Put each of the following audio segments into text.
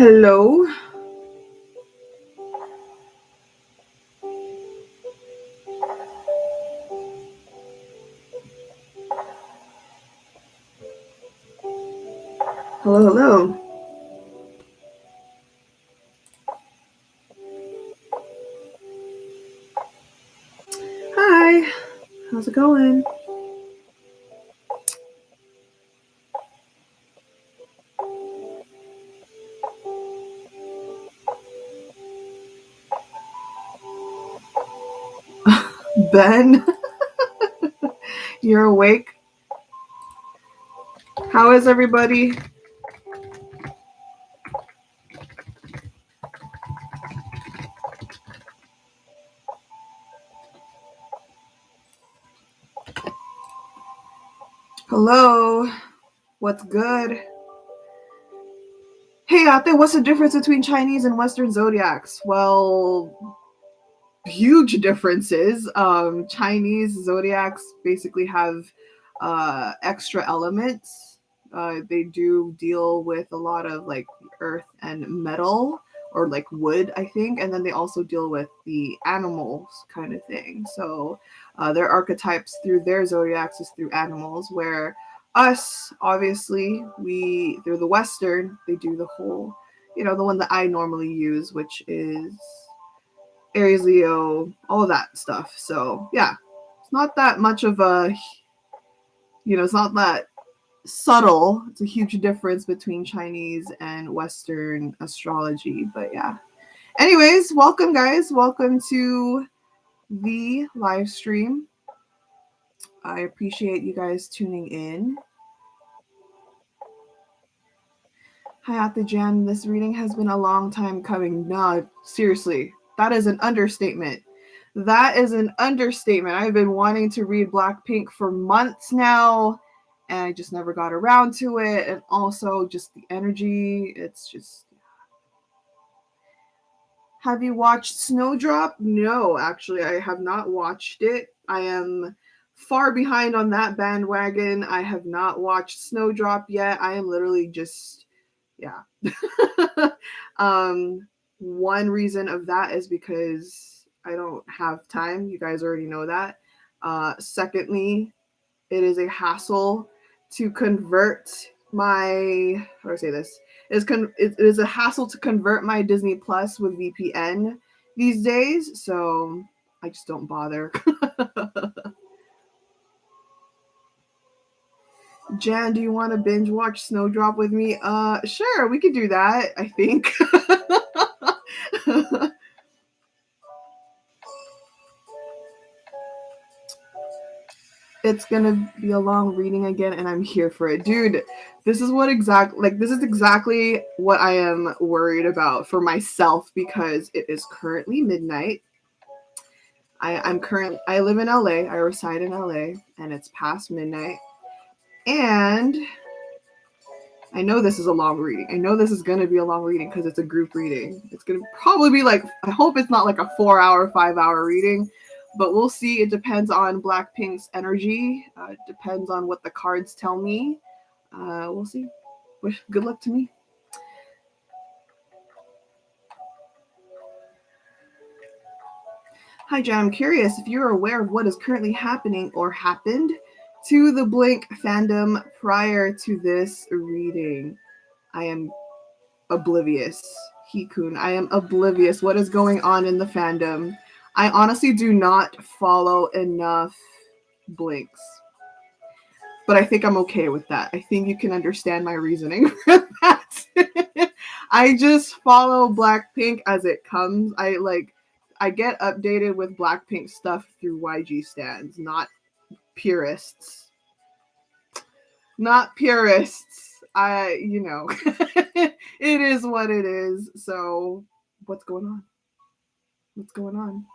Hello. Hello, hello. Hi. How's it going? Ben, you're awake? How is everybody? Hello. What's good? Hey, out there, what's the difference between Chinese and Western zodiacs? Well, huge differences. Chinese zodiacs basically have extra elements. They do deal with a lot of like earth and metal or like wood, I think, and then they also deal with the animals kind of thing. So their archetypes through their zodiacs is through animals, where us, obviously, we through the Western, they do the whole, the one that I normally use, which is Aries, Leo, all of that stuff. So yeah, it's not that much of a, it's not that subtle. It's a huge difference between Chinese and Western astrology. But yeah. Anyways, welcome guys. Welcome to the live stream. I appreciate you guys tuning in. Hi, Ate Jan. This reading has been a long time coming. No, seriously, that is an understatement. That is an understatement. I've been wanting to read Blackpink for months now, and I just never got around to it. And also, just the energy. It's just. Have you watched Snowdrop? No, actually, I have not watched it. I am far behind on that bandwagon. I have not watched Snowdrop yet. I am literally just yeah. One reason of that is because I don't have time. You guys already know that. Secondly, it is a hassle to convert my how do I say this? It is a hassle to convert my Disney Plus with VPN these days, so I just don't bother. Jan, do you want to binge watch Snowdrop with me? Sure, we could do that, I think. It's gonna be a long reading again, and I'm here for it. Dude, this is exactly what I am worried about for myself because it is currently midnight. I live in LA, I reside in LA, and it's past midnight. And I know this is a long reading. I know this is going to be a long reading because it's a group reading. It's going to probably be like, I hope it's not like a 4-hour, 5-hour reading, but we'll see. It depends on Blackpink's energy. It depends on what the cards tell me. We'll see. Good luck to me. Hi, Jan. I'm curious if you're aware of what is currently happening or happened to the Blink fandom prior to this reading. I am oblivious. Hikun, I am oblivious. What is going on in the fandom? I honestly do not follow enough Blinks. But I think I'm okay with that. I think you can understand my reasoning for that. I just follow Blackpink as it comes. I get updated with Blackpink stuff through YG stands, not purists. Not purists. It is what it is. So, what's going on? What's going on?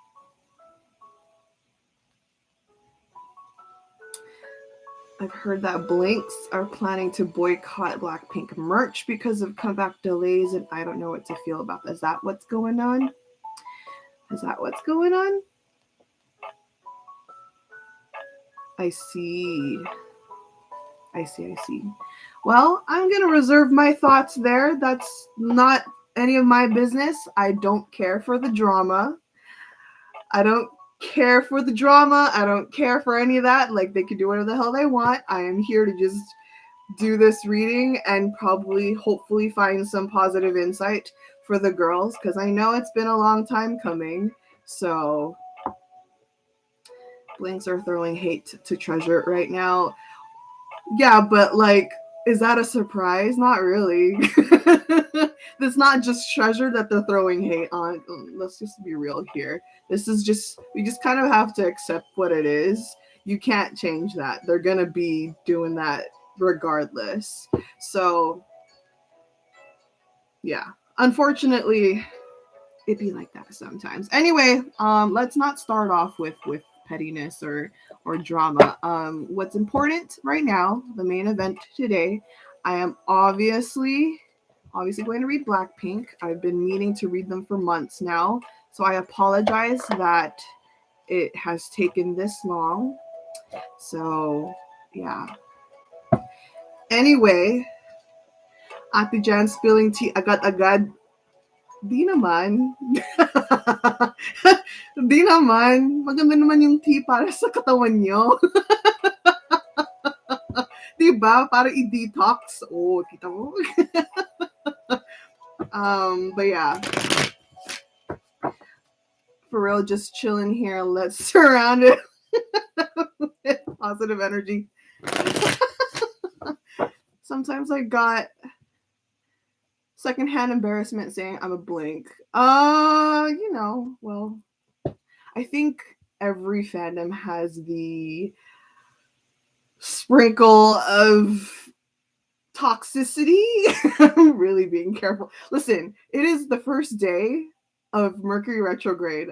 I've heard that Blinks are planning to boycott Blackpink merch because of comeback delays, and I don't know what to feel about that. Is that what's going on? Is that what's going on? I see. I see. Well, I'm going to reserve my thoughts there. That's not any of my business. I don't care for the drama. I don't care for the drama. I don't care for any of that. Like, they can do whatever the hell they want. I am here to just do this reading and probably, hopefully, find some positive insight for the girls, because I know it's been a long time coming. So, blinks are throwing hate to Treasure right now. Yeah, but like, is that a surprise? Not really. It's not just Treasure that they're throwing hate on. Let's just be real here. This is just, we just kind of have to accept what it is. You can't change that. They're going to be doing that regardless. So, yeah. Unfortunately, it be like that sometimes. Anyway, let's not start off with pettiness or drama. What's important right now, the main event today, I am obviously going to read Blackpink. I've been meaning to read them for months now, so I apologize that it has taken this long. So, yeah. Anyway, Ate Jan spilling tea agad-agad. Di naman. Di naman. Maganda naman yung tea para sa katawan nyo. Diba? Para i-detox. Oh, kita mo? But yeah. For real, just chilling here. Let's surround it with positive energy. Sometimes I got secondhand embarrassment saying I'm a blink. Well, I think every fandom has the sprinkle of toxicity. I'm really being careful. Listen, it is the first day of Mercury retrograde.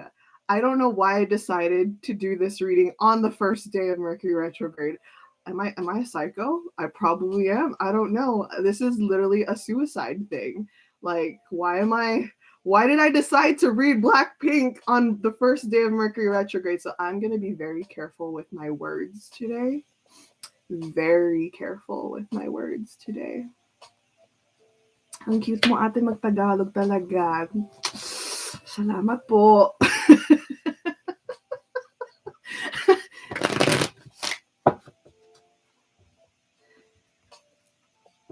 I don't know why I decided to do this reading on the first day of Mercury retrograde. Am I a psycho? I probably am. I don't know. This is literally a suicide thing. Like, why did I decide to read Blackpink on the first day of Mercury retrograde? So I'm going to be very careful with my words today. Very careful with my words today. Ang cute mo, ate, mag-Tagalog talaga. Salamat po.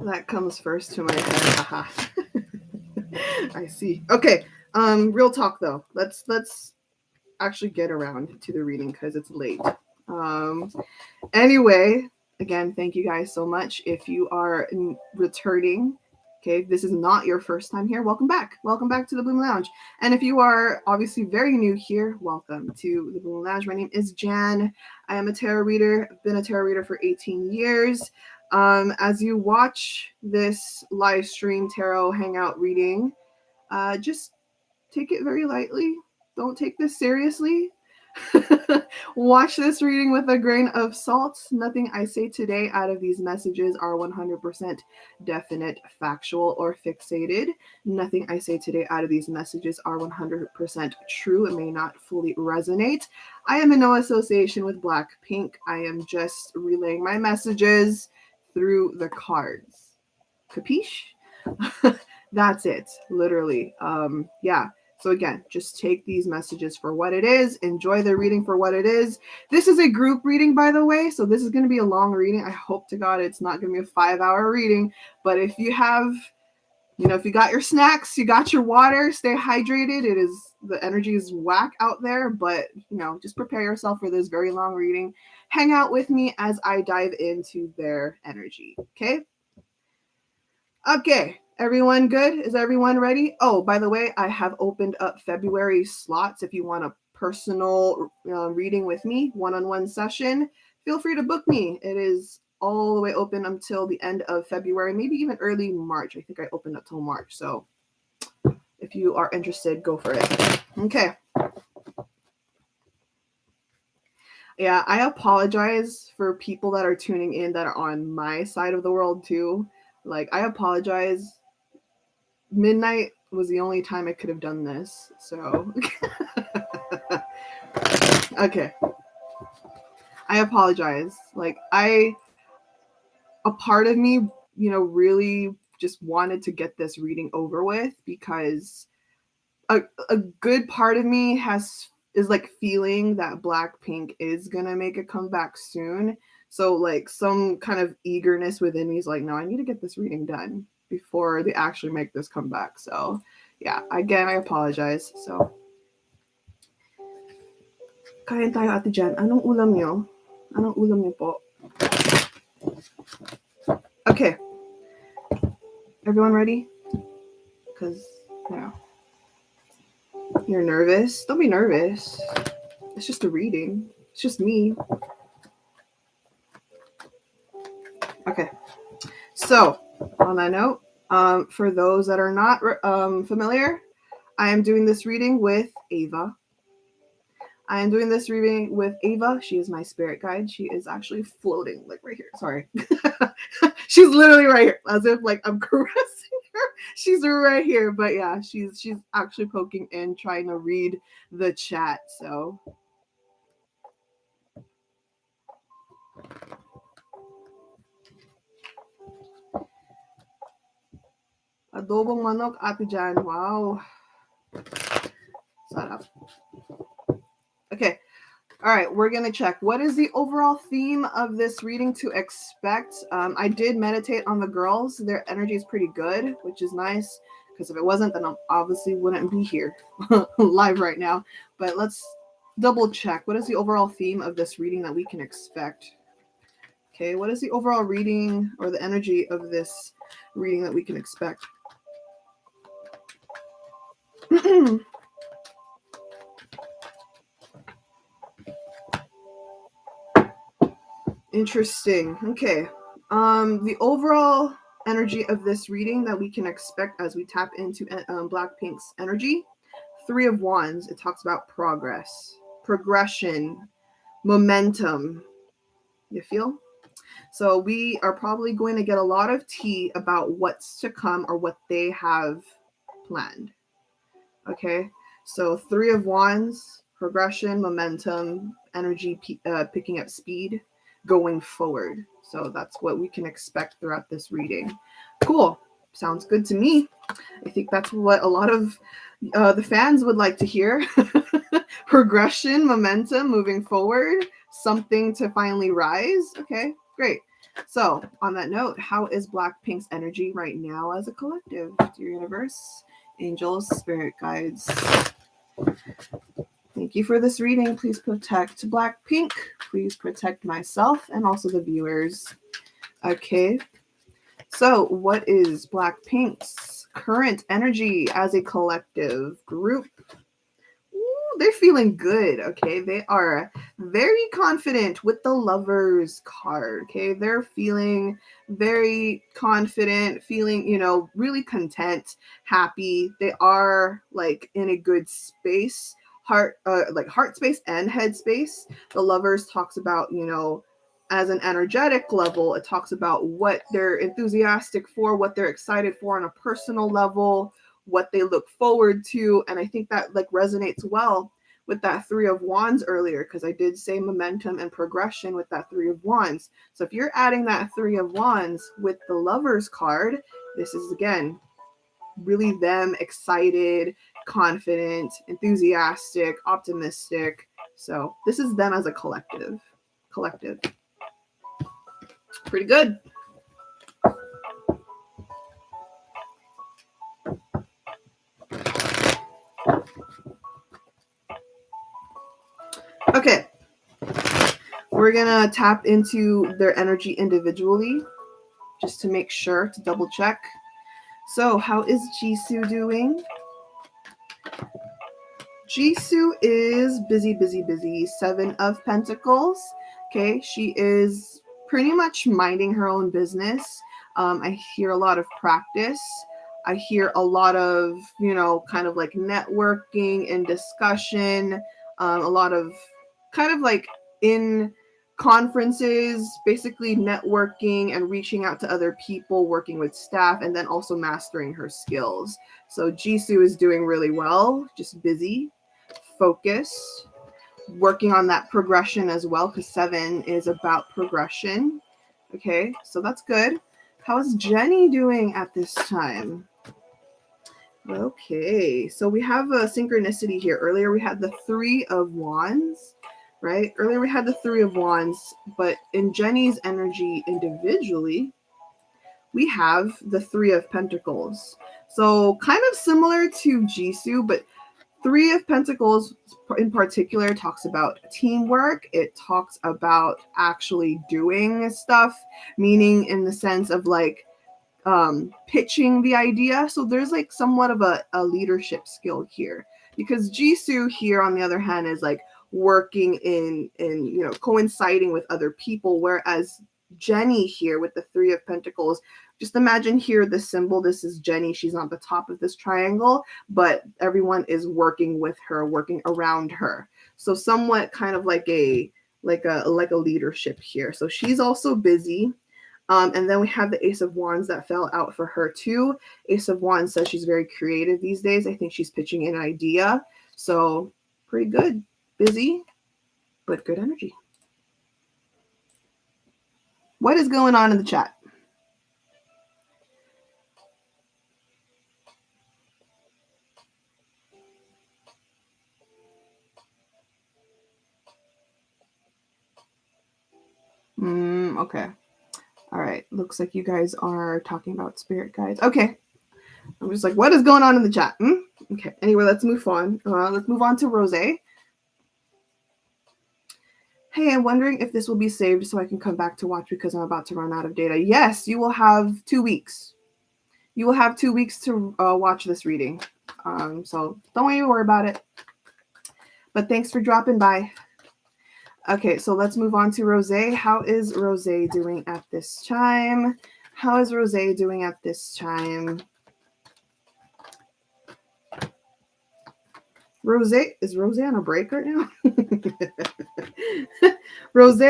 That comes first to my head. Aha. I see. Okay. Real talk though. Let's actually get around to the reading because it's late. Anyway, again, thank you guys so much. If you are returning, okay, if this is not your first time here, welcome back. Welcome back to the Bloom Lounge. And if you are obviously very new here, welcome to the Bloom Lounge. My name is Jan. I am a tarot reader. I've been a tarot reader for 18 years. As you watch this live stream tarot hangout reading, just take it very lightly. Don't take this seriously. Watch this reading with a grain of salt. Nothing I say today out of these messages are 100% definite, factual, or fixated. Nothing I say today out of these messages are 100% true. It may not fully resonate. I am in no association with Blackpink. I am just relaying my messages through the cards. Capiche? That's it, literally. Yeah. So again, just take these messages for what it is. Enjoy the reading for what it is. This is a group reading, by the way. So this is going to be a long reading. I hope to God it's not going to be a 5-hour reading. But if you have, if you got your snacks, you got your water, stay hydrated. The energy is whack out there. But, just prepare yourself for this very long reading. Hang out with me as I dive into their energy. Okay? Okay. Everyone good? Is everyone ready? Oh, by the way, I have opened up February slots. If you want a personal reading with me, one-on-one session, feel free to book me. It is all the way open until the end of February, maybe even early March. I think I opened up till March. So if you are interested, go for it. Okay. Yeah, I apologize for people that are tuning in that are on my side of the world too. Like, I apologize. Midnight was the only time I could have done this. So, okay. I apologize. Like, a part of me, really just wanted to get this reading over with because a good part of me is like feeling that Blackpink is gonna make a comeback soon. So like some kind of eagerness within me is like, no, I need to get this reading done before they actually make this comeback. So yeah, again, I apologize. So kain tayo ate Jan. Anong ulam niyo? Anong ulam niyo po? Okay. Everyone ready? Because, you know, you're nervous. Don't be nervous. It's just a reading. It's just me. Okay. So, on that note, for those that are not familiar, I am doing this reading with Ava. I am doing this reading with Ava. She is my spirit guide. She is actually floating, like right here. Sorry. She's literally right here, as if like I'm caressing her. She's right here. But yeah, she's actually poking in, trying to read the chat. So adobong manok, Ate Jan. Wow. Sarap. Okay. All right, we're going to check. What is the overall theme of this reading to expect? I did meditate on the girls. Their energy is pretty good, which is nice, because if it wasn't, then I obviously wouldn't be here live right now. But let's double check. What is the overall theme of this reading that we can expect? Okay, what is the overall reading or the energy of this reading that we can expect? Interesting. Okay. The overall energy of this reading that we can expect as we tap into Blackpink's energy, 3 of Wands. It talks about progress, progression, momentum. You feel? So we are probably going to get a lot of tea about what's to come or what they have planned. Okay. So 3 of Wands, progression, momentum, energy, picking up speed, going forward. So that's what we can expect throughout this reading. Cool. Sounds good to me. I think that's what a lot of the fans would like to hear. Progression, momentum, moving forward, something to finally rise. Okay, great. So on that note, how is Blackpink's energy right now as a collective? Dear universe, angels, spirit guides, thank you for this reading. Please protect Blackpink. Please protect myself and also the viewers. Okay. So what is Blackpink's current energy as a collective group? Ooh, they're feeling good. Okay. They are very confident with the Lovers card. Okay. They're feeling very confident, feeling, really content, happy. They are like in a good space. Heart space and head space. The Lovers talks about, as an energetic level, it talks about what they're enthusiastic for, what they're excited for on a personal level, what they look forward to. And I think that like resonates well with that 3 of Wands earlier, because I did say momentum and progression with that 3 of Wands. So if you're adding that 3 of Wands with the Lovers card, this is again really them excited, confident, enthusiastic, optimistic. So this is them as a collective. Pretty good. Okay. We're going to tap into their energy individually just to make sure, to double check. So how is Jisoo doing? Jisoo is busy. 7 of Pentacles. Okay, she is pretty much minding her own business. I hear a lot of practice. I hear a lot of, kind of like networking and discussion. A lot of kind of like in conferences, basically networking and reaching out to other people, working with staff, and then also mastering her skills. So Jisoo is doing really well, just busy, focused, working on that progression as well, because 7 is about progression. Okay, so that's good. How's Jenny doing at this time? Okay, so we have a synchronicity here. Earlier we had the Three of Wands, right? Earlier we had the Three of Wands, but in Jenny's energy individually, we have the Three of Pentacles. So kind of similar to Jisoo, but Three of Pentacles in particular talks about teamwork. It talks about actually doing stuff, meaning in the sense of like pitching the idea. So there's like somewhat of a leadership skill here, because Jisoo here on the other hand is like working in coinciding with other people, whereas Jenny here with the Three of Pentacles, just imagine here the symbol. This is Jenny. She's on the top of this triangle, but everyone is working with her, working around her. So somewhat kind of like a leadership here. So she's also busy. And then we have the Ace of Wands that fell out for her too. Ace of Wands says she's very creative these days. I think she's pitching an idea. So pretty good. Busy, but good energy. What is going on in the chat? Okay. All right. Looks like you guys are talking about spirit guides. Okay. I'm just like, what is going on in the chat? Okay. Anyway, let's move on. Let's move on to Rose. Hey, I'm wondering if this will be saved so I can come back to watch because I'm about to run out of data. Yes, you will have 2 weeks. You will have 2 weeks to watch this reading. So don't worry about it. But thanks for dropping by. Okay, so let's move on to Rose. How is Rose doing at this time? How is Rose doing at this time? Is Rose on a break right now? Rose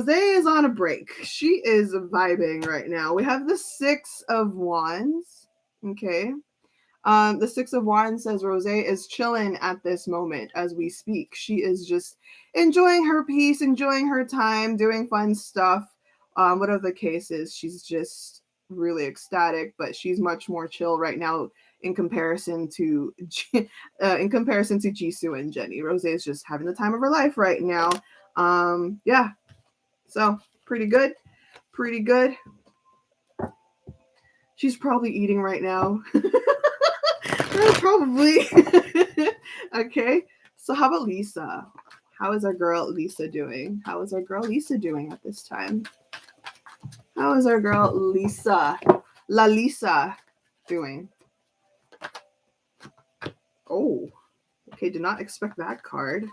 is on a break. She is vibing right now. We have the Six of Wands. Okay. The Six of Wands says Rose is chilling at this moment as we speak. She is just enjoying her peace, enjoying her time, doing fun stuff. Whatever the case is, she's just really ecstatic, but she's much more chill right now in comparison to Jisoo and Jenny. Rose is just having the time of her life right now. Yeah. So pretty good. Pretty good. She's probably eating right now. Probably. Okay. So how about Lisa? How is our girl Lisa doing? How is our girl Lisa doing at this time? How is our girl Lisa? La Lisa doing? Oh. Okay, did not expect that card.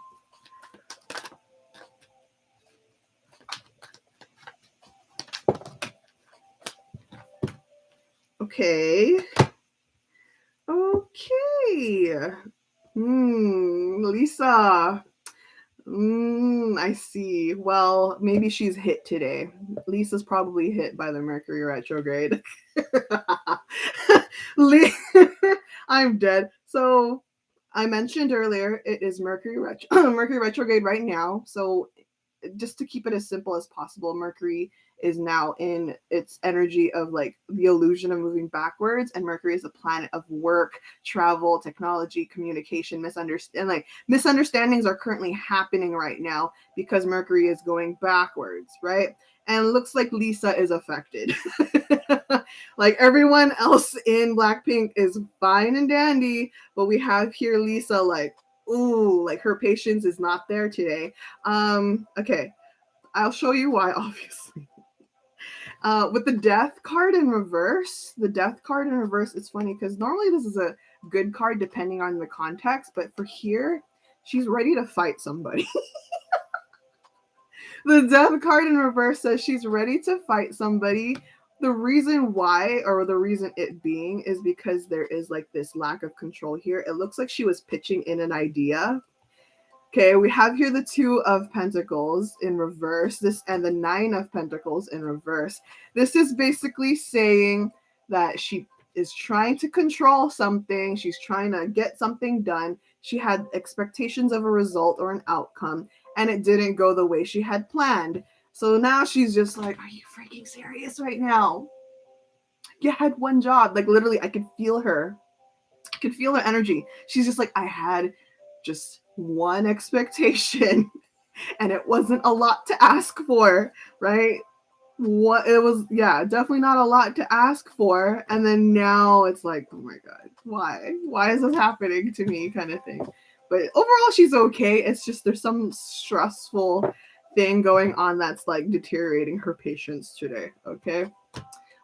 Okay. Okay. Lisa. I see. Well, maybe she's hit today. Lisa's probably hit by the Mercury retrograde. I'm dead. So I mentioned earlier, it is Mercury retrograde right now. So just to keep it as simple as possible, Mercury is now in its energy of like the illusion of moving backwards, and Mercury is a planet of work, travel, technology, communication, misunderstandings are currently happening right now because Mercury is going backwards, right? And it looks like Lisa is affected. Like everyone else in Blackpink is fine and dandy, but we have here Lisa like, ooh, like her patience is not there today. Okay, I'll show you why, obviously. With the death card in reverse, it's funny because normally this is a good card depending on the context, but for here, she's ready to fight somebody. The death card in reverse says she's ready to fight somebody. The reason why, or the reason it being, is because there is like this lack of control here. It looks like she was pitching in an idea. Okay, we have here the Two of Pentacles in reverse, and the Nine of Pentacles in reverse. This is basically saying that she is trying to control something. She's trying to get something done. She had expectations of a result or an outcome, and it didn't go the way she had planned. So now she's just like, are you freaking serious right now? You had one job. Like literally, I could feel her. I could feel her energy. She's just like, I had just one expectation and it wasn't a lot to ask for, right? What it was, yeah, definitely not a lot to ask for. And then now it's like, oh my God, why is this happening to me, kind of thing. But overall she's okay. It's just there's some stressful thing going on that's like deteriorating her patience today. Okay,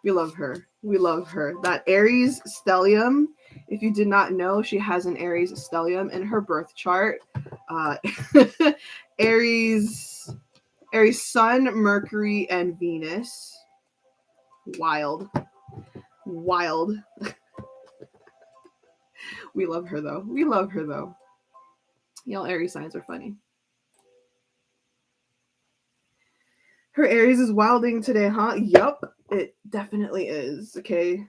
we love her, we love her. That Aries stellium, if you did not know, she has an Aries stellium in her birth chart. uh Aries, Sun, Mercury, and Venus. Wild. Wild. We love her though. We love her though. Y'all Aries signs are funny. Her Aries is wilding today, huh? Yup, it definitely is. Okay.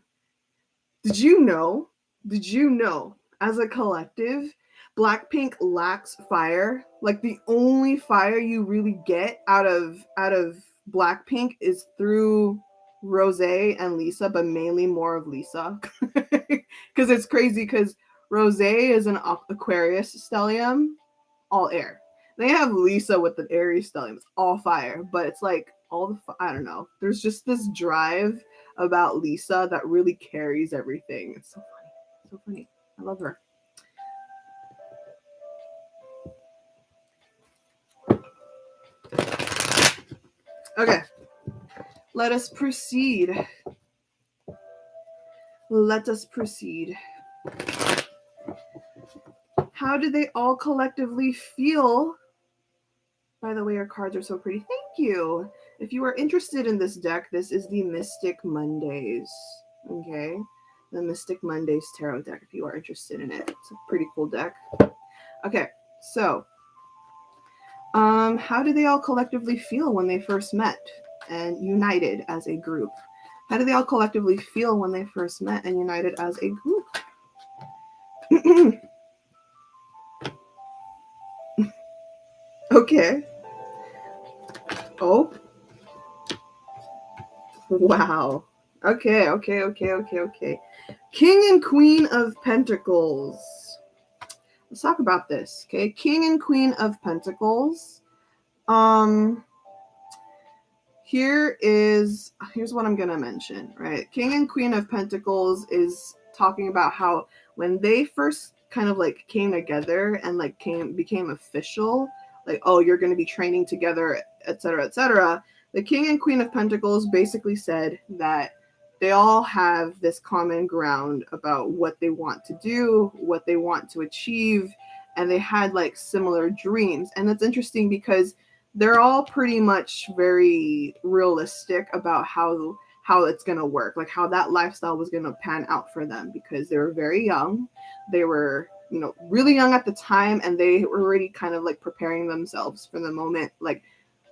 Did you know? Did you know? As a collective, Blackpink lacks fire. Like the only fire you really get out of Blackpink is through Rose and Lisa, but mainly more of Lisa. Because it's crazy because Rose is an Aquarius stellium, all air. They have Lisa with the Aries stellium, it's all fire, but it's like all the I don't know. There's just this drive about Lisa that really carries everything. It's so funny, so funny. I love her. Okay, let us proceed. Let us proceed. How do they all collectively feel? By the way, your cards are so pretty. Thank you. If you are interested in this deck, this is the Mystic Mondays. Okay? The Mystic Mondays Tarot deck, if you are interested in it. It's a pretty cool deck. Okay, so how do they all collectively feel when they first met and united as a group? How do they all collectively feel when they first met and united as a group? Okay. Oh. Wow. Okay, okay, okay, okay, okay. King and Queen of Pentacles. Let's talk about this, okay? King and Queen of Pentacles. Here's what I'm gonna mention, right? King and Queen of Pentacles is talking about how when they first kind of like came together and like became official, like, oh, you're gonna be training together, etc., etc. The King and Queen of Pentacles basically said that they all have this common ground about what they want to do, what they want to achieve, and they had like similar dreams. And that's interesting because they're all pretty much very realistic about how it's going to work, like how that lifestyle was going to pan out for them, because they were very young. They were, really young at the time, and they were already kind of like preparing themselves for the moment, like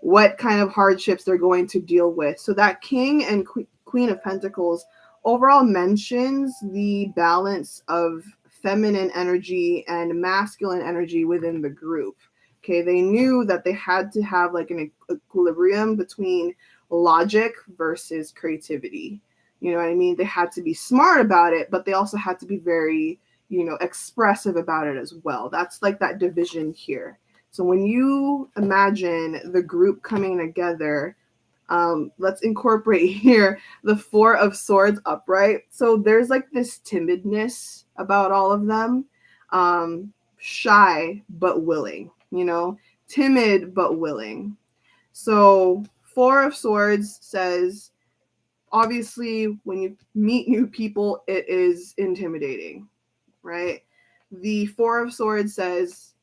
what kind of hardships they're going to deal with. So that King and Queen of Pentacles overall mentions the balance of feminine energy and masculine energy within the group. Okay, they knew that they had to have like an equilibrium between logic versus creativity. You know what I mean? They had to be smart about it, but they also had to be very, expressive about it as well. That's like that division here. So when you imagine the group coming together, let's incorporate here the Four of Swords upright. So there's like this timidness about all of them, shy but willing, timid but willing. So Four of Swords says, obviously, when you meet new people, it is intimidating, right? The Four of Swords says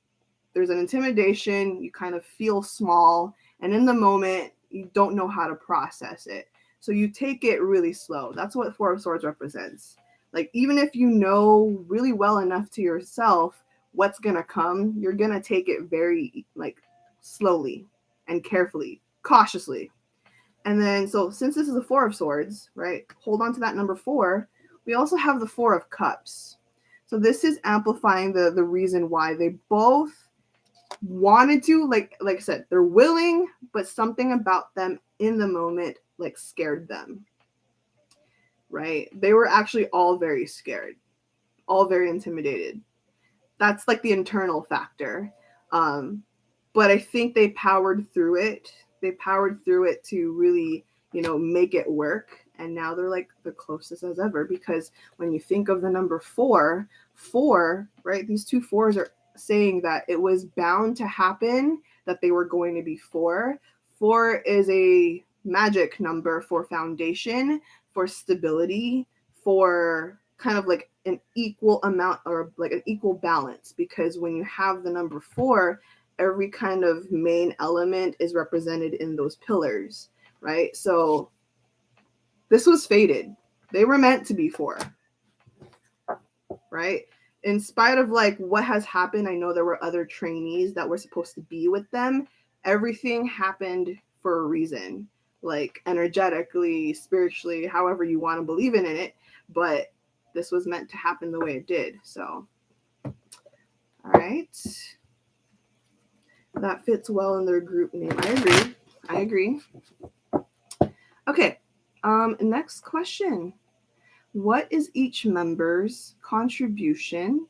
there's an intimidation, you kind of feel small, and in the moment, you don't know how to process it. So you take it really slow. That's what Four of Swords represents. Like, even if you know really well enough to yourself what's going to come, you're going to take it very, like, slowly and carefully, cautiously. And then, so since this is a Four of Swords, right, hold on to that number 4. We also have the Four of Cups. So this is amplifying the reason why they both wanted to, like I said, they're willing, but something about them in the moment like scared them, right? They were actually all very scared, all very intimidated. That's like the internal factor. But I think they powered through it. They powered through it to really, make it work. And now they're like the closest as ever, because when you think of the number four, right? These two fours are saying that it was bound to happen, that they were going to be four. Four is a magic number for foundation, for stability, for kind of like an equal amount or like an equal balance, because when you have the number four, every kind of main element is represented in those pillars, right? So this was fated. They were meant to be four, right? In spite of like what has happened, I know there were other trainees that were supposed to be with them. Everything happened for a reason, like energetically, spiritually, however you want to believe in it. But this was meant to happen the way it did. So, all right. That fits well in their group name. I agree. Okay. Next question. What is each member's contribution?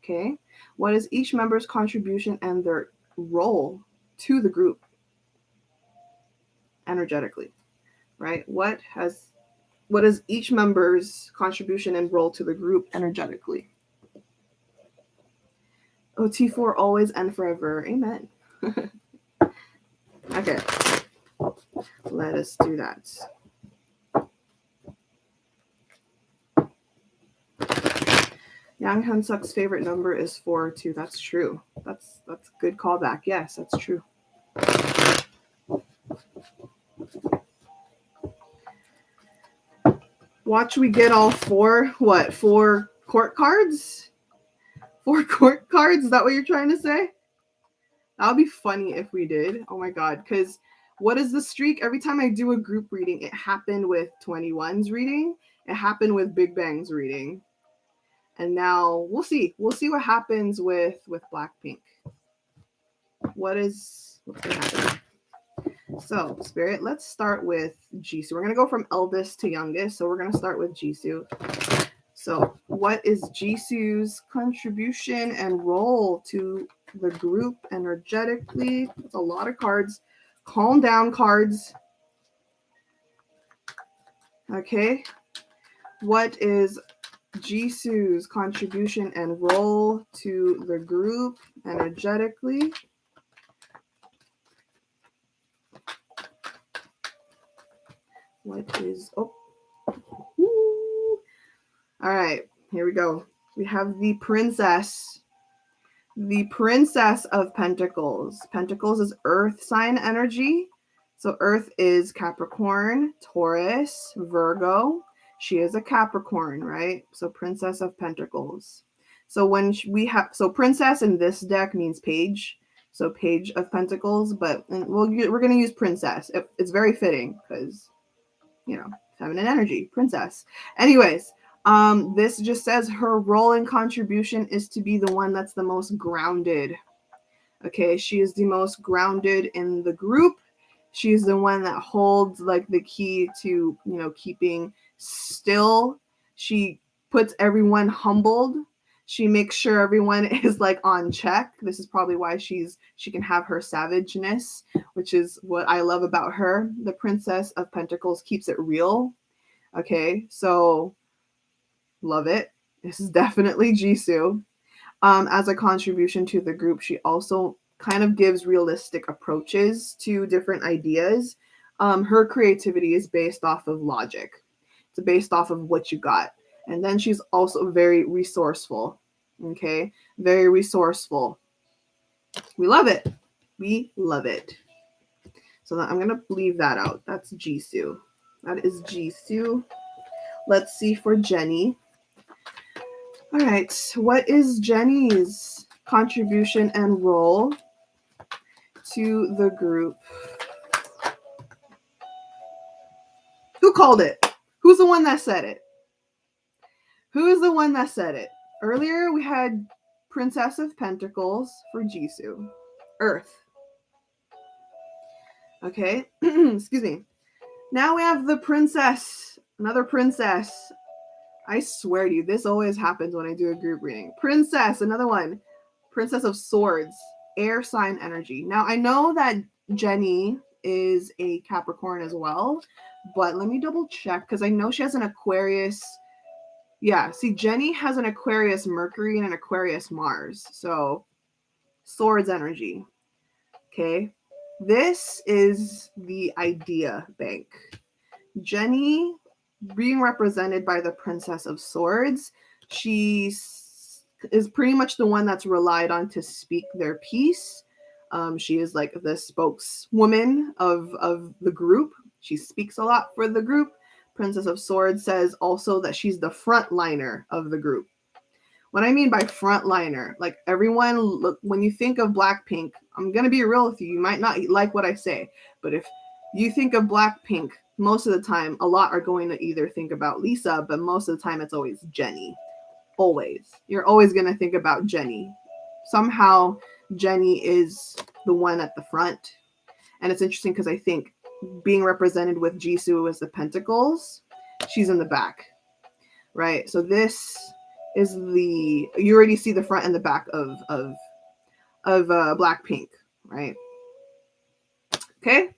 Okay. What is each member's contribution and their role to the group energetically? Right? What is each member's contribution and role to the group energetically? Oh, T4 always and forever. Amen. Okay. Let us do that. Yang Han-suk's favorite number is 4 too. That's true. That's a good callback. Yes, that's true. Watch we get all 4 court cards? 4 court cards? Is that what you're trying to say? That would be funny if we did. Oh my god, because what is the streak? Every time I do a group reading, it happened with 21's reading. It happened with Big Bang's reading. And now we'll see. We'll see what happens with BLACKPINK. What's going to happen? So, Spirit, let's start with Jisoo. We're going to go from eldest to youngest. So we're going to start with Jisoo. So what is Jisoo's contribution and role to the group energetically? That's a lot of cards. Calm down, cards. Okay. What is Jisoo's contribution and role to the group energetically? What is... Oh. Woo. All right. Here we go. We have the princess. The Princess of Pentacles. Pentacles is earth sign energy. So earth is Capricorn, Taurus, Virgo. She is a Capricorn, right? So Princess of Pentacles. So when we have, so princess in this deck means page. So page of Pentacles, but we're going to use princess. It's very fitting because, feminine energy, princess. Anyways, this just says her role and contribution is to be the one that's the most grounded. Okay, she is the most grounded in the group. She's the one that holds like the key to, keeping still. She puts everyone humbled. She makes sure everyone is like on check. This is probably why she can have her savageness, which is what I love about her. The Princess of Pentacles keeps it real. Okay, so love it. This is definitely Jisoo. As a contribution to the group, she also kind of gives realistic approaches to different ideas. Her creativity is based off of logic. It's based off of what you got. And then she's also very resourceful. Okay? Very resourceful. We love it. We love it. So I'm going to leave that out. That's Jisoo. That is Jisoo. Let's see for Jenny. All right. What is Jenny's contribution and role to the group? Who called it? Who's the one that said it? Who is the one that said it? Earlier we had Princess of Pentacles for Jisoo. earth. Okay, excuse me. Now we have the princess, another princess. I swear to you, this always happens when I do a group reading. Princess, another one. Princess of Swords, air sign energy. Now, I know that Jenny is a Capricorn as well, but let me double check because I know she has an Aquarius. Yeah, see, Jenny has an Aquarius Mercury and an Aquarius Mars. So, Swords energy. Okay. This is the idea bank. Jenny being represented by the Princess of Swords, she is pretty much the one that's relied on to speak their piece. She is like the spokeswoman of the group. She speaks a lot for the group. Princess of Swords says also that she's the frontliner of the group. What I mean by frontliner, like everyone, look, when you think of Blackpink, I'm going to be real with you. You might not like what I say, but if you think of Blackpink, most of the time, a lot are going to either think about Lisa, but most of the time it's always Jenny. Always. You're always going to think about Jenny. Somehow, Jenny is the one at the front. And it's interesting because I think being represented with Jisoo as the Pentacles, she's in the back, right? So this is the, you already see the front and the back of Blackpink, right? Okay.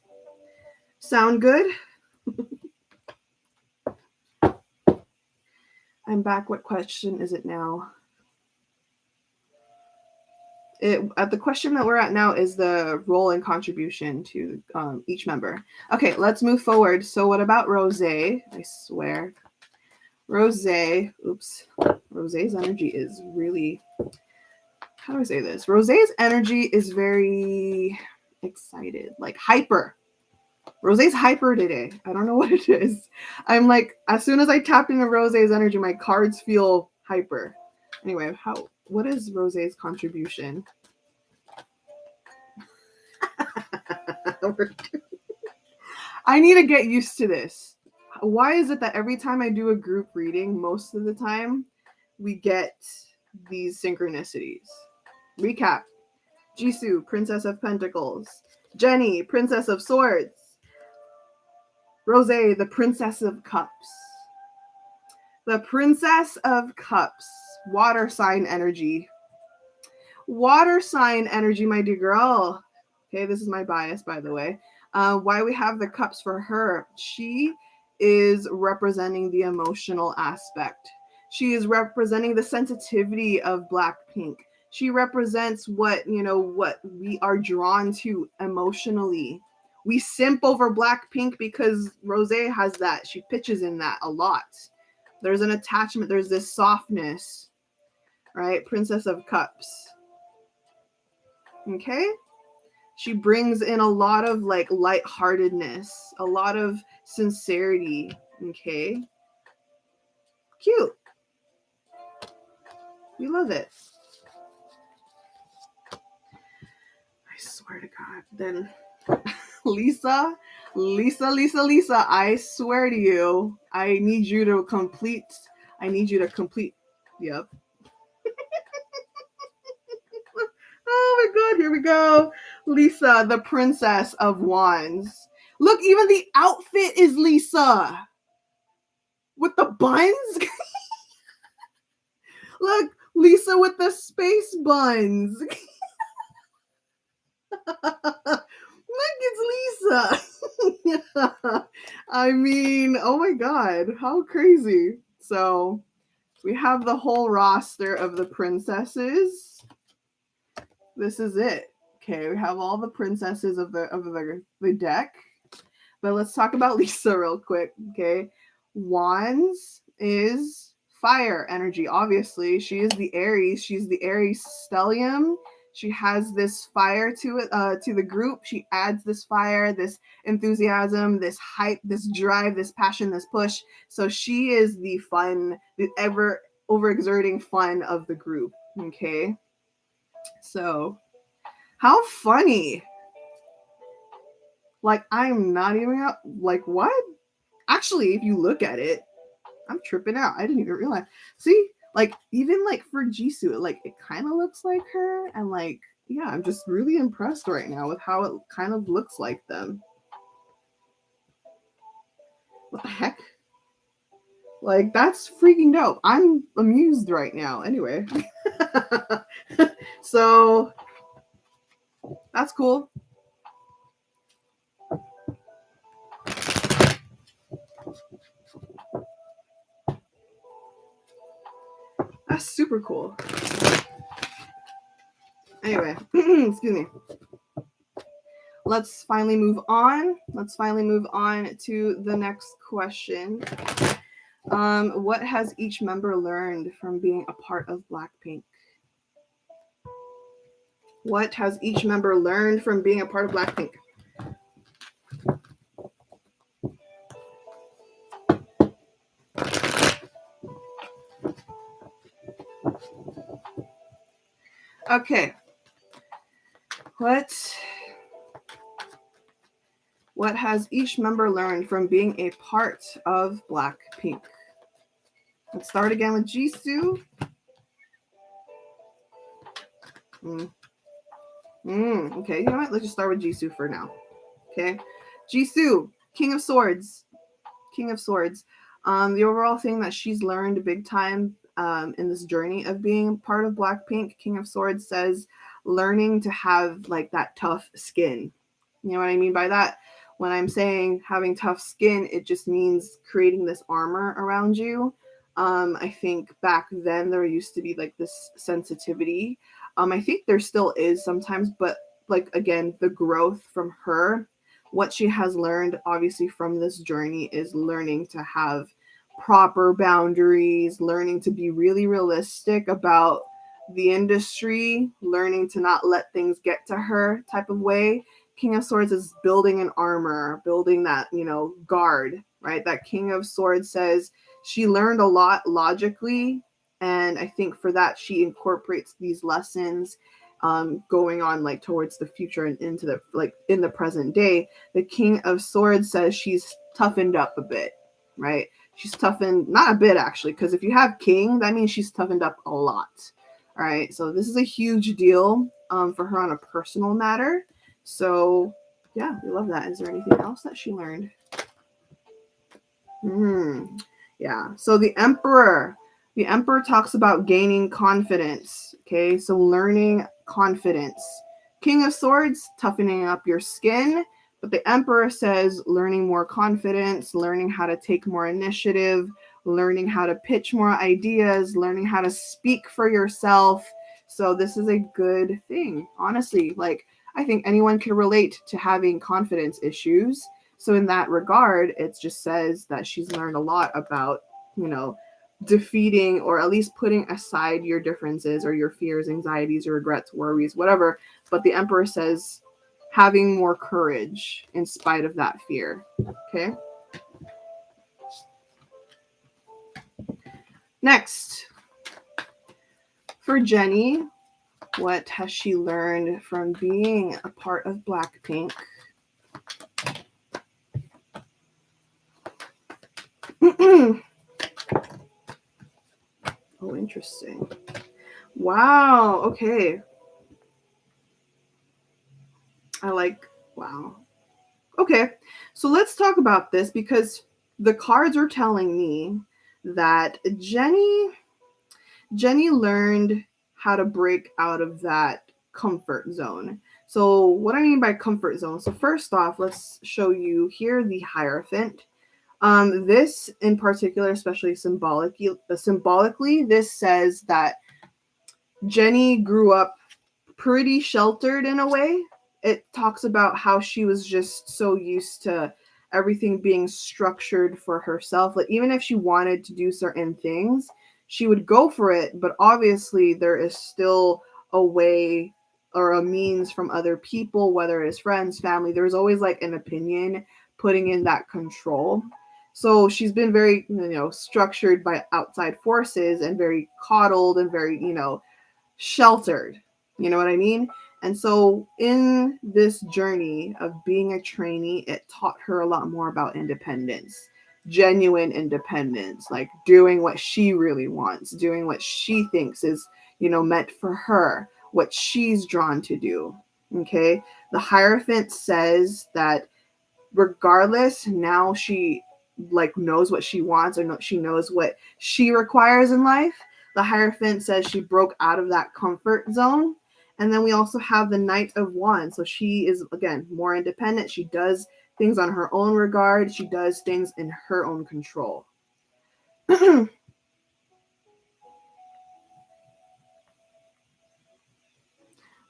Sound good? I'm back. What question is it now? The question that we're at now is the role and contribution to each member. Okay, let's move forward. So what about Rosé? I swear. Rosé, oops. Rosé's energy is really, how do I say this? Rosé's energy is very excited, like hyper. Rosé's hyper today. I don't know what it is. I'm like, as soon as I tap into Rosé's energy, my cards feel hyper. Anyway, what is Rosé's contribution? I need to get used to this. Why is it that every time I do a group reading, most of the time, we get these synchronicities? Recap. Jisoo, Princess of Pentacles. Jenny, Princess of Swords. Rosé, the Princess of Cups. The Princess of Cups. Water sign energy. Water sign energy, my dear girl. Okay, this is my bias, by the way. Why we have the cups for her. She is representing the emotional aspect. She is representing the sensitivity of Blackpink. She represents what we are drawn to emotionally. We simp over Blackpink because Rosé has that. She pitches in that a lot. There's an attachment. There's this softness, right? Princess of Cups. Okay? She brings in a lot of like lightheartedness, a lot of sincerity. Okay? Cute. We love it. I swear to God. Then Lisa, I swear to you, I need you to complete. Yep. Oh my God, here we go. Lisa, the Princess of Wands. Look, even the outfit is Lisa. With the buns. Look, Lisa with the space buns. Look, it's Lisa. I mean, oh my God, how crazy. So we have the whole roster of the princesses. This is it. Okay, we have all the princesses of the deck. But let's talk about Lisa real quick. Okay. Wands is fire energy. Obviously, she is the Aries. She's the Aries stellium. She has this fire to it, to the group. She adds this fire, this enthusiasm, this hype, this drive, this passion, this push. So she is the fun, the ever overexerting fun of the group. Okay. So, how funny. Like, I'm not even like, what? Actually, if you look at it, I'm tripping out. I didn't even realize. See, like, even like for Jisoo, like it kind of looks like her, and like Yeah, I'm just really impressed right now with how it kind of looks like them. What the heck? Like, that's freaking dope. I'm amused right now. Anyway. So, that's cool. That's super cool. Anyway, excuse me. Let's finally move on. Let's finally move on to the next question. What has each member learned from being a part of Blackpink? What has each member learned from being a part of Blackpink? Okay. What has each member learned from being a part of Blackpink? Let's start again with Jisoo. Okay, you know what? Let's just start with Jisoo for now. Okay. Jisoo, King of Swords. King of Swords. The overall thing that she's learned big time in this journey of being part of Blackpink, King of Swords says learning to have like that tough skin. You know what I mean by that? When I'm saying having tough skin, it just means creating this armor around you. I think back then there used to be like this sensitivity. I think there still is sometimes, but like again, the growth from her, what she has learned obviously from this journey is learning to have proper boundaries, learning to be really realistic about the industry, learning to not let things get to her type of way. King of Swords is building an armor, building that, guard, right? That King of Swords says she learned a lot logically. And I think for that, she incorporates these lessons going on like towards the future and into the like in the present day. The King of Swords says she's toughened up a bit, right? She's toughened, not a bit actually, because if you have King, that means she's toughened up a lot. All right, so this is a huge deal for her on a personal matter. So yeah, we love that. Is there anything else that she learned? Yeah. So the Emperor. The Emperor talks about gaining confidence. Okay, so learning confidence. King of Swords, toughening up your skin. But the Emperor says learning more confidence, learning how to take more initiative, learning how to pitch more ideas, learning how to speak for yourself. So this is a good thing. Honestly, like I think anyone can relate to having confidence issues. So in that regard, it just says that she's learned a lot about, defeating or at least putting aside your differences or your fears, anxieties, your regrets, worries, whatever. But the Emperor says having more courage in spite of that fear. Okay. Next, for Jennie, what has she learned from being a part of Blackpink? Oh, interesting. Wow. Okay. Wow. Okay. So let's talk about this because the cards are telling me that Jennie learned how to break out of that comfort zone. So what I mean by comfort zone. So first off, let's show you here the Hierophant. This in particular, especially symbolically, this says that Jennie grew up pretty sheltered in a way. It talks about how she was just so used to everything being structured for herself. Like even if she wanted to do certain things, she would go for it, but obviously there is still a way or a means from other people, whether it is friends, family. There's always like an opinion putting in that control. So she's been very, structured by outside forces and very coddled and very, sheltered. You know what I mean? And so in this journey of being a trainee, it taught her a lot more about independence, genuine independence, like doing what she really wants, doing what she thinks is, meant for her, what she's drawn to do. Okay. The Hierophant says that regardless, now she like knows what she wants, or she knows what she requires in life. The Hierophant says she broke out of that comfort zone. And then we also have the Knight of Wands. So she is, again, more independent. She does things on her own regard. She does things in her own control.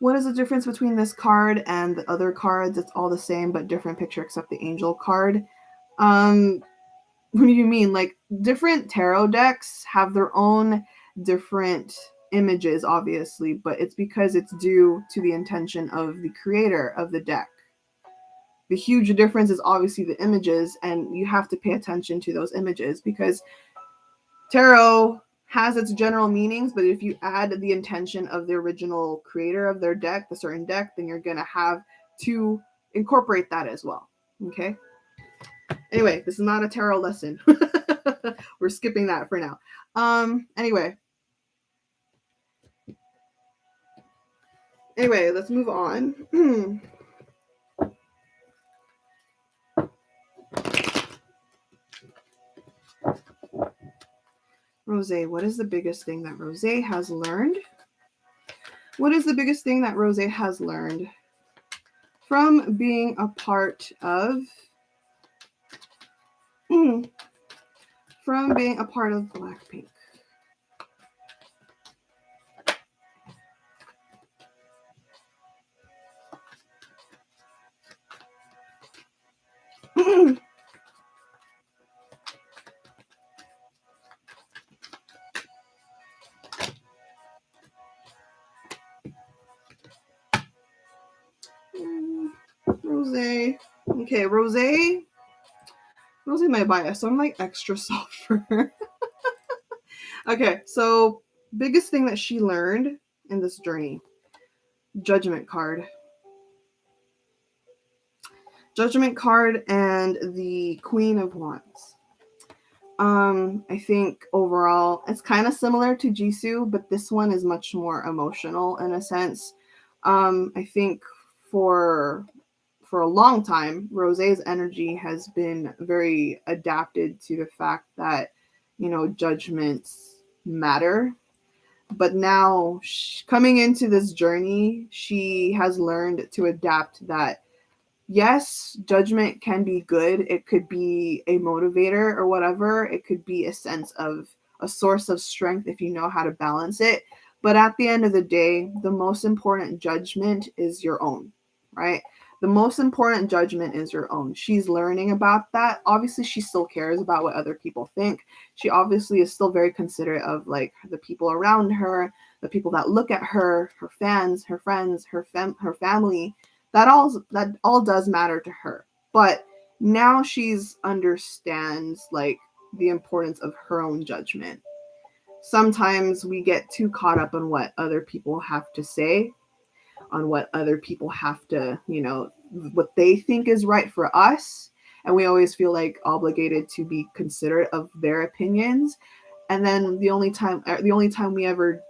What is the difference between this card and the other cards? It's all the same, but different picture except the angel card. What do you mean? Like, different tarot decks have their own different images, obviously, but it's because it's due to the intention of the creator of the deck. The huge difference is obviously the images, and you have to pay attention to those images because tarot has its general meanings, but if you add the intention of the original creator of their deck, the certain deck, then you're going to have to incorporate that as well. Okay? Anyway, this is not a tarot lesson. We're skipping that for now. Anyway, let's move on. Rosé, what is the biggest thing that Rosé has learned? What is the biggest thing that Rosé has learned from being a part of BLACKPINK? Rosé. Okay, Rosé my bias, so I'm like extra soft for her. Okay, so biggest thing that she learned in this journey. Judgment card. Judgment card and the Queen of Wands. I think overall it's kind of similar to Jisoo, but this one is much more emotional in a sense. I think for a long time, Rosé's energy has been very adapted to the fact that, judgments matter. But now, coming into this journey, she has learned to adapt that, yes, judgment can be good. It could be a motivator or whatever. It could be a sense of a source of strength if you know how to balance it. But at the end of the day, the most important judgment is your own, right? The most important judgment is your own. She's learning about that. Obviously, she still cares about what other people think. She obviously is still very considerate of like the people around her, the people that look at her, her fans, her friends, her family. That all does matter to her. But now she's understands like the importance of her own judgment. Sometimes we get too caught up on what other people have to say, on what other people have to, what they think is right for us. And we always feel like obligated to be considerate of their opinions. And then the only time we ever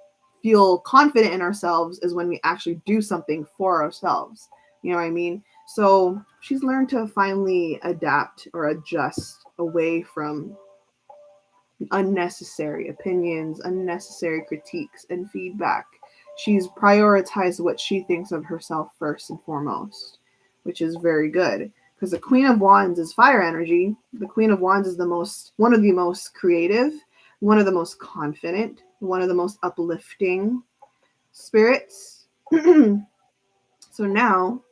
feel confident in ourselves is when we actually do something for ourselves. You know what I mean? So she's learned to finally adapt or adjust away from unnecessary opinions, unnecessary critiques, and feedback. She's prioritized what she thinks of herself first and foremost, which is very good. Because the Queen of Wands is fire energy. The Queen of Wands is one of the most creative, one of the most confident, one of the most uplifting spirits. So now,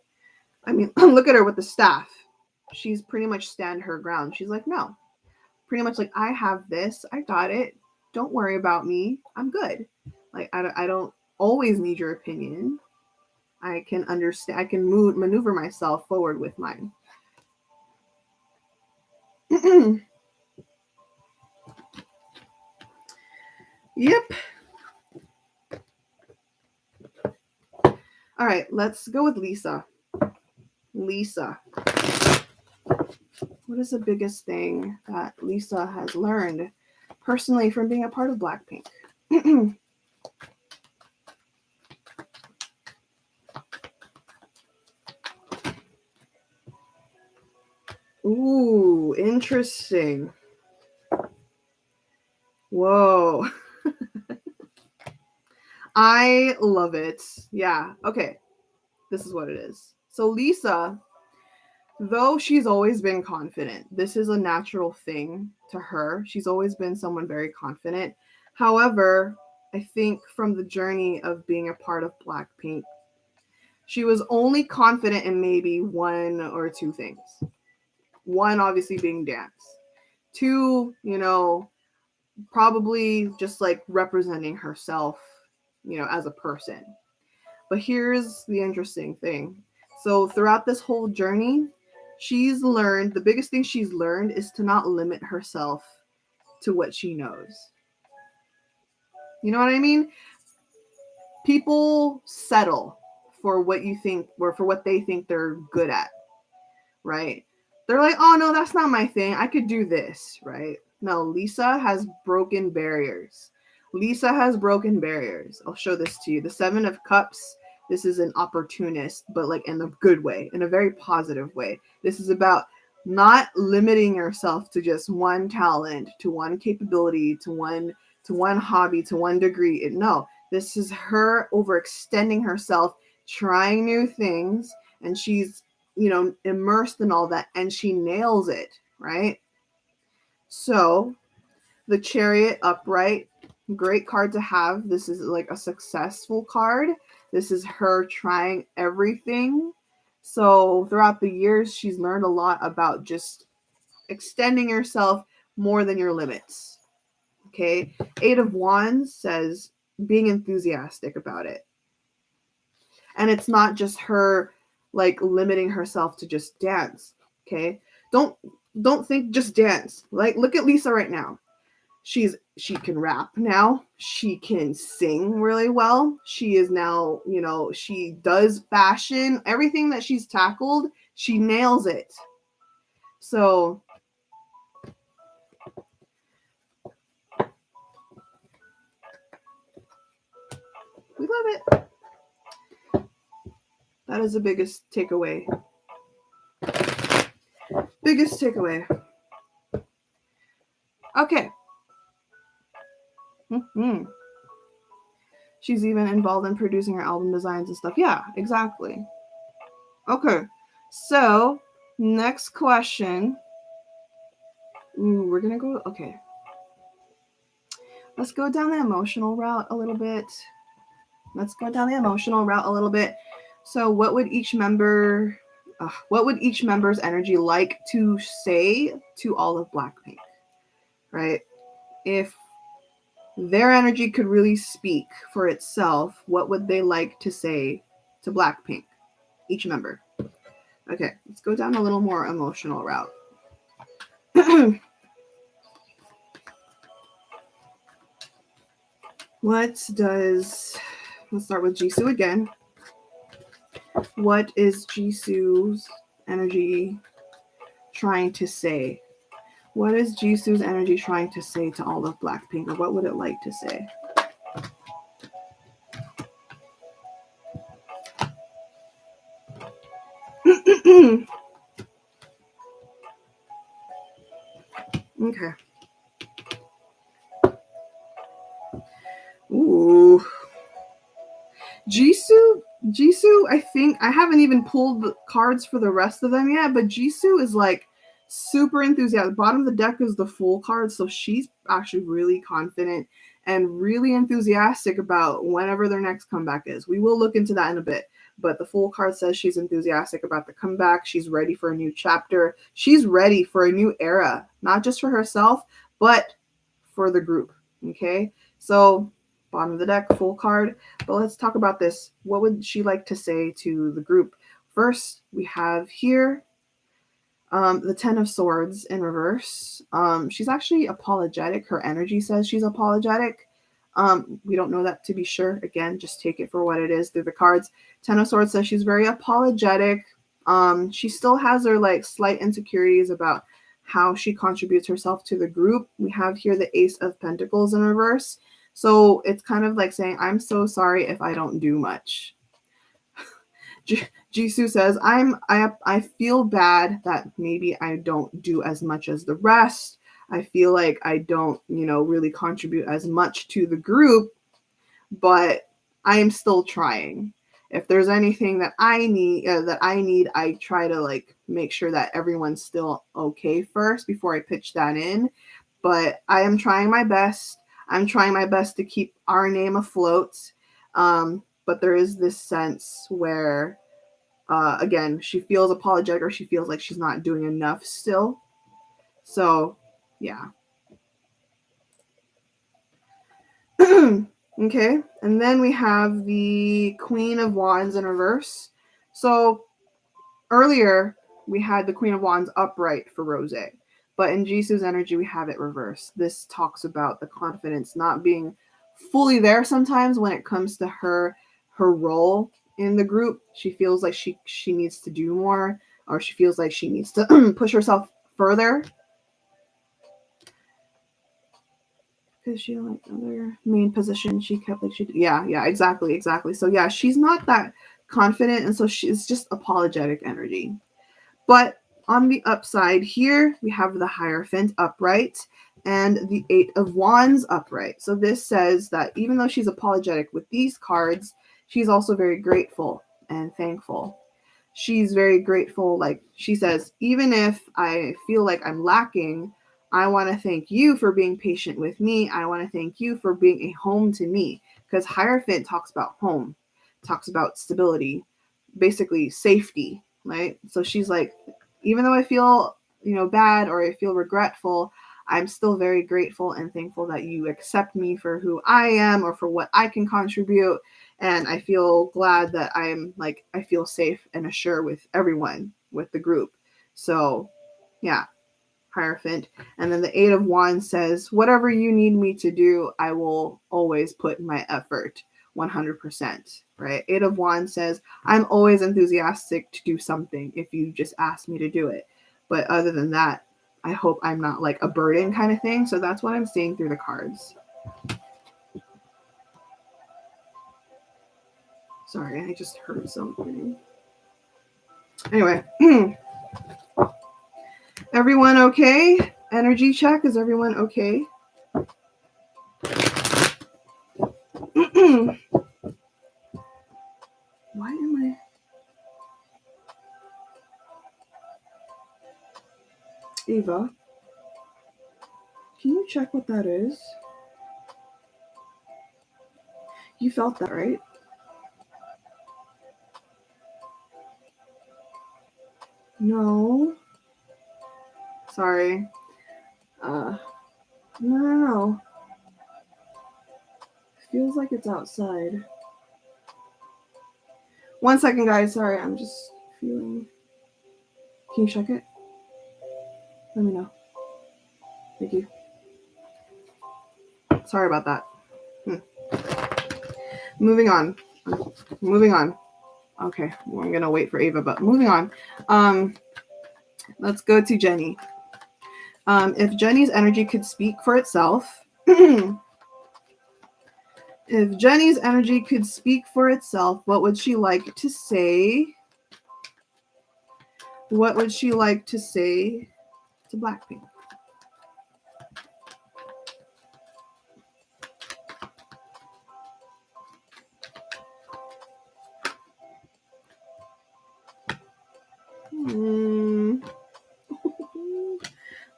look at her with the staff. She's pretty much stand her ground. She's like, no. Pretty much like, I have this. I got it. Don't worry about me. I'm good. Like, I don't always need your opinion. I can understand. I can maneuver myself forward with mine. Yep. All right, let's go with Lisa. Lisa. What is the biggest thing that Lisa has learned personally from being a part of BLACKPINK? Ooh, interesting. Whoa. I love it. Yeah. Okay. This is what it is. So Lisa, though she's always been confident, this is a natural thing to her. She's always been someone very confident. However, I think from the journey of being a part of Blackpink, she was only confident in maybe one or two things. One, obviously, being dance. Two, probably just like representing herself, as a person. But here's the interesting thing. So throughout this whole journey, she's learned the biggest thing she's learned is to not limit herself to what she knows. You know what I mean? People settle for what you think or for what they think they're good at, right? They're like, oh no, that's not my thing. I could do this, right? No, Lisa has broken barriers. Lisa has broken barriers. I'll show this to you. The Seven of Cups. This is an opportunist, but like in a good way, in a very positive way. This is about not limiting yourself to just one talent, to one capability, to one hobby, to one degree. No, this is her overextending herself, trying new things, and she's immersed in all that, and she nails it, right? So the Chariot upright, great card to have. This is like a successful card. This is her trying everything. So throughout the years, she's learned a lot about just extending yourself more than your limits. Okay. Eight of Wands says being enthusiastic about it. And it's not just her like limiting herself to just dance. Okay. Don't think just dance. Like look at Lisa right now. She can rap now. She can sing really well. She is now, she does fashion. Everything that she's tackled, she nails it. So we love it. That is the biggest takeaway. Biggest takeaway. Okay. Mm-hmm. She's even involved in producing her album designs and stuff. Yeah, exactly. Okay. So, next question. Ooh, we're going to go. Okay. Let's go down the emotional route a little bit. So, what would each member's energy like to say to all of Blackpink? Right? If their energy could really speak for itself, what would they like to say to Blackpink? Each member. Okay, let's go down a little more emotional route. Let's start with Jisoo again. What is Jisoo's energy trying to say? What is Jisoo's energy trying to say to all of Blackpink, or what would it like to say? Okay. Ooh. Jisoo, I think I haven't even pulled the cards for the rest of them yet, but Jisoo is like super enthusiastic. Bottom of the deck is the Fool card, so she's actually really confident and really enthusiastic about whenever their next comeback is. We will look into that in a bit, but the Fool card says she's enthusiastic about the comeback. She's ready for a new chapter. She's ready for a new era, not just for herself, but for the group. Okay, so bottom of the deck, Fool card. But let's talk about this. What would she like to say to the group? First, we have here the Ten of Swords in reverse. She's actually apologetic. Her energy says she's apologetic. We don't know that to be sure. Again, just take it for what it is through the cards. Ten of Swords says she's very apologetic. She still has her like slight insecurities about how she contributes herself to the group. We have here the Ace of Pentacles in reverse. So it's kind of like saying, I'm so sorry if I don't do much. Jisoo says, I feel bad that maybe I don't do as much as the rest. I feel like I don't, really contribute as much to the group, but I am still trying. If there's anything that I need, I try to like make sure that everyone's still okay first before I pitch that in. But I am trying my best. I'm trying my best to keep our name afloat. But there is this sense where, again, she feels apologetic or she feels like she's not doing enough still. So, yeah. Okay, and then we have the Queen of Wands in reverse. So earlier we had the Queen of Wands upright for Rose, but in Jisoo's energy we have it reversed. This talks about the confidence not being fully there sometimes when it comes to her role in the group. She feels like she needs to do more, or she feels like she needs to push herself further. Because she like other main position she kept like she exactly. So yeah, she's not that confident, and so she's just apologetic energy. But on the upside here we have the Hierophant upright and the Eight of Wands upright. So this says that even though she's apologetic with these cards, she's also very grateful and thankful. She's very grateful. Like she says, even if I feel like I'm lacking, I want to thank you for being patient with me. I want to thank you for being a home to me. Because Hierophant talks about home, talks about stability, basically safety, right? So she's like, even though I feel, bad or I feel regretful, I'm still very grateful and thankful that you accept me for who I am or for what I can contribute. And I feel glad that I feel safe and assured with everyone, with the group. So, yeah, Hierophant. And then the Eight of Wands says, whatever you need me to do, I will always put my effort 100%, right? Eight of Wands says, I'm always enthusiastic to do something if you just ask me to do it. But other than that, I hope I'm not like a burden kind of thing. So that's what I'm seeing through the cards. Sorry, I just heard something. Anyway, everyone okay? Energy check. Is everyone okay? Why am I? Ava, can you check what that is? You felt that, right? No. Sorry. No. Feels like it's outside. 1 second, guys. Sorry, I'm just feeling. Can you check it? Let me know. Thank you. Sorry about that. Moving on. Okay, well, I'm gonna wait for Ava, but moving on. Let's go to Jenny. If Jenny's energy could speak for itself, if Jenny's energy could speak for itself, what would she like to say? What would she like to say to Blackpink?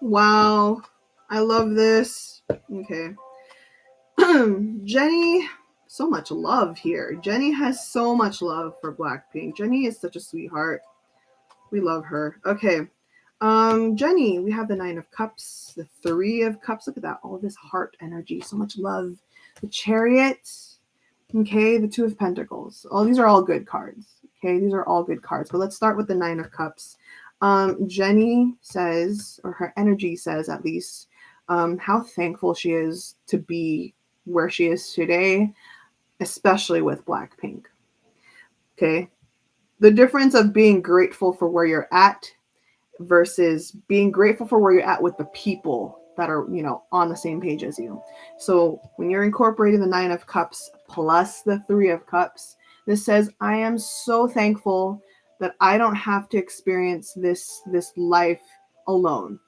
Wow, I love this. Okay. Jenny, so much love here. Jenny has so much love for Blackpink. Jenny is such a sweetheart. We love her. Okay. Jenny, we have the Nine of Cups, the Three of Cups. Look at that. All this heart energy, so much love. The Chariot. Okay, the Two of Pentacles. Oh, these are all good cards. Okay, these are all good cards. But let's start with the Nine of Cups. Jenny says, or her energy says at least, how thankful she is to be where she is today, especially with Blackpink. Okay, the difference of being grateful for where you're at versus being grateful for where you're at with the people that are, on the same page as you. So when you're incorporating the Nine of Cups plus the Three of Cups, this says, I am so thankful that I don't have to experience this life alone.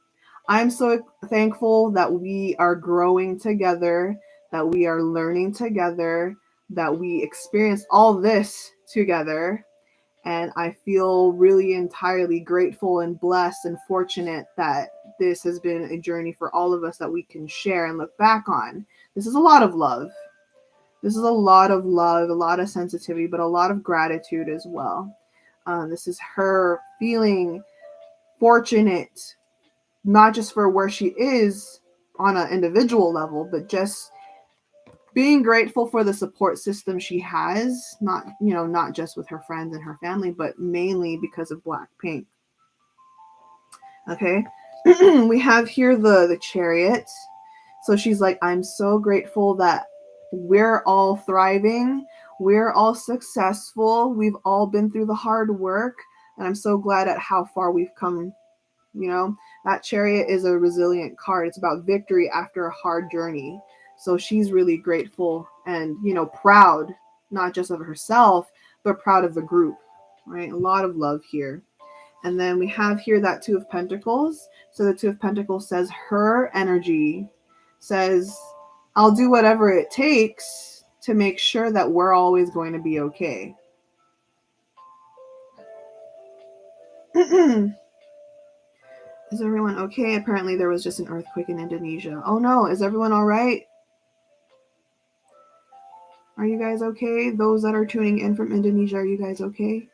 I'm so thankful that we are growing together, that we are learning together, that we experience all this together. And I feel really entirely grateful and blessed and fortunate that this has been a journey for all of us that we can share and look back on. This is a lot of love. This is a lot of love, a lot of sensitivity, but a lot of gratitude as well. This is her feeling fortunate, not just for where she is on an individual level, but just being grateful for the support system she has, not just with her friends and her family, but mainly because of Blackpink. Okay. We have here the chariot. So she's like, I'm so grateful that we're all thriving, we're all successful, we've all been through the hard work, and I'm so glad at how far we've come. That chariot is a resilient card. It's about victory after a hard journey. So she's really grateful and, proud, not just of herself, but proud of the group, right? A lot of love here. And then we have here that Two of Pentacles. So the Two of Pentacles says her energy says, I'll do whatever it takes to make sure that we're always going to be okay. Is everyone okay? Apparently there was just an earthquake in Indonesia. Oh no, is everyone all right? Are you guys okay? Those that are tuning in from Indonesia, are you guys okay?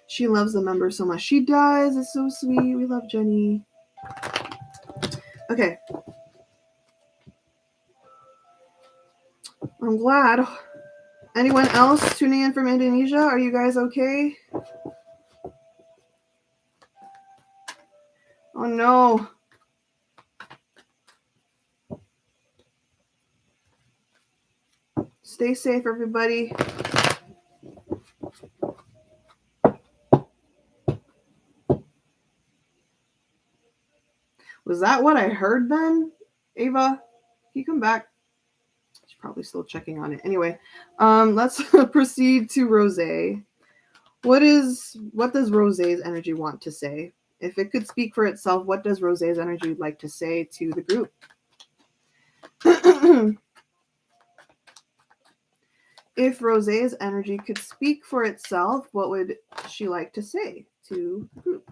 She loves the members so much. She does. It's so sweet. We love Jenny. Okay. I'm glad. Anyone else tuning in from Indonesia? Are you guys okay? Oh no. Stay safe, everybody. Was that what I heard then? Ava, can you come back? She's probably still checking on it. Anyway, let's proceed to Rose. What does Rose's energy want to say? If it could speak for itself, what does Rose's energy like to say to the group? If Rose's energy could speak for itself, what would she like to say to the group?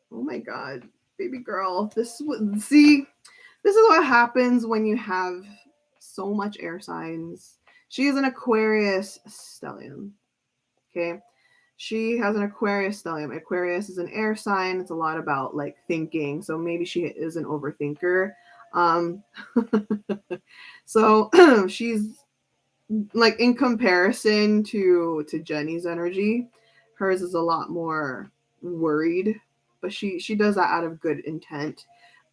Oh my god, baby girl. This is what happens when you have so much air signs. She is an Aquarius stellium. Okay. She has an Aquarius stellium. Aquarius is an air sign. It's a lot about like thinking. So maybe she is an overthinker. So she's like, in comparison to Jenny's energy, hers is a lot more worried, but she does that out of good intent.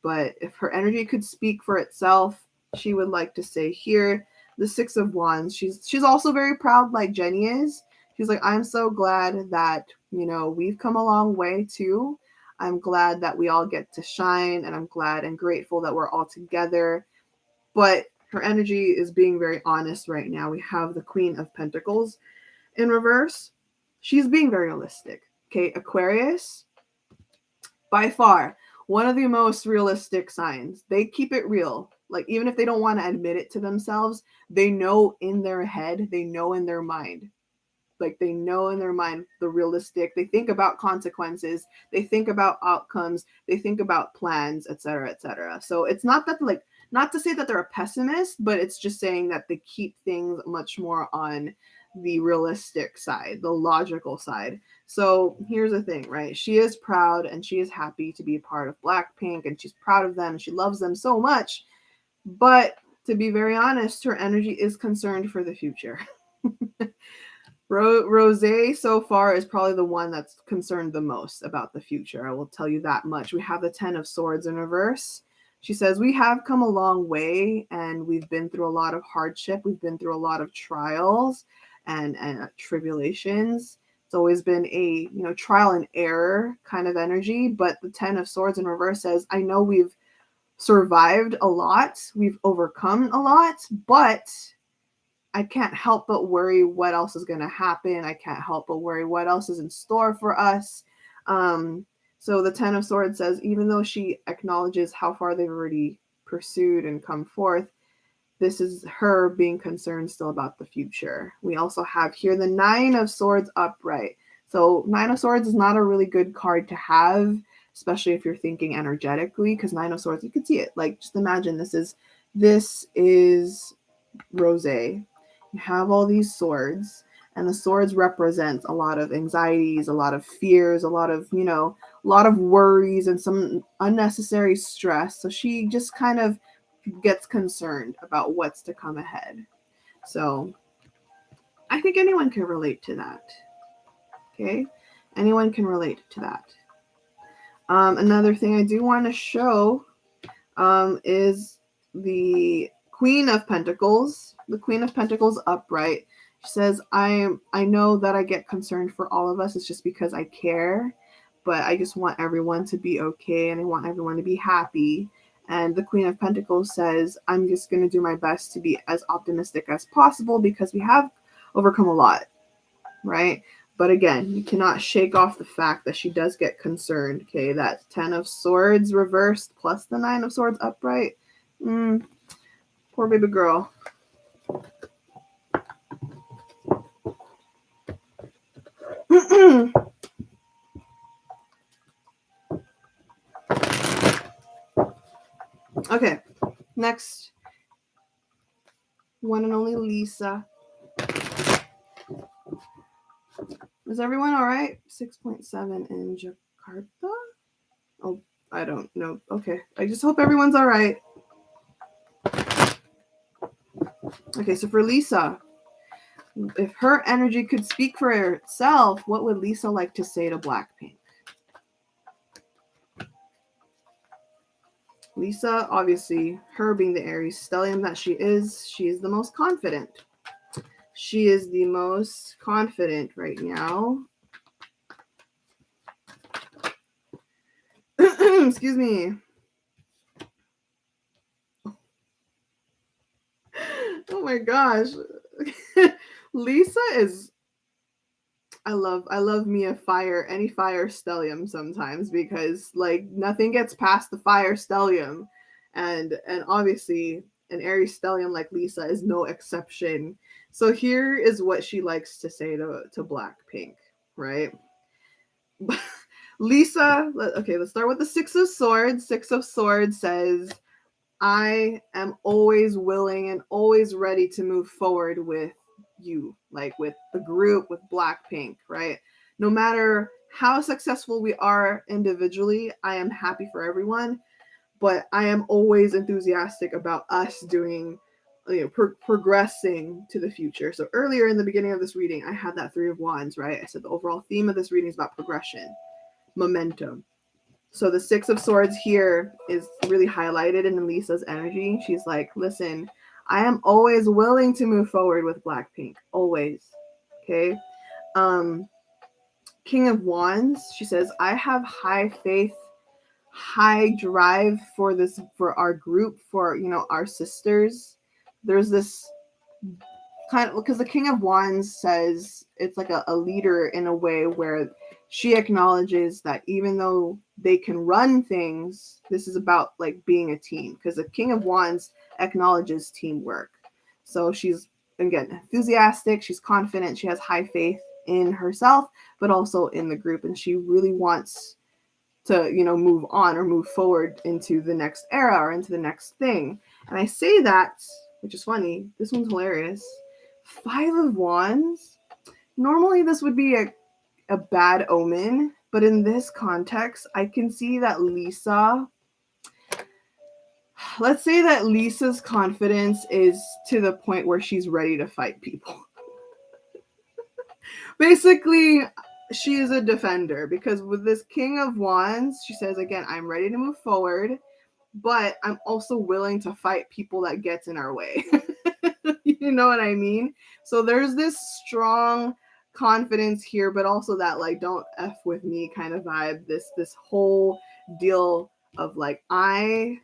But if her energy could speak for itself, she would like to say here the Six of Wands. She's also very proud, like Jenny is. She's like, I'm so glad that we've come a long way too. I'm glad that we all get to shine, and I'm glad and grateful that we're all together. But her energy is being very honest right now. We have the Queen of Pentacles in reverse. She's being very realistic. Okay, Aquarius, by far, one of the most realistic signs. They keep it real. Like, even if they don't want to admit it to themselves, they know in their head, they know in their mind. Like, they know in their mind the realistic. They think about consequences. They think about outcomes. They think about plans, etc., etc. So it's not that, like, not to say that they're a pessimist, but it's just saying that they keep things much more on the realistic side, the logical side. So here's the thing, right? She is proud and she is happy to be a part of Blackpink, and she's proud of them and she loves them so much. But to be very honest, her energy is concerned for the future. Rose so far is probably the one that's concerned the most about the future. I will tell you that much. We have the Ten of Swords in reverse. She says, we have come a long way and we've been through a lot of hardship. We've been through a lot of trials and tribulations. It's always been a, trial and error kind of energy. But the 10 of Swords in reverse says, I know we've survived a lot, we've overcome a lot, but I can't help but worry what else is going to happen. I can't help but worry what else is in store for us. So the 10 of Swords says, even though she acknowledges how far they've already pursued and come forth, this is her being concerned still about the future. We also have here the 9 of Swords upright. So 9 of Swords is not a really good card to have, especially if you're thinking energetically, because 9 of Swords, you can see it. Like, just imagine this is Rosé. You have all these swords, and the swords represent a lot of anxieties, a lot of fears, a lot of worries, and some unnecessary stress. So she just kind of gets concerned about what's to come ahead. So I think anyone can relate to that. Okay, anyone can relate to that. Another thing I do want to show is the Queen of Pentacles. The Queen of Pentacles upright. She says, I know that I get concerned for all of us. It's just because I care, but I just want everyone to be okay, and I want everyone to be happy. And the Queen of Pentacles says, I'm just going to do my best to be as optimistic as possible because we have overcome a lot, right? But again, you cannot shake off the fact that she does get concerned, okay? That 10 of Swords reversed plus the 9 of Swords upright. Poor baby girl. Okay, next. One and only Lisa. Is everyone all right? 6.7 in Jakarta? Oh, I don't know. Okay, I just hope everyone's all right. Okay, so for Lisa, if her energy could speak for itself, what would Lisa like to say to Blackpink? Lisa, obviously, her being the Aries stellium that she is the most confident. She is the most confident right now. Excuse me. Oh my gosh. Lisa is I love me a fire, any fire stellium sometimes, because like nothing gets past the fire stellium. And obviously an Aries stellium like Lisa is no exception. So here is what she likes to say to Blackpink, right? Lisa, okay, let's start with the 6 of Swords. 6 of Swords says, I am always willing and always ready to move forward with you, like with the group, with Blackpink, right? No matter how successful we are individually, I am happy for everyone, but I am always enthusiastic about us doing, progressing to the future. So earlier in the beginning of this reading, I had that 3 of Wands, right? I said the overall theme of this reading is about progression, momentum. So the 6 of Swords here is really highlighted in Lisa's energy. She's like, listen, I am always willing to move forward with Blackpink. Always. Okay. King of Wands, she says, I have high faith, high drive for our group, for, our sisters. There's this kind of, because the King of Wands says it's like a leader in a way where she acknowledges that even though they can run things, this is about like being a team, because the King of Wands acknowledges teamwork. So she's, again, enthusiastic, she's confident, she has high faith in herself, but also in the group, and she really wants to, move on or move forward into the next era or into the next thing. And I say that, which is funny, this one's hilarious. 5 of Wands. Normally this would be a bad omen, but in this context, I can see that let's say that Lisa's confidence is to the point where she's ready to fight people. Basically, she is a defender, because with this King of Wands, she says, again, I'm ready to move forward, but I'm also willing to fight people that gets in our way. You know what I mean? So there's this strong confidence here, but also that like don't F with me kind of vibe. This whole deal of like I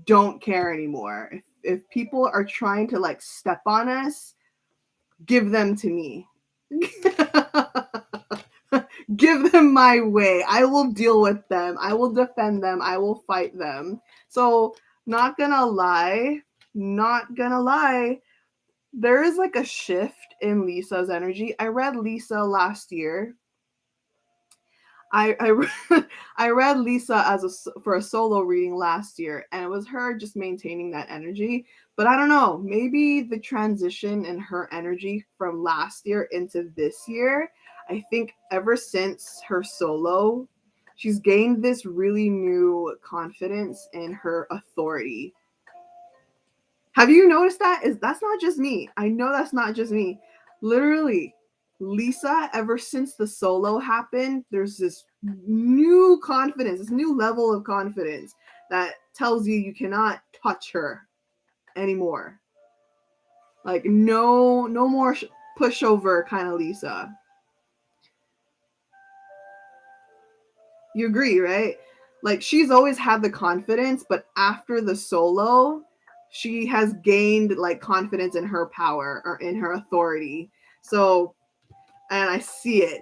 don't care anymore. If people are trying to like step on us, give them to me. Give them my way. I will deal with them. I will defend them. I will fight them. So, not gonna lie, there is like a shift in Lisa's energy. I read Lisa last year. I read Lisa for a solo reading last year, and it was her just maintaining that energy. But I don't know, maybe the transition in her energy from last year into this year, I think ever since her solo, she's gained this really new confidence in her authority. Have you noticed that? That's not just me. I know that's not just me. Literally, Lisa, ever since the solo happened, there's this new confidence, this new level of confidence that tells you cannot touch her anymore. Like no more pushover kind of Lisa. You agree, right? Like she's always had the confidence, but after the solo, she has gained like confidence in her power or in her authority. So, and I see it.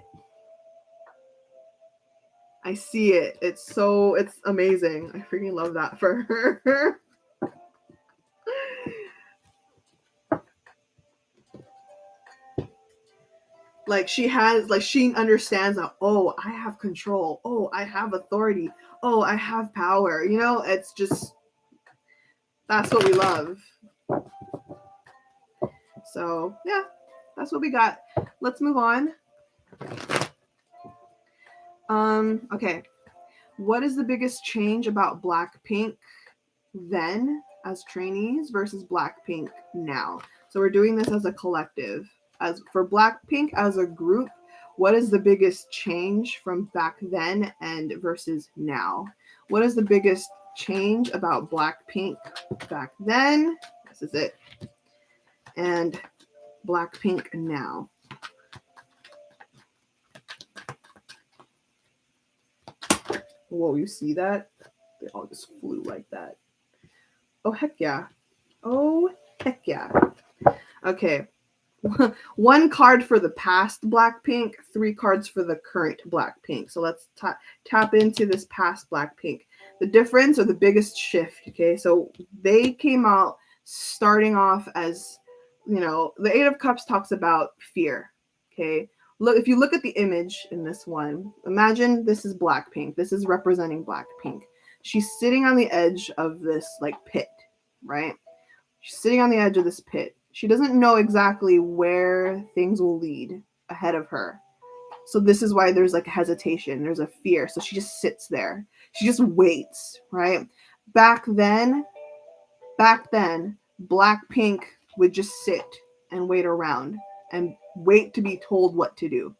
I see it. It's amazing. I freaking love that for her. Like she understands that, oh, I have control. Oh, I have authority. Oh, I have power. You know, it's just that's what we love. So, yeah, that's what we got. Let's move on. Okay. What is the biggest change about BLACKPINK then as trainees versus BLACKPINK now? So we're doing this as a collective. As for BLACKPINK as a group, what is the biggest change from back then and versus now? What is the biggest change about BLACKPINK back then? This is it. And BLACKPINK now. Whoa, you see that? They all just flew like that. Oh, heck yeah. Oh, heck yeah. Okay. 1 card for the past BLACKPINK, 3 cards for the current BLACKPINK. So let's tap into this past BLACKPINK. The difference or the biggest shift, okay? So they came out starting off as, you know, the 8 of Cups talks about fear, okay? Look, if you look at the image in this one, imagine this is BLACKPINK. This is representing BLACKPINK. She's sitting on the edge of this like pit, right? She's sitting on the edge of this pit. She doesn't know exactly where things will lead ahead of her. So this is why there's like a hesitation, there's a fear. So she just sits there. She just waits, right? Back then, BLACKPINK would just sit and wait around and wait to be told what to do.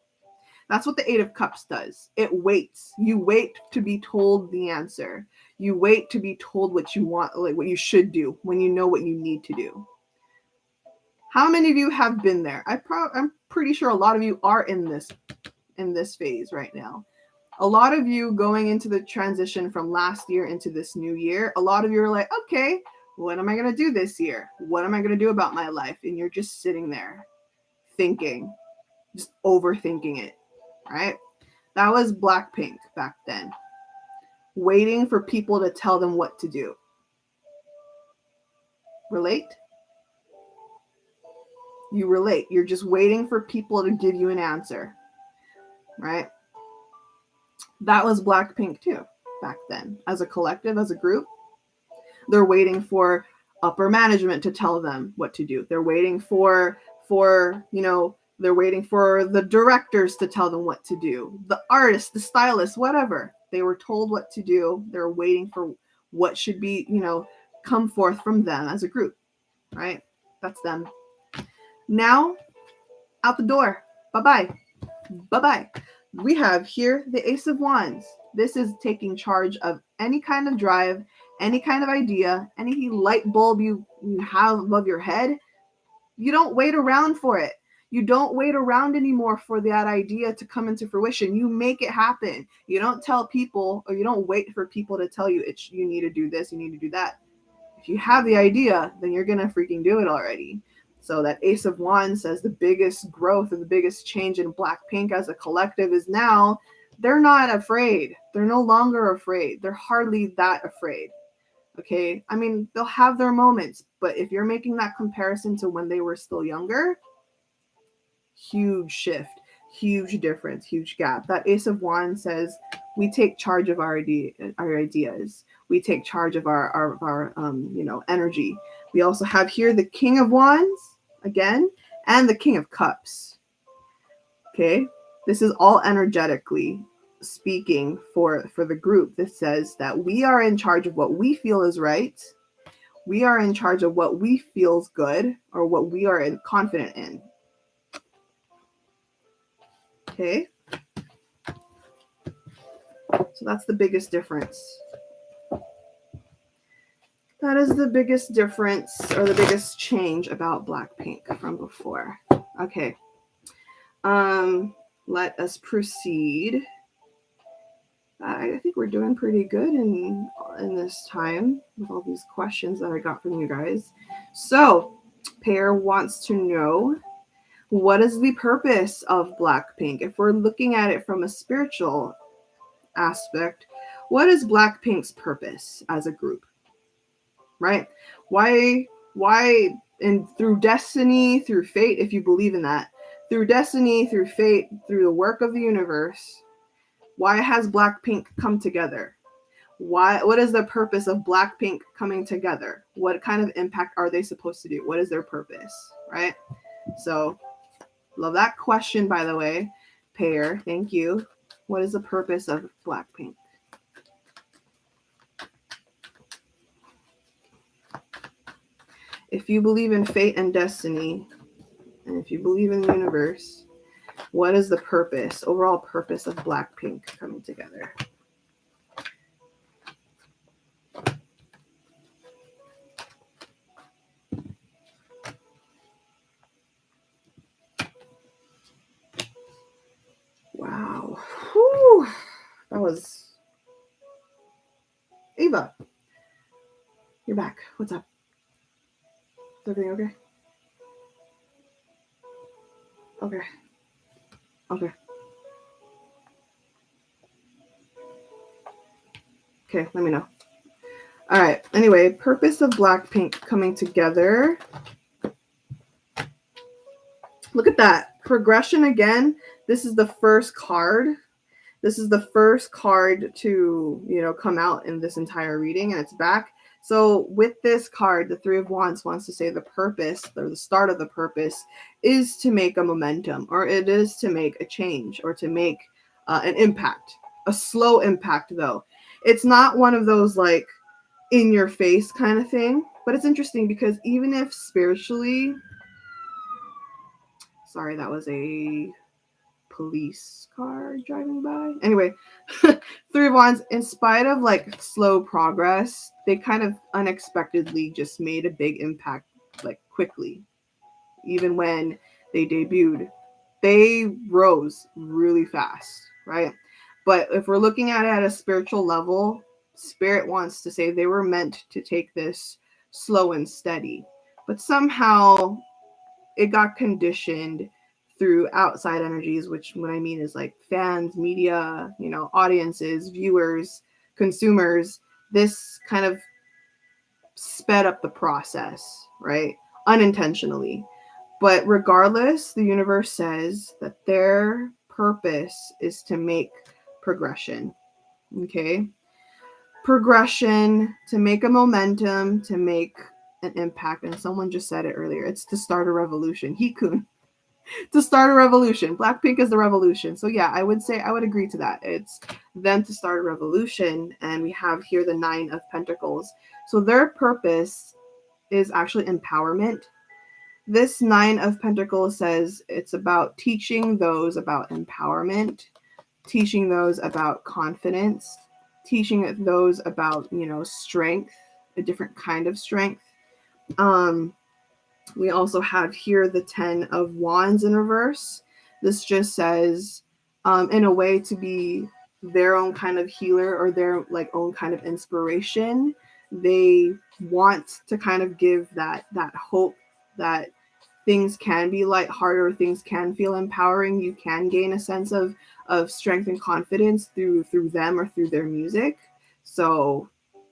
That's what the 8 of Cups does. It waits. You wait to be told the answer. You wait to be told what you want, like what you should do when you know what you need to do. How many of you have been there? I'm pretty sure a lot of you are in this phase right now. A lot of you going into the transition from last year into this new year, a lot of you are like, okay, what am I going to do this year? What am I going to do about my life? And you're just sitting there thinking, just overthinking it, right? That was BLACKPINK back then, waiting for people to tell them what to do. Relate? You relate. You're just waiting for people to give you an answer, right? That was BLACKPINK too back then. As a collective, as a group, they're waiting for upper management to tell them what to do. They're waiting for they're waiting for the directors to tell them what to do. The artists, the stylists, whatever. They were told what to do. They're waiting for what should be, come forth from them as a group, right? That's them. Now, out the door. Bye-bye. Bye-bye. We have here the Ace of Wands. This is taking charge of any kind of drive, any kind of idea, any light bulb you have above your head. You don't wait around for it. You don't wait around anymore for that idea to come into fruition. You make it happen. You don't tell people, or you don't wait for people to tell you you need to do this, you need to do that. If you have the idea, then you're gonna freaking do it already. So that Ace of Wands says the biggest growth and the biggest change in Blackpink as a collective is now they're not afraid. They're no longer afraid. They're hardly that afraid. Okay? I mean, they'll have their moments, but if you're making that comparison to when they were still younger, huge shift, huge difference, huge gap. That Ace of Wands says we take charge of our ideas. We take charge of our energy. We also have here the King of Wands again, and the King of Cups. Okay, this is all energetically speaking for the group. This says that we are in charge of what we feel is right. We are in charge of what we feels good, or what we are confident in. Okay, so that's the biggest difference. That is the biggest difference, or the biggest change about Blackpink from before. Okay, let us proceed. I think we're doing pretty good in this time with all these questions that I got from you guys. So, Pear wants to know, what is the purpose of Blackpink? If we're looking at it from a spiritual aspect, what is Blackpink's purpose as a group? Right? Why, and through destiny, through fate, if you believe in that, through destiny, through fate, through the work of the universe, why has Blackpink come together? What is the purpose of Blackpink coming together? What kind of impact are they supposed to do? What is their purpose? Right? So, love that question, by the way. Pear, thank you. What is the purpose of Blackpink? If you believe in fate and destiny, and if you believe in the universe, what is the purpose, overall purpose of Blackpink coming together? Wow. Whew. That was... Eva, you're back. What's up? Is everything okay? Okay. Okay, let me know. All right. Anyway, purpose of Blackpink coming together. Look at that. Progression again. This is the first card. This is the first card to, come out in this entire reading, and it's back. So with this card, the Three of Wands wants to say the purpose, or the start of the purpose, is to make a momentum, or it is to make a change, or to make an impact. A slow impact, though. It's not one of those, like, in your face kind of thing. But it's interesting because even if spiritually... Sorry, that was a police car driving by. Anyway, Three of Wands, in spite of like slow progress, they kind of unexpectedly just made a big impact, like quickly. Even when they debuted, they rose really fast, right? But if we're looking at it at a spiritual level, Spirit wants to say they were meant to take this slow and steady. But somehow it got conditioned through outside energies, which what I mean is like fans, media, audiences, viewers, consumers. This kind of sped up the process, right? Unintentionally. But regardless, the universe says that their purpose is to make progression. Okay? Progression, to make a momentum, to make an impact. And someone just said it earlier. It's to start a revolution. Hikun. To start a revolution. Blackpink is the revolution. So yeah, I would agree to that. It's them to start a revolution. And we have here the Nine of Pentacles. So their purpose is actually empowerment. This Nine of Pentacles says it's about teaching those about empowerment, teaching those about confidence, teaching those about, strength, a different kind of strength. We also have here the 10 of Wands in reverse. This just says, in a way, to be their own kind of healer or their like own kind of inspiration. They want to kind of give that hope that things can be lighthearted, things can feel empowering. You can gain a sense of strength and confidence through them or through their music. So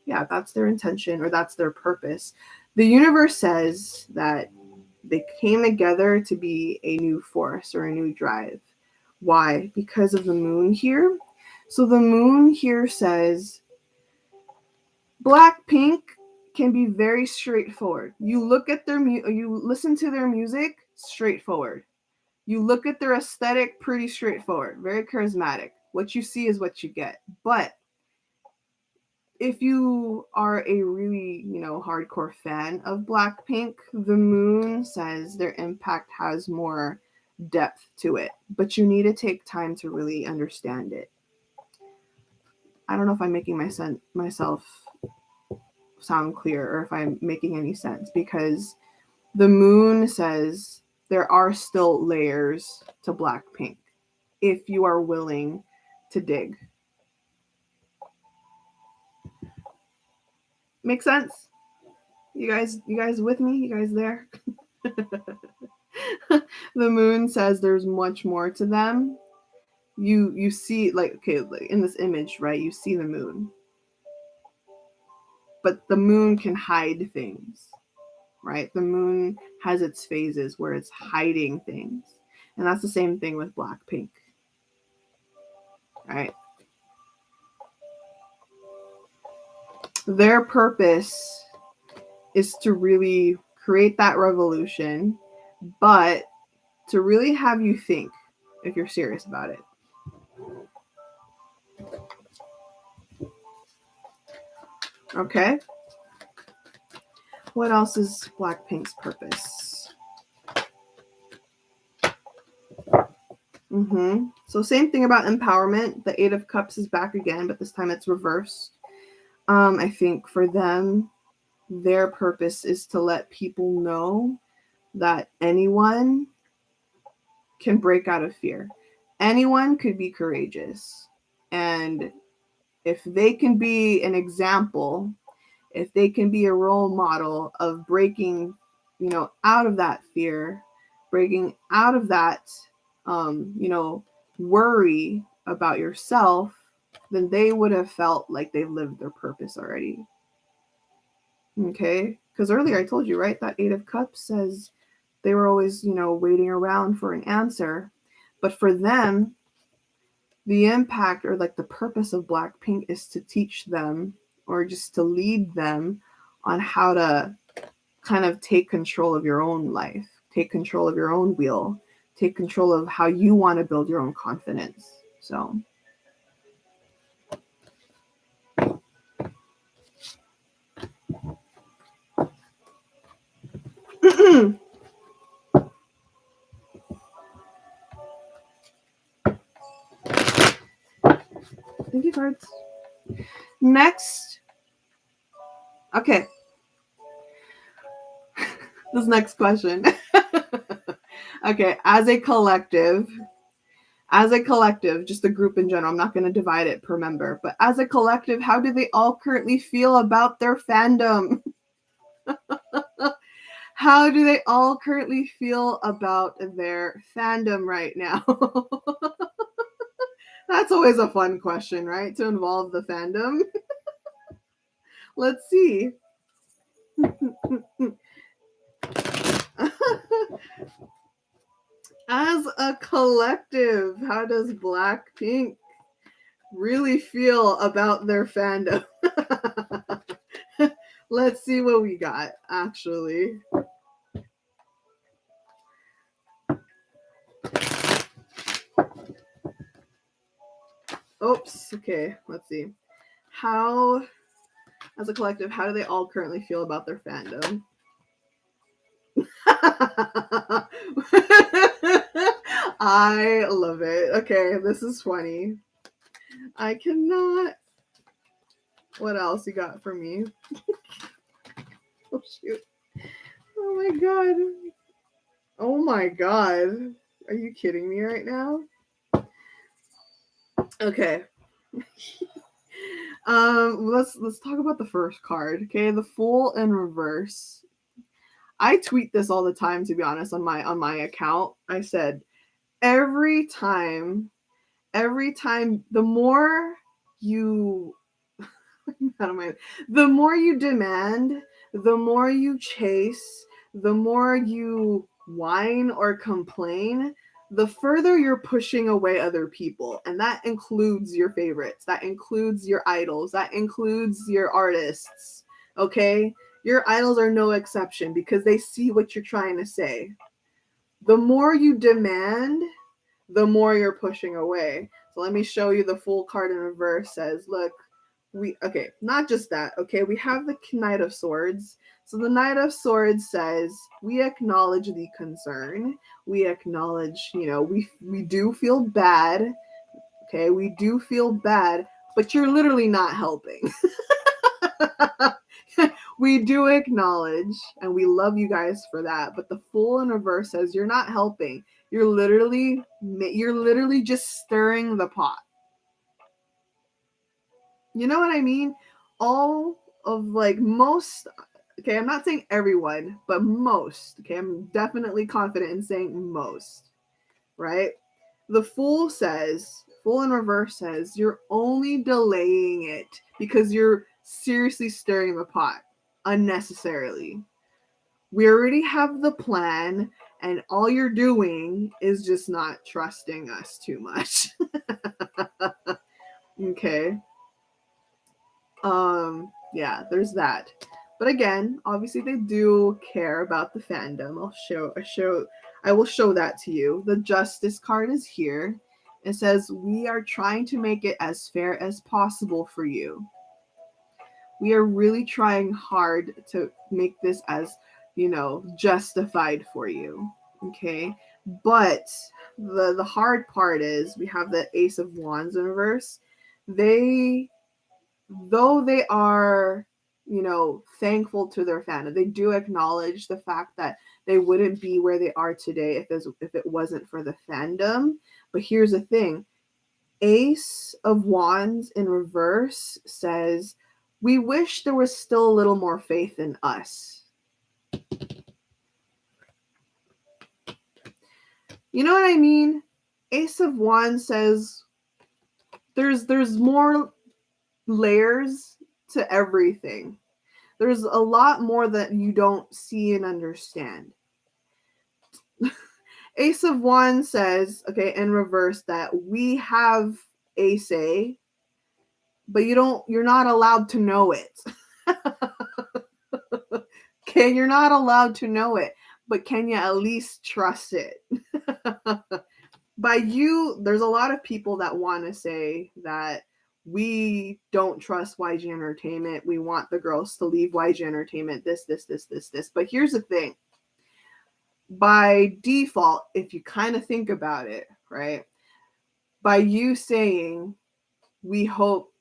yeah, that's their intention or that's their purpose. The universe says that they came together to be a new force or a new drive. Why? Because of the moon here. So the moon here says BLACKPINK can be very straightforward. You look at you listen to their music, straightforward. You look at their aesthetic, pretty straightforward, very charismatic. What you see is what you get. But if you are a really, hardcore fan of BLACKPINK, the moon says their impact has more depth to it, but you need to take time to really understand it. I don't know if I'm making myself sound clear or if I'm making any sense, because the moon says there are still layers to BLACKPINK if you are willing to dig. Make sense? You guys with me? You guys there? The moon says there's much more to them. You see, like, okay, like in this image, right? You see the moon, but the moon can hide things, right? The moon has its phases where it's hiding things, and that's the same thing with BLACKPINK, right? Their purpose is to really create that revolution, but to really have you think if you're serious about it. Okay. What else is BLACKPINK's purpose? So same thing about empowerment. The 8 of Cups is back again, but this time it's reversed. I think for them, their purpose is to let people know that anyone can break out of fear. Anyone could be courageous. And if they can be an example, if they can be a role model of breaking, out of that fear, breaking out of that, worry about yourself, then they would have felt like they've lived their purpose already. Okay? Because earlier I told you, right? That 8 of Cups says they were always, waiting around for an answer. But for them, the impact or like the purpose of BLACKPINK is to teach them or just to lead them on how to kind of take control of your own life, take control of your own wheel, take control of how you want to build your own confidence. So thank you, cards. Next, okay, this next question. Okay, as a collective, just a group in general, I'm not going to divide it per member, but as a collective, how do they all currently feel about their fandom? How do they all currently feel about their fandom right now? That's always a fun question, right? To involve the fandom. Let's see. As a collective, how does BLACKPINK really feel about their fandom? Let's see what we got, actually. Oops. Okay, let's see. How, as a collective, how do they all currently feel about their fandom? I love it. Okay, this is funny. I cannot. What else you got for me? Oh, shoot. Oh my god. Oh my god. Are you kidding me right now? Okay. Let's talk about the first card. Okay, the Fool in reverse. I tweet this all the time, to be honest, on my account. I said every time, the more you the more you demand, the more you chase, the more you whine or complain, the further you're pushing away other people. And that includes your favorites, that includes your idols, that includes your artists. Okay? Your idols are no exception because they see what you're trying to say. The more you demand, the more you're pushing away. So let me show you the Fool card in reverse. Says, look, not just that. Okay, we have the Knight of Swords. So the Knight of Swords says, we acknowledge the concern. We acknowledge, we do feel bad. Okay, we do feel bad, but you're literally not helping. We do acknowledge, and we love you guys for that. But the Fool in reverse says, you're not helping. You're literally just stirring the pot. You know what I mean? All of most, okay, I'm not saying everyone, but most, okay, I'm definitely confident in saying most, right? The Fool in reverse says, you're only delaying it because you're seriously stirring the pot unnecessarily. We already have the plan, and all you're doing is just not trusting us too much. Okay. Yeah, there's that. But again, obviously they do care about the fandom. I will show that to you. The Justice card is here. It says, we are trying to make it as fair as possible for you. We are really trying hard to make this as, justified for you. Okay? But the hard part is we have the Ace of Wands in reverse. Though they are, thankful to their fandom, they do acknowledge the fact that they wouldn't be where they are today if it wasn't for the fandom. But here's the thing. Ace of Wands in reverse says, we wish there was still a little more faith in us. You know what I mean? Ace of Wands says there's more layers to everything. There's a lot more that you don't see and understand. Ace of Wands says, okay, in reverse, that we have a say, but you're not allowed to know it. Okay, you're not allowed to know it, but can you at least trust it? There's a lot of people that want to say that we don't trust YG Entertainment. We want the girls to leave YG Entertainment, this. But here's the thing. By default, if you kind of think about it, right? By you saying, we hope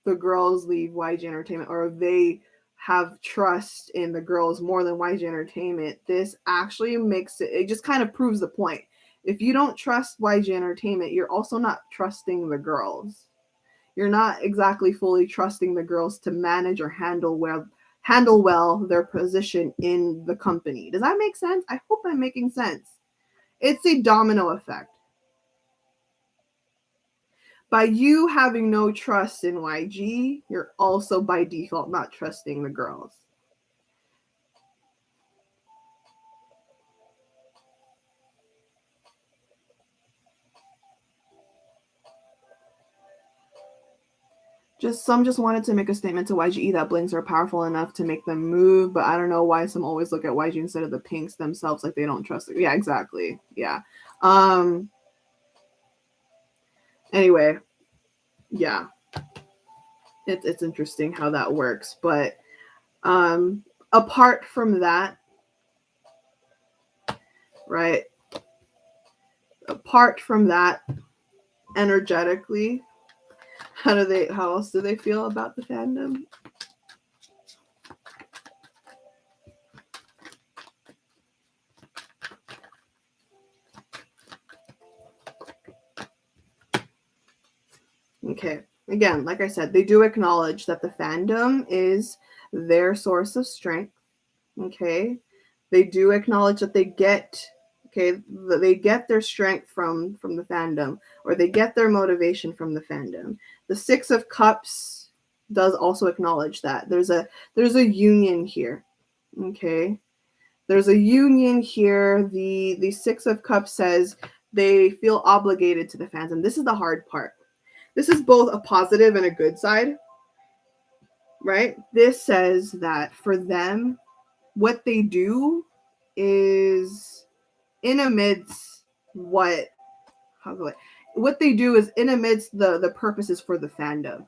the girls leave YG Entertainment, or they have trust in the girls more than YG Entertainment, this actually it just kind of proves the point. If you don't trust YG Entertainment, you're also not trusting the girls. You're not exactly fully trusting the girls to manage or handle well their position in the company. Does that make sense? I hope I'm making sense. It's a domino effect. By you having no trust in YG, you're also by default not trusting the girls. Some just wanted to make a statement to YG that blinks are powerful enough to make them move, but I don't know why some always look at YG instead of the pinks themselves like they don't trust it. Yeah, exactly. Yeah. Anyway, yeah. It's interesting how that works, but apart from that, right? Apart from that, energetically, how else do they feel about the fandom? Okay. Again, like I said, they do acknowledge that the fandom is their source of strength. Okay. They do acknowledge that they get their strength from the fandom, or they get their motivation from the fandom. The 6 of Cups does also acknowledge that. There's a union here. Okay. There's a union here. The 6 of Cups says they feel obligated to the fans, and this is the hard part. This is both a positive and a good side, right? This says that for them, what they do is in amidst what they do is in amidst the purposes for the fandom.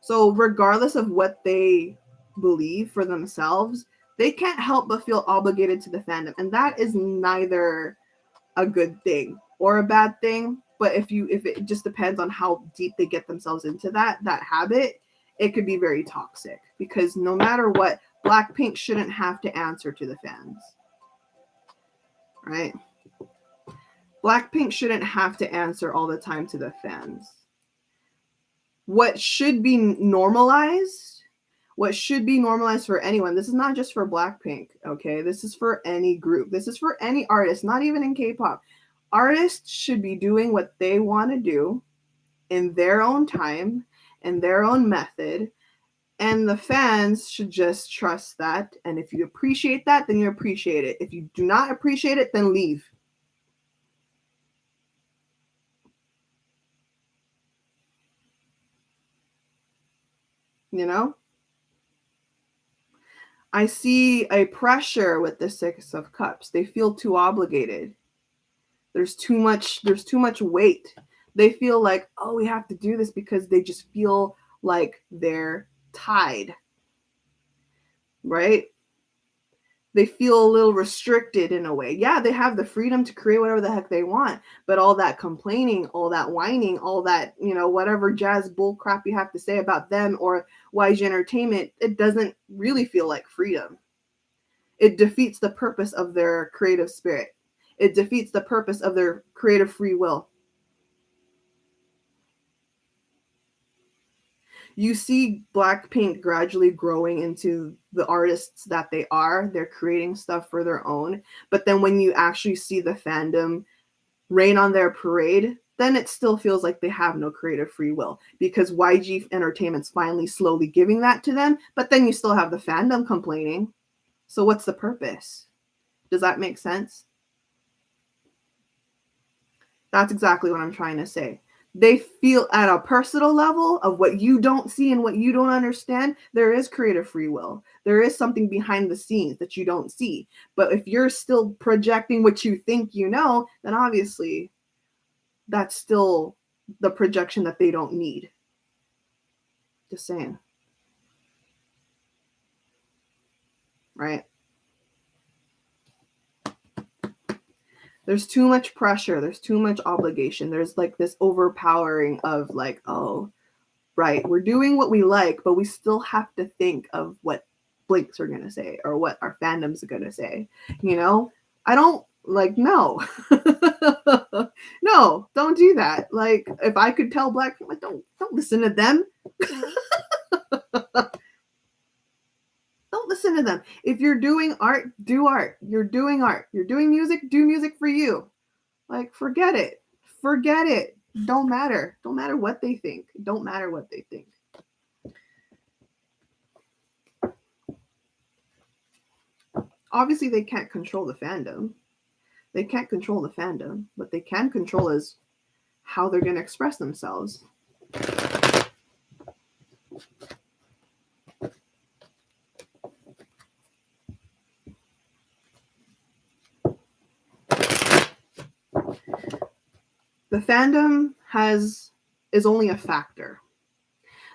So regardless of what they believe for themselves, they can't help but feel obligated to the fandom, and that is neither a good thing or a bad thing. But if it just depends on how deep they get themselves into that habit, it could be very toxic, because no matter what, Blackpink shouldn't have to answer to the fans, right? Blackpink shouldn't have to answer all the time to the fans. What should be normalized, for anyone, this is not just for Blackpink, okay? This is for any group. This is for any artist, not even in K-pop. Artists should be doing what they want to do in their own time, in their own method, and the fans should just trust that. And if you appreciate that, then you appreciate it. If you do not appreciate it, then leave. You know? I see a pressure with the 6 of Cups. They feel too obligated. There's too much weight. They feel like, oh, we have to do this, because they just feel like they're tied. Right? They feel a little restricted in a way. Yeah, they have the freedom to create whatever the heck they want, but all that complaining, all that whining, all that, whatever jazz bull crap you have to say about them or YG Entertainment, it doesn't really feel like freedom. It defeats the purpose of their creative spirit. It defeats the purpose of their creative free will. You see Blackpink gradually growing into the artists that they are. They're creating stuff for their own. But then when you actually see the fandom rain on their parade, then it still feels like they have no creative free will, because YG Entertainment's finally slowly giving that to them. But then you still have the fandom complaining. So what's the purpose? Does that make sense? That's exactly what I'm trying to say. They feel at a personal level of what you don't see and what you don't understand, there is creative free will. There is something behind the scenes that you don't see. But if you're still projecting what you think you know, then obviously that's still the projection that they don't need. Just saying. Right? There's too much pressure. There's too much obligation. There's like this overpowering of like, oh, right, we're doing what we like, but we still have to think of what blinks are going to say or what our fandoms are going to say. I don't no. No, don't do that. Like, if I could tell Blackpink, like, don't listen to them. Don't listen to them. If you're doing art, do art. You're doing art. You're doing music, do music for you. Like, forget it. Forget it. Don't matter. Don't matter what they think. Don't matter what they think. Obviously, they can't control the fandom. They can't control the fandom. What they can control is how they're going to express themselves. The fandom is only a factor.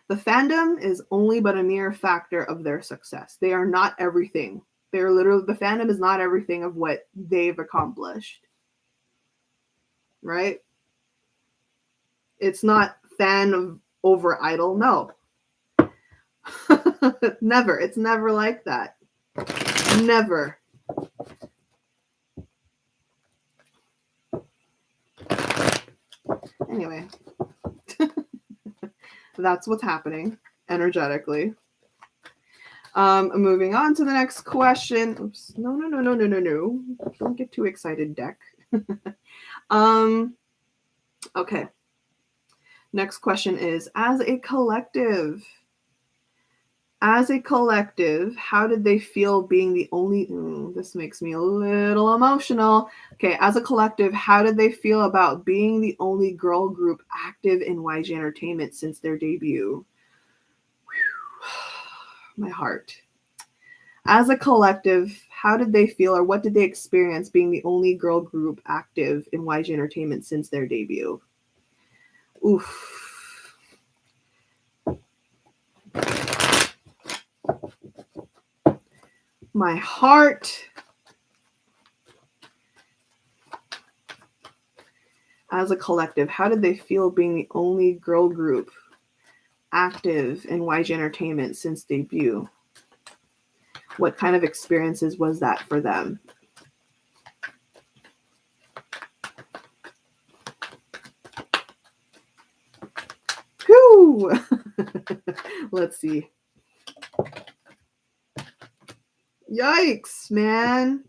The fandom is only but a mere factor of their success. They are not everything. They're literally, the fandom is not everything of what they've accomplished. Right? It's not fan over idol. No. Never. It's never like that. Never. Anyway. That's what's happening energetically. Moving on to the next question. Oops. No. Don't get too excited, deck. Okay. Next question is, as a collective, how did they feel being the only, this makes me a little emotional. Okay, as a collective, how did they feel about being the only girl group active in YG Entertainment since their debut? My heart. As a collective, how did they feel or what did they experience being the only girl group active in YG Entertainment since their debut? Oof. My heart. As a collective, how did they feel being the only girl group active in YG Entertainment since debut? What kind of experiences was that for them? Whew! Let's see. Yikes, man.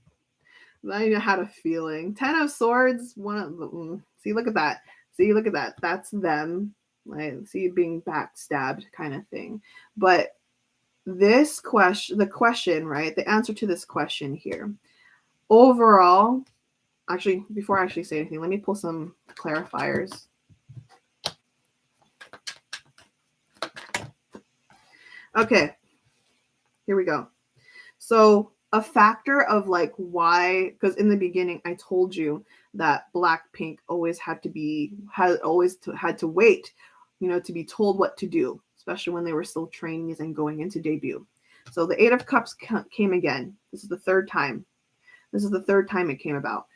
I had a feeling. 10 of Swords, one of the, see, look at that. See, look at that. That's them. Right? See, being backstabbed kind of thing. But this question, the question, right? The answer to this question here. Overall, actually, before I actually say anything, let me pull some clarifiers. Okay, here we go. So a factor of like why, because in the beginning I told you that Blackpink always had to wait, to be told what to do, especially when they were still trainees and going into debut. So the Eight of Cups came again. This is the third time. It came about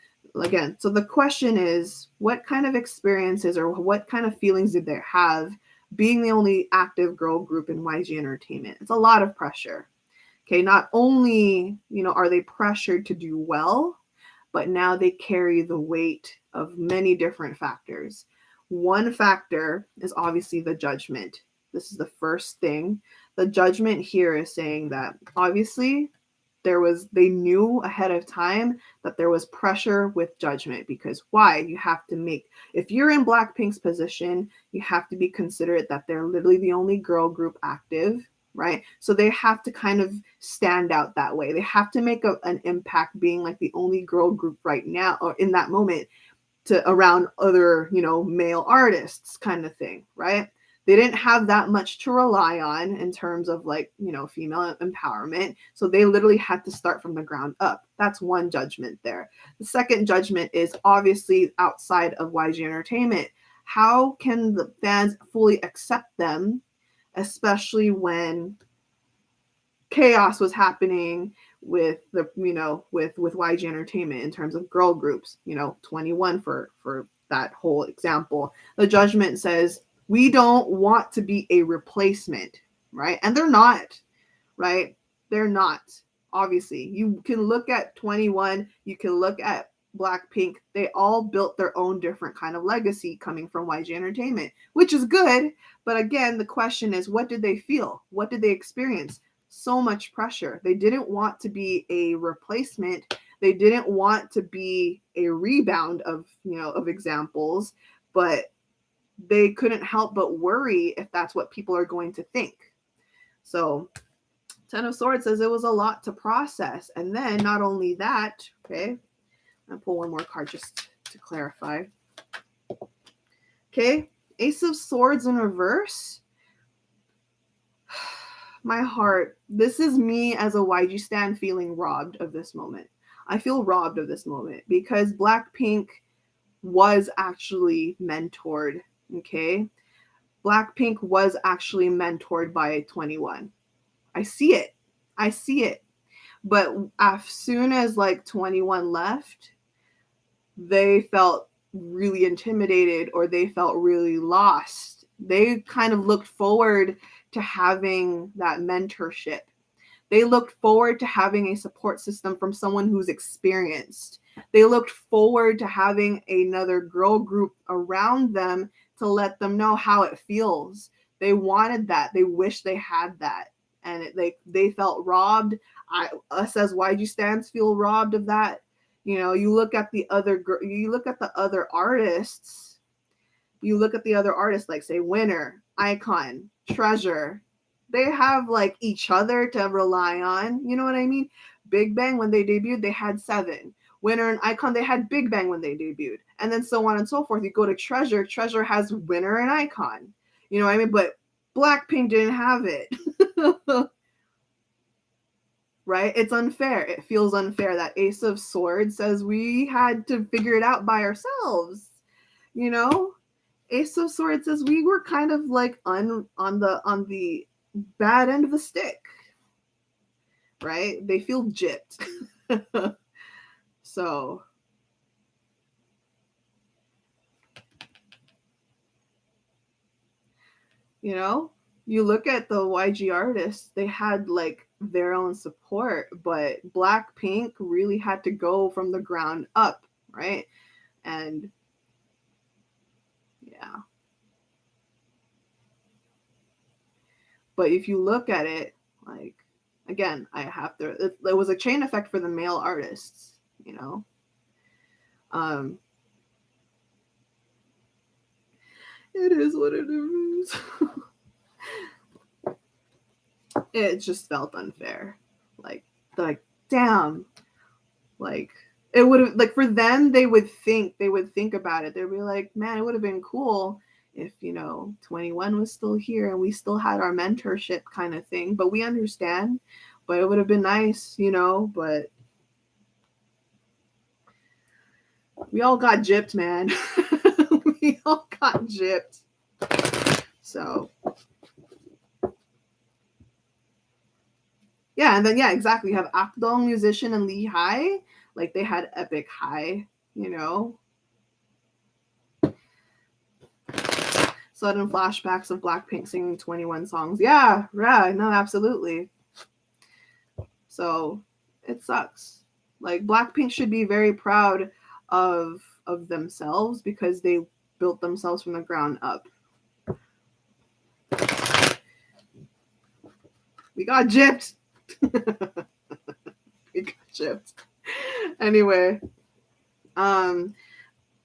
again. So the question is, what kind of experiences or what kind of feelings did they have being the only active girl group in YG Entertainment? It's a lot of pressure. Okay, not only, are they pressured to do well, but now they carry the weight of many different factors. One factor is obviously the judgment. This is the first thing. The judgment here is saying that obviously they knew ahead of time that there was pressure with judgment, because why? You have to make, if you're in Blackpink's position, you have to be considerate that they're literally the only girl group active, right? So they have to kind of stand out that way. They have to make an impact being like the only girl group right now or in that moment to around other, male artists kind of thing, right? They didn't have that much to rely on in terms of like, female empowerment. So they literally had to start from the ground up. That's one judgment there. The second judgment is obviously outside of YG Entertainment. How can the fans fully accept them, especially when chaos was happening with the with YG Entertainment in terms of girl groups, 21 for that whole example. The judgment says we don't want to be a replacement, right? And they're not, right? They're not. Obviously, you can look at 21, you can look at Blackpink. They all built their own different kind of legacy coming from YG Entertainment, which is good. But again, the question is, what did they feel? What did they experience? So much pressure. They didn't want to be a replacement. They didn't want to be a rebound of examples, but they couldn't help but worry if that's what people are going to think. So 10 of Swords says it was a lot to process. And then not only that, okay, I'll pull one more card just to clarify. Okay, Ace of Swords in reverse. My heart, this is me as a YG stan feeling robbed of this moment. I feel robbed of this moment because Blackpink was actually mentored, okay? Blackpink was actually mentored by 21. I see it. But as soon as like 21 left, they felt really intimidated or they felt really lost. They kind of looked forward to having that mentorship. They looked forward to having a support system from someone who's experienced. They looked forward to having another girl group around them to let them know how it feels They wanted that. They wish they had that. And they felt robbed. Us as YG stands feel robbed of that. You know, you look at the other artists. You look at the other artists, like say Winner, Icon, Treasure. They have like each other to rely on. You know what I mean? Big Bang, when they debuted, they had 7. Winner and Icon, they had Big Bang when they debuted. And then so on and so forth. You go to Treasure, Treasure has Winner and Icon. You know what I mean? But Blackpink didn't have it. Right? It's unfair. It feels unfair that Ace of Swords says we had to figure it out by ourselves. You know? Ace of Swords says we were kind of like on the bad end of the stick. Right? They feel gypped. So you know, you look at the YG artists, they had like their own support, but Blackpink really had to go from the ground up, right? And yeah. But if you look at it, like, again, I have to, it was a chain effect for the male artists, you know? It is what it is. It just felt unfair. Like, damn. Like, it would have, like, for them, they would think about it. They'd be like, man, it would have been cool if, you know, 21 was still here and we still had our mentorship kind of thing. But we understand. But it would have been nice, you know, but we all got gypped, man. We all got gypped. So yeah, and then yeah, exactly. You have Akdong, Musician, and Lee Hai. Like they had epic high, you know. Sudden flashbacks of Blackpink singing 21 songs. Yeah, no, absolutely. So it sucks. Like Blackpink should be very proud of themselves because they built themselves from the ground up. We got gypped. We got gypped. Anyway, on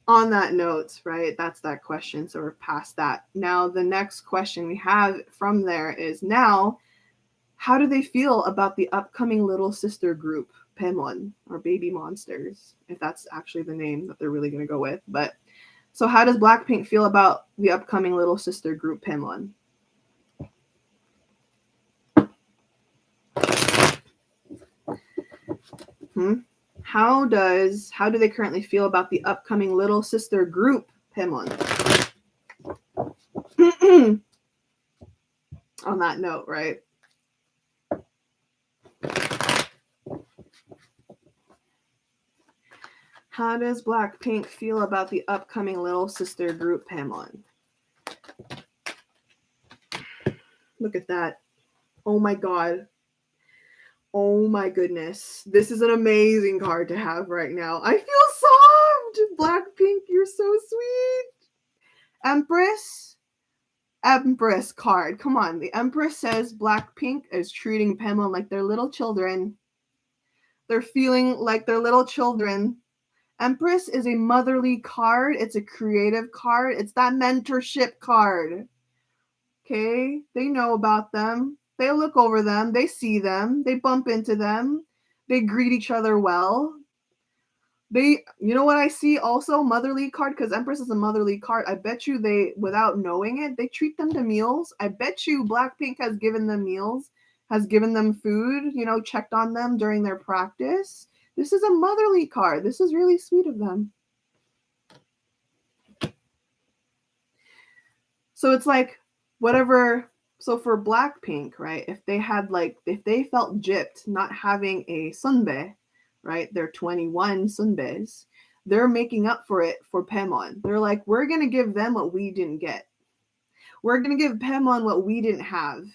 that note, right, that's that question. So we're past that. Now the next question we have from there is now, how do they feel about the upcoming little sister group, Paimon, or Baby Monsters, if that's actually the name that they're really going to go with. But so how does Blackpink feel about the upcoming little sister group, Paimon? How do they currently feel about the upcoming little sister group, Paimon? On that note, right? How does Blackpink feel about the upcoming little sister group, Paimon? Look at that. Oh my god. Oh my goodness. This is an amazing card to have right now. I feel soft. Blackpink, you're so sweet. Empress card. Come on. The Empress says Blackpink is treating Paimon like they're little children. They're feeling like they're little children. Empress is a motherly card. It's a creative card. It's that mentorship card. Okay? They know about them. They look over them. They see them. They bump into them. They greet each other well. You know what I see also? Motherly card, because Empress is a motherly card. I bet you they, without knowing it, they treat them to meals. I bet you Blackpink has given them meals, has given them food, you know, checked on them during their practice. This is a motherly card. This is really sweet of them. So it's like, whatever. So for Blackpink, right, if they felt gypped not having a sunbae, right, they're 21 sunbaes, they're making up for it for Paimon. They're like, we're going to give them what we didn't get. We're going to give Paimon what we didn't have.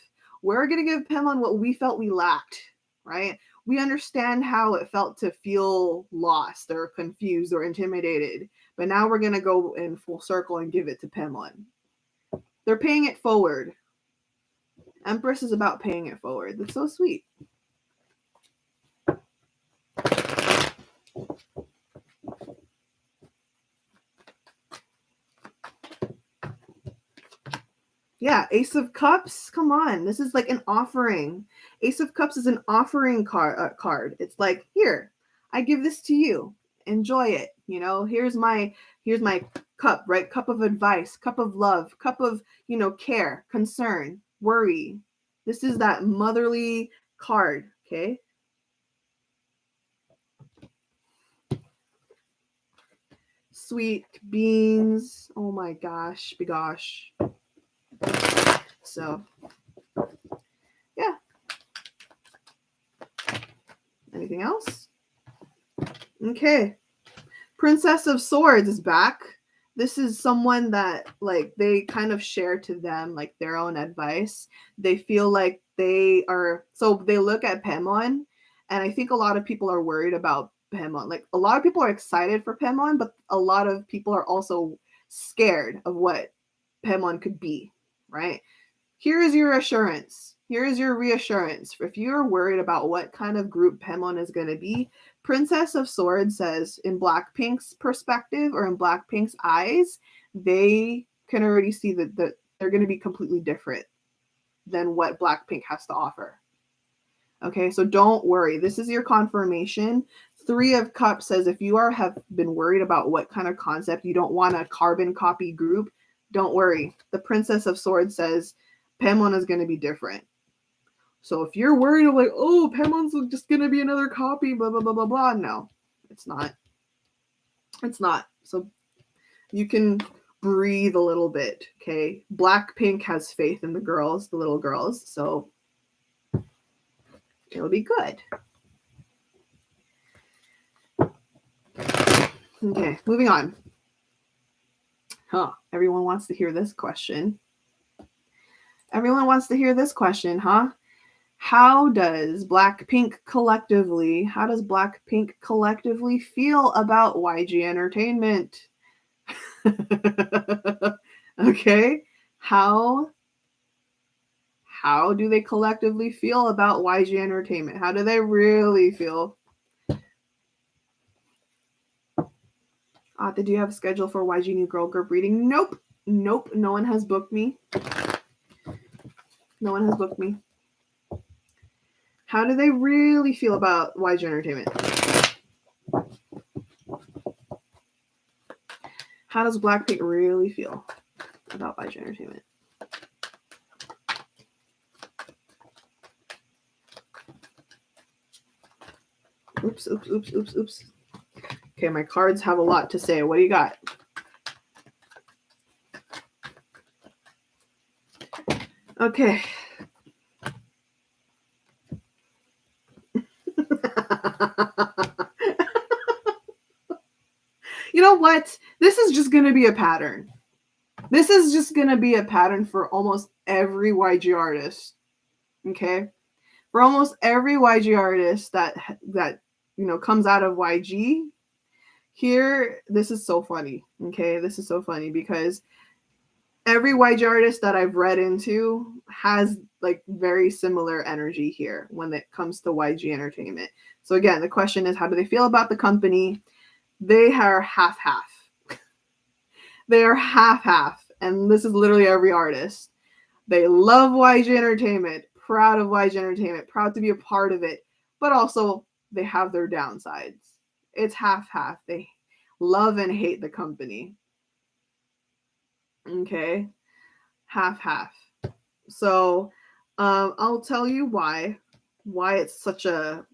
We're going to give Paimon what we felt we lacked, right? We understand how it felt to feel lost or confused or intimidated, but now we're going to go in full circle and give it to Paimon. They're paying it forward, Empress is about paying it forward. That's so sweet. Yeah, Ace of Cups. Come on, this is like an offering. Ace of Cups is an offering card. It's like, here, I give this to you. Enjoy it. You know, here's my cup, right? Cup of advice, cup of love, cup of, care, concern, worry. This is that motherly card, okay? Sweet beans. Oh my gosh, begosh. So, yeah. Anything else? Okay. Princess of Swords is back. This is someone that, like, they kind of share to them, like, their own advice. They feel like so they look at Paimon, and I think a lot of people are worried about Paimon. Like, a lot of people are excited for Paimon, but a lot of people are also scared of what Paimon could be, right? Here is your assurance. Here is your reassurance. If you're worried about what kind of group Paimon is going to be, Princess of Swords says in Blackpink's perspective or in Blackpink's eyes, they can already see that they're going to be completely different than what Blackpink has to offer. Okay, so don't worry. This is your confirmation. Three of Cups says if you have been worried about what kind of concept, you don't want a carbon copy group, don't worry. The Princess of Swords says Paimon is going to be different. So if you're worried of like, oh, Paimon's just going to be another copy, blah, blah, blah, blah, blah. No, it's not. It's not. So you can breathe a little bit, okay? Blackpink has faith in the girls, the little girls. So it'll be good. Okay, moving on. Everyone wants to hear this question. Everyone wants to hear this question, huh? How does Blackpink collectively feel about YG Entertainment? Okay? How do they collectively feel about YG Entertainment? How do they really feel? Did you have a schedule for YG New Girl Group reading? Nope. No one has booked me. No one has booked me. How do they really feel about YG Entertainment? How does Blackpink really feel about YG Entertainment? Oops. Okay, my cards have a lot to say. What do you got? Okay. You know what? This is just going to be a pattern. This is just going to be a pattern for almost every YG artist. Okay? For almost every YG artist that comes out of YG, here, this is so funny. Okay? This is so funny because every YG artist that I've read into has like very similar energy here when it comes to YG Entertainment. So again, the question is, how do they feel about the company? They are half-half. They are half-half. And this is literally every artist. They love YG Entertainment, proud of YG Entertainment, proud to be a part of it, but also they have their downsides. It's half-half. They love and hate the company. Okay? Half-half. So I'll tell you why it's such a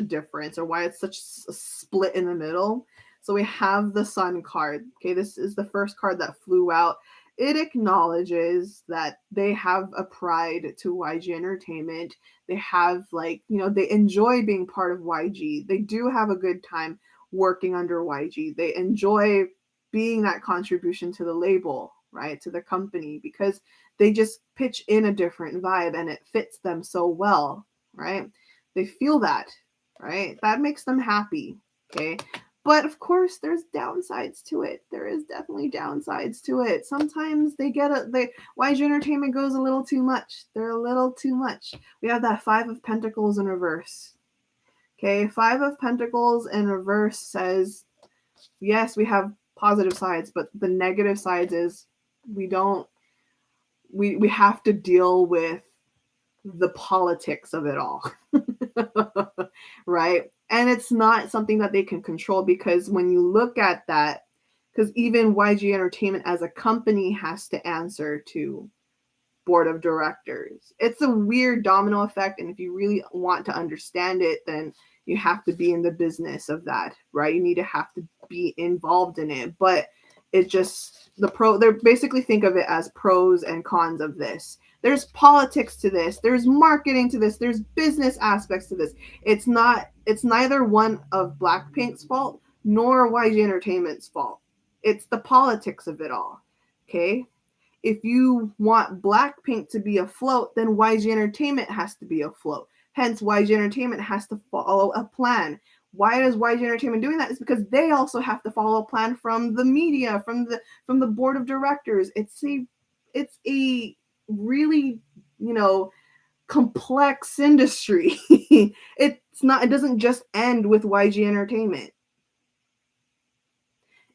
difference, or why it's such a split in the middle. So we have the Sun card. Okay, this is the first card that flew out. It acknowledges that they have a pride to YG Entertainment. They have they enjoy being part of YG. They do have a good time working under YG. They enjoy being that contribution to the label, right, to the company, because they just pitch in a different vibe and it fits them so well, right? They feel that, right? That makes them happy, okay? But of course, there's downsides to it. There is definitely downsides to it. Sometimes YG Entertainment goes a little too much. They're a little too much. We have that Five of Pentacles in reverse. Okay, Five of Pentacles in reverse says, yes, we have positive sides, but the negative sides is we have to deal with the politics of it all. Right? And it's not something that they can control, because when you look at that, because even YG Entertainment as a company has to answer to board of directors. It's a weird domino effect, and if you really want to understand it, then you have to be in the business of that, right? You need to have to be involved in it. But it just they're basically, think of it as pros and cons of this. There's politics to this, there's marketing to this, there's business aspects to this. It's neither one of Blackpink's fault nor YG Entertainment's fault. It's the politics of it all. Okay? If you want Blackpink to be afloat, then YG Entertainment has to be afloat. Hence, YG Entertainment has to follow a plan. Why is YG Entertainment doing that? It's because they also have to follow a plan from the media, from the board of directors. It's a really, complex industry. It doesn't just end with YG Entertainment.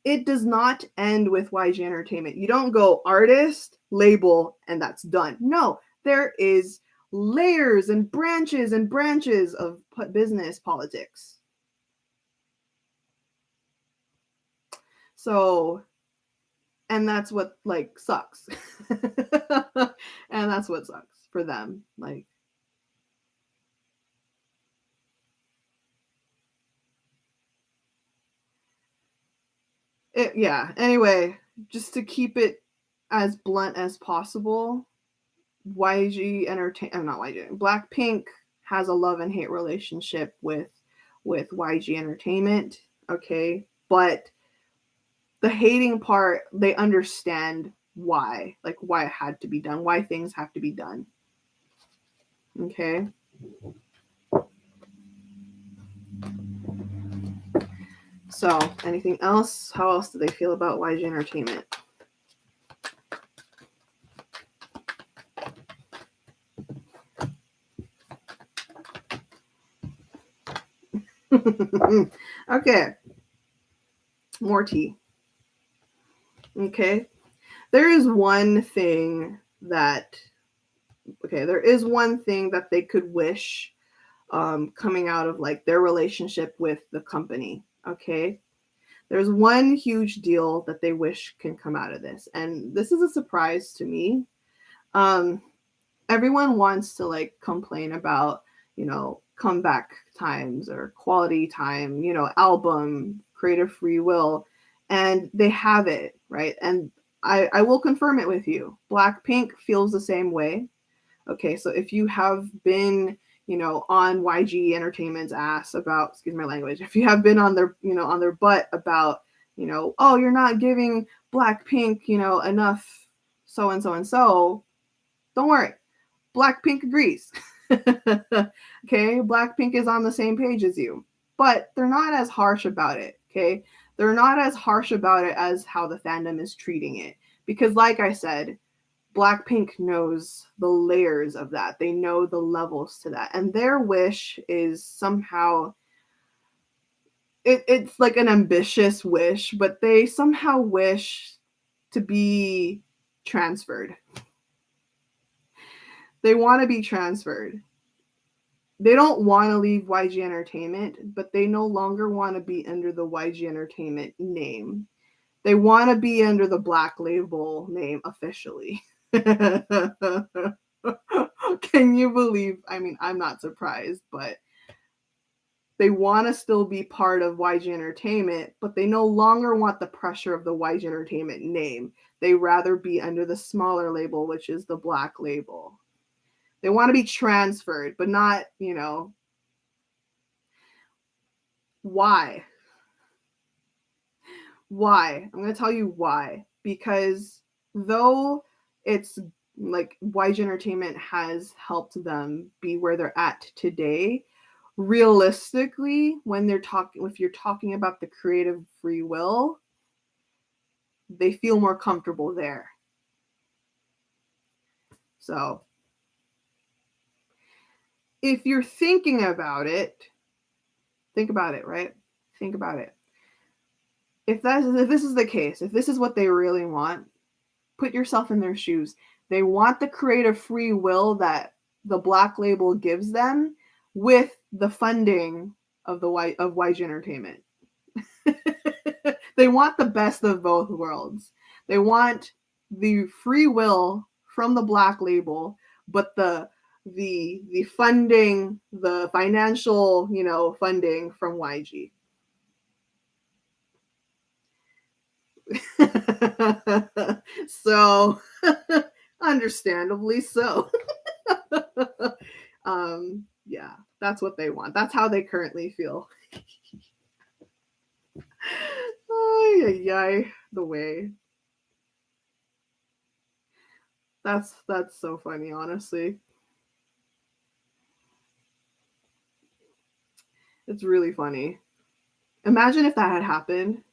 It does not end with YG Entertainment. You don't go artist, label, and that's done. No, there is layers and branches of business politics. So, and that's what sucks. And that's what sucks for them. Yeah. Anyway, just to keep it as blunt as possible, YG Entertainment, not YG, Blackpink has a love and hate relationship with YG Entertainment. Okay, but the hating part, they understand why it had to be done, why things have to be done. Okay. So, anything else? How else do they feel about YG Entertainment? Okay. More tea. Okay. There is one thing that they could wish coming out of their relationship with the company. Okay. There's one huge deal that they wish can come out of this. And this is a surprise to me. Everyone wants to complain about, comeback times or quality time, album, creative free will, and they have it, right? And I will confirm it with you. Blackpink feels the same way. Okay, so if you have been, on YG Entertainment's ass about, excuse my language, if you have been on their butt about, oh, you're not giving Blackpink, enough so and so and so, don't worry. Blackpink agrees. Okay, Blackpink is on the same page as you, but they're not as harsh about it. Okay, they're not as harsh about it as how the fandom is treating it, because like I said, Blackpink knows the layers of that. They know the levels to that, and their wish is somehow it's like an ambitious wish, but they somehow wish to be transferred. They want to be transferred. They don't want to leave YG Entertainment, but they no longer want to be under the YG Entertainment name. They want to be under the Black Label name officially. Can you believe? I mean, I'm not surprised, but they want to still be part of YG Entertainment, but they no longer want the pressure of the YG Entertainment name. They rather be under the smaller label, which is the Black Label. They want to be transferred, but not, why? Why? I'm going to tell you why. Because though it's YG Entertainment has helped them be where they're at today, realistically, when if you're talking about the creative free will, they feel more comfortable there. So if you're thinking about it, think about it, right? Think about it. If this is the case, if this is what they really want, put yourself in their shoes. They want the creative free will that the Black Label gives them with the funding of YG Entertainment. They want the best of both worlds. They want the free will from the Black Label, but the funding, the financial, funding from YG. So, understandably so. Yeah, that's what they want. That's how they currently feel. Ay, the way. That's so funny, honestly. It's really funny. Imagine if that had happened.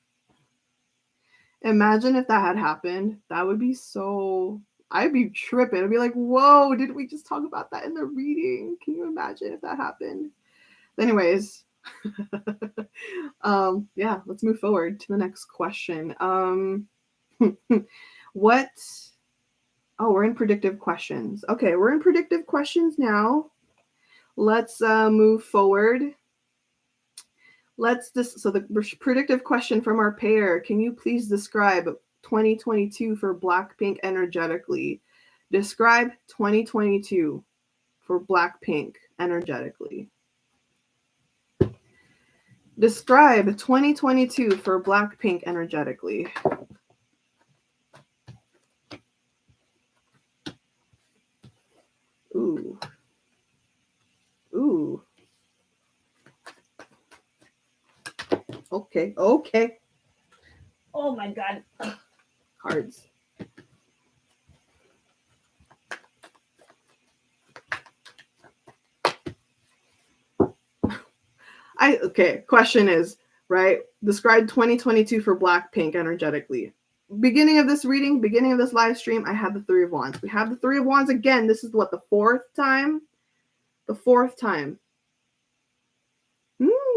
Imagine if that had happened. That would be so. I'd be tripping. I'd be like, whoa, didn't we just talk about that in the reading? Can you imagine if that happened? Anyways, yeah, let's move forward to the next question. What? Oh, we're in predictive questions. Okay, we're in predictive questions now. Let's move forward. So the predictive question from our pair, can you please describe 2022 for BLACKPINK energetically? Describe 2022 for BLACKPINK energetically. Describe 2022 for BLACKPINK energetically. Ooh. Ooh. Okay. Okay. Oh my God. Cards. Okay. Question is, right? Describe 2022 for BLACKPINK energetically. Beginning of this reading, beginning of this live stream, I had the Three of Wands. We have the Three of Wands again. This is what, the fourth time? The fourth time.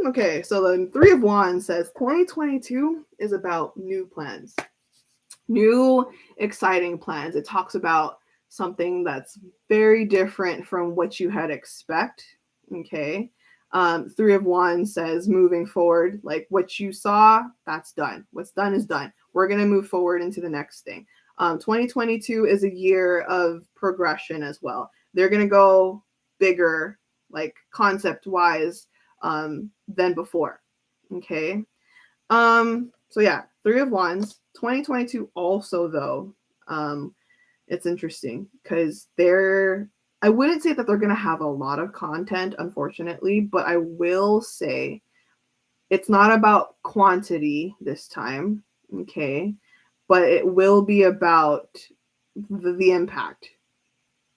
Okay, so the Three of Wands says 2022 is about new plans, new exciting plans. It talks about something that's very different from what you had expect. Okay. Three of Wands says moving forward, like what you saw, that's done. What's done is done. We're going to move forward into the next thing. 2022 is a year of progression as well. They're going to go bigger, like concept wise, than before. Okay. So yeah, Three of Wands. 2022 also though, it's interesting because I wouldn't say that they're going to have a lot of content, unfortunately, but I will say it's not about quantity this time, okay? But it will be about the impact.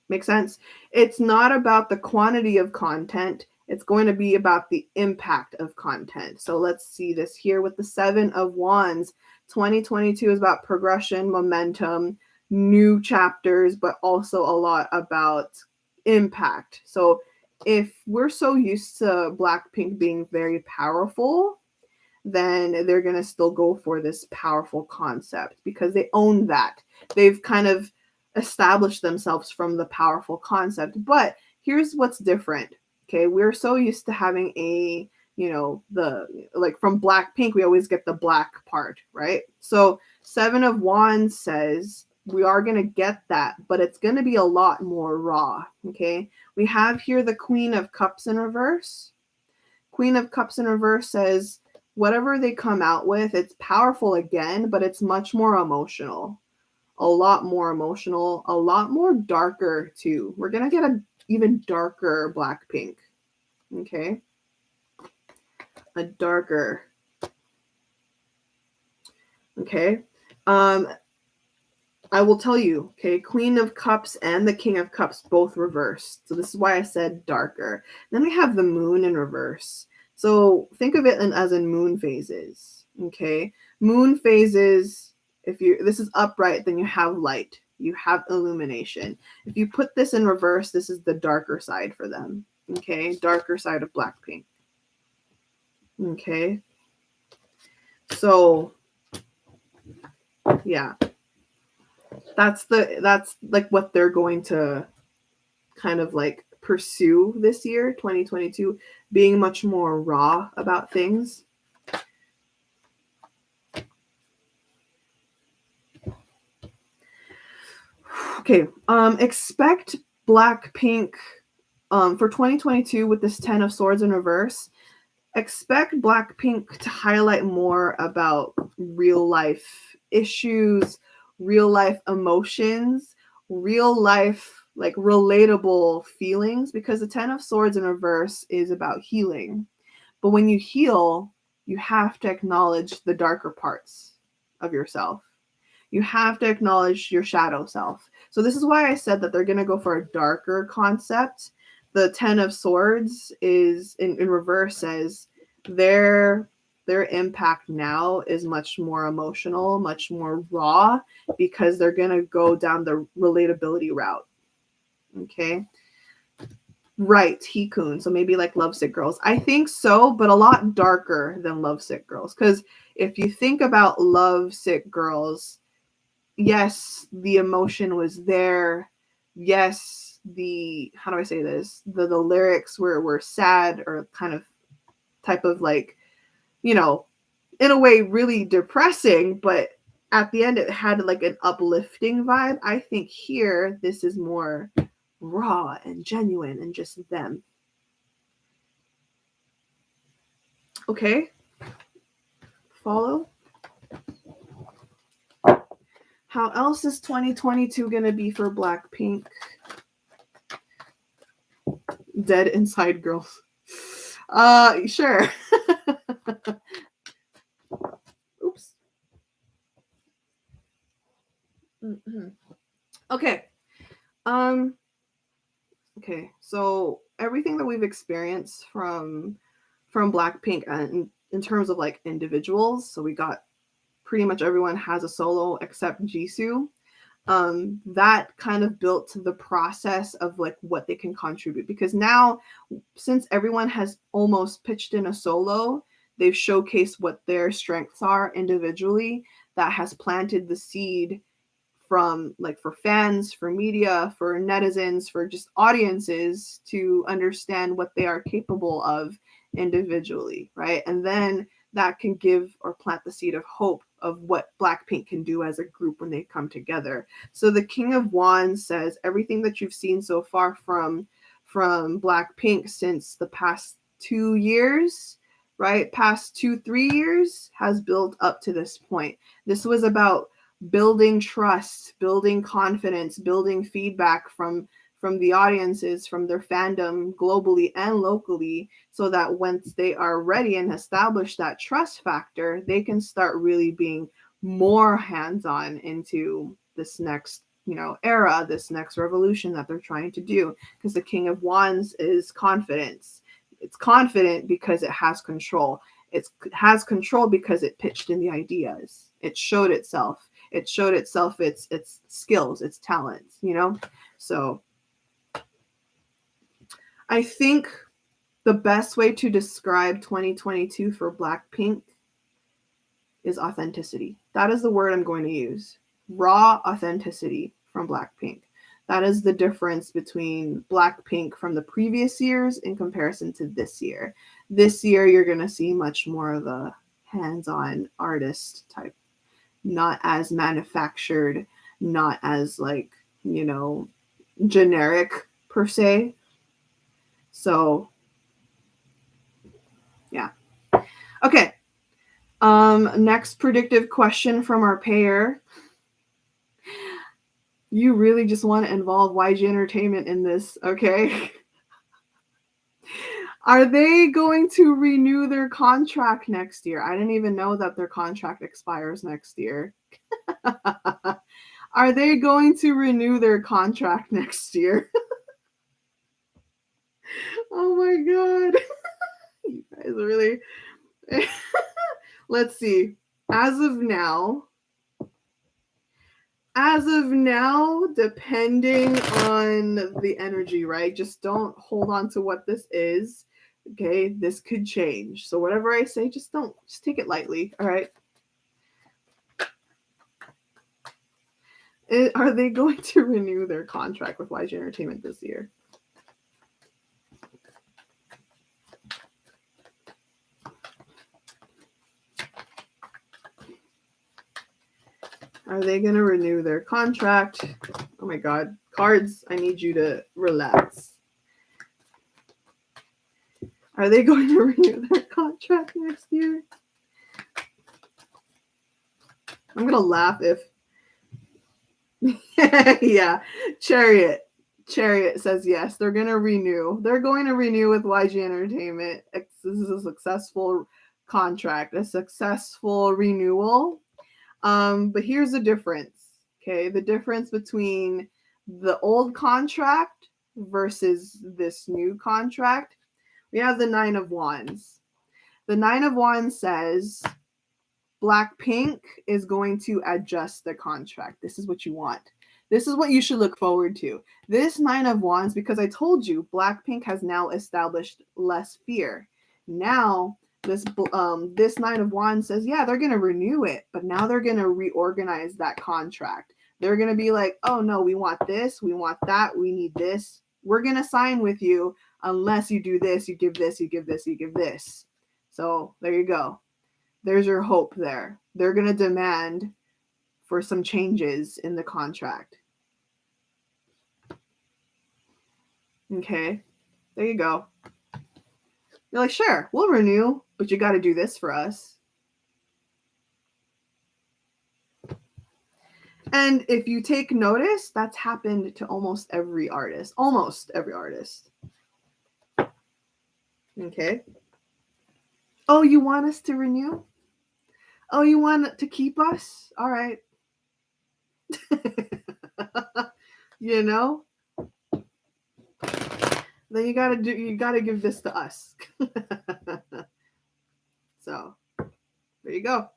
Make sense? It's not about the quantity of content. It's going to be about the impact of content. So let's see this here with the Seven of Wands. 2022 is about progression, momentum, new chapters, but also a lot about impact. So if we're so used to BLACKPINK being very powerful, then they're going to still go for this powerful concept because they own that. They've kind of established themselves from the powerful concept. But here's what's different. Okay, we're so used to having from BLACKPINK, we always get the black part, right? So Seven of Wands says we are going to get that, but it's going to be a lot more raw. Okay, we have here the Queen of Cups in reverse. Queen of Cups in reverse says whatever they come out with, it's powerful again, but it's much more emotional. A lot more emotional, a lot more darker too. We're going to get an even darker BLACKPINK. Okay? A darker. Okay? I will tell you, okay, Queen of Cups and the King of Cups both reversed. So this is why I said darker. Then we have the moon in reverse. So think of it as in moon phases, okay? Moon phases, if you this is upright, then you have light. You have illumination. If you put this in reverse, this is the darker side for them, okay? Darker side of Blackpink. Okay? So, yeah. That's like what they're going to kind of like pursue this year, 2022, being much more raw about things. Okay, expect Blackpink for 2022 with this 10 of swords in reverse. Expect Blackpink to highlight more about real life issues, real life emotions, real life like relatable feelings, because the 10 of swords in reverse is about healing. But when you heal, you have to acknowledge the darker parts of yourself. You have to acknowledge your shadow self. So this is why I said that they're going to go for a darker concept. The 10 of swords is in reverse says their impact now is much more emotional, much more raw, because they're going to go down the relatability route. Okay? Right, Hikun. So maybe like Lovesick Girls. I think so, but a lot darker than Lovesick Girls. Because if you think about Lovesick Girls, yes, the emotion was there. Yes, the how do I say this? The lyrics were sad or kind of type of like, you know, in a way really depressing, but at the end it had like an uplifting vibe. I think here this is more raw and genuine and just them. Okay? Follow? How else is 2022 gonna be for Blackpink? Dead Inside Girls. Sure. Oops. Mm-hmm. Okay. Um. Okay. So everything that we've experienced from Blackpink and in terms of like individuals, so we got pretty much everyone has a solo except Jisoo. That kind of built the process of like what they can contribute, because now since everyone has almost pitched in a solo, they've showcased what their strengths are individually. That has planted the seed from like for fans, for media, for netizens, for just audiences to understand what they are capable of individually, right? And then that can give or plant the seed of hope of what Blackpink can do as a group when they come together. So the King of Wands says everything that you've seen so far from Blackpink since the past 2 years, right? Past 2-3 years has built up to this point. This was about building trust, building confidence, building feedback from the audiences, from their fandom globally and locally, so that once they are ready and establish that trust factor, they can start really being more hands-on into this next, era, this next revolution that they're trying to do. Because the King of Wands is confidence. It's confident because it has control. It has control because it pitched in the ideas. It showed itself. It showed itself its skills, its talents, So I think the best way to describe 2022 for Blackpink is authenticity. That is the word I'm going to use. Raw authenticity from Blackpink. That is the difference between Blackpink from the previous years in comparison to this year. This year, you're going to see much more of a hands-on artist type, not as manufactured, not as like, generic per se. So, yeah. Okay. Next predictive question from our payer. You really just want to involve YG Entertainment in this, okay? Are they going to renew their contract next year? I didn't even know that their contract expires next year. Are they going to renew their contract next year? Oh my god. You guys are really Let's see. As of now, depending on the energy, right? Just don't hold on to what this is. Okay, this could change. So whatever I say, just take it lightly. All right. Are they going to renew their contract with YG Entertainment this year? Are they going to renew their contract? Oh my god. Cards, I need you to relax. Are they going to renew their contract next year? I'm going to laugh if... Yeah. Chariot says yes. They're going to renew. They're going to renew with YG Entertainment. This is a successful contract, a successful renewal. But here's the difference. Okay, the difference between the old contract versus this new contract. We have the Nine of Wands. The Nine of Wands says BLACKPINK is going to adjust the contract. This is what you want. This is what you should look forward to. This Nine of Wands, because I told you, BLACKPINK has now established less fear. Now, this Nine of Wands says, yeah, they're going to renew it, but now they're going to reorganize that contract. They're going to be like, oh, no, we want this, we want that, we need this. We're going to sign with you unless you do this, you give this, you give this, you give this. So there you go. There's your hope there. They're going to demand for some changes in the contract. Okay, there you go. You're like, sure, we'll renew, but you got to do this for us. And if you take notice, that's happened to almost every artist. Almost every artist. Okay. Oh, you want us to renew? Oh, you want to keep us? All right. You know? Then you gotta give this to us. So there you go.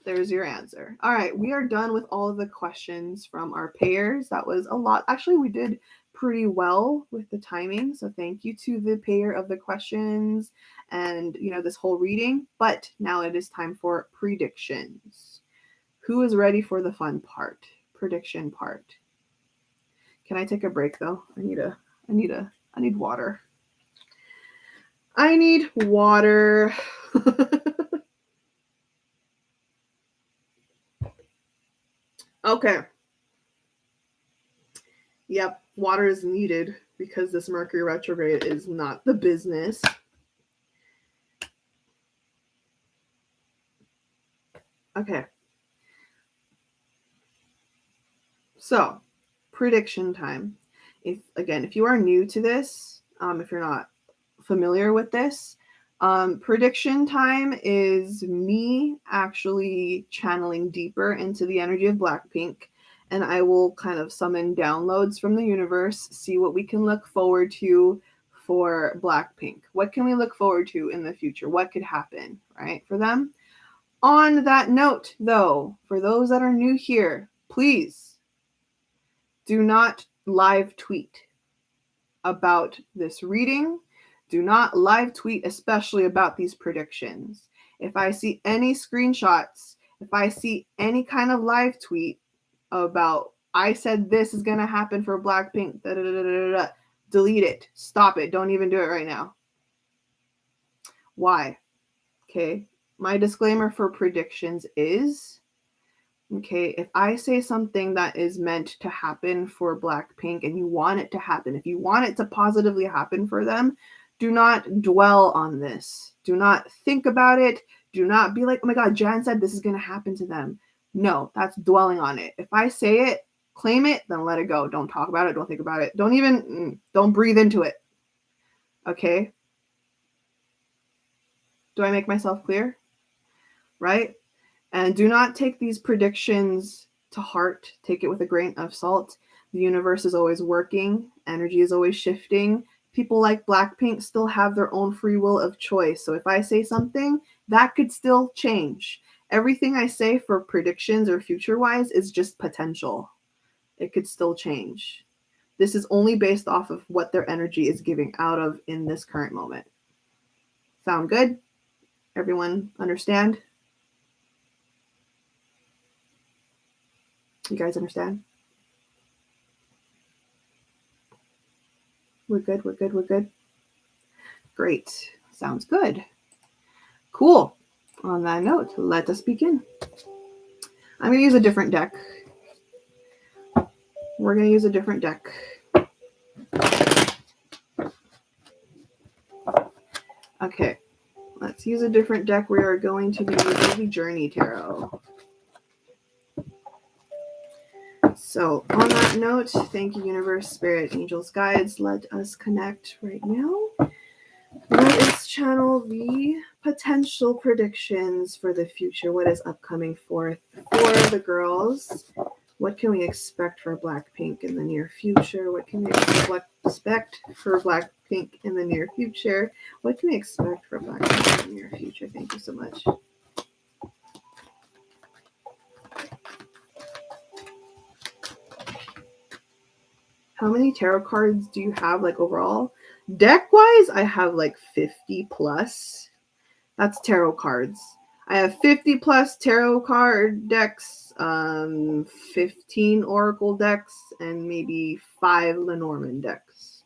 There's your answer. All right, we are done with all of the questions from our payers. That was a lot. Actually, we did pretty well with the timing. So thank you to the payer of the questions and, this whole reading. But now it is time for predictions. Who is ready for the fun part? Prediction part. Can I take a break though? I need water. I need water. Okay. Yep, water is needed because this Mercury retrograde is not the business. Okay. So, prediction time. If you are new to this, if you're not familiar with this, prediction time is me actually channeling deeper into the energy of BLACKPINK, and I will kind of summon downloads from the universe, see what we can look forward to for BLACKPINK. What can we look forward to in the future? What could happen, right, for them? On that note, though, for those that are new here, please do not live tweet about this reading. Do not live tweet, especially about these predictions. If I see any screenshots, if I see any kind of live tweet about, I said this is going to happen for BLACKPINK, delete it. Stop it. Don't even do it right now. Why? Okay. My disclaimer for predictions is, okay, if I say something that is meant to happen for BLACKPINK and you want it to happen, if you want it to positively happen for them, do not dwell on this. Do not think about it. Do not be like, oh my God, Jan said this is going to happen to them. No, that's dwelling on it. If I say it, claim it, then let it go. Don't talk about it. Don't think about it. Don't breathe into it. Okay? Do I make myself clear? Right? And do not take these predictions to heart. Take it with a grain of salt. The universe is always working. Energy is always shifting. People like Blackpink still have their own free will of choice. So if I say something, that could still change. Everything I say for predictions or future-wise is just potential. It could still change. This is only based off of what their energy is giving out of in this current moment. Sound good? Everyone understand? You guys understand? We're good, we're good, we're good. Great. Sounds good. Cool. On that note, let us begin. I'm going to use a different deck. We're going to use a different deck. Okay. Let's use a different deck. We are going to be using the Journey Tarot. So, on that note, thank you, Universe, Spirit, Angels, Guides. Let us connect right now. Let us channel the potential predictions for the future. What is upcoming for the girls? What can we expect for Blackpink in the near future? What can we expect for Blackpink in the near future? What can we expect for Blackpink in the near future? Thank you so much. How many tarot cards do you have, like, overall? Deck-wise, I have, like, 50 plus. That's tarot cards. I have 50 plus tarot card decks, 15 Oracle decks, and maybe 5 Lenormand decks.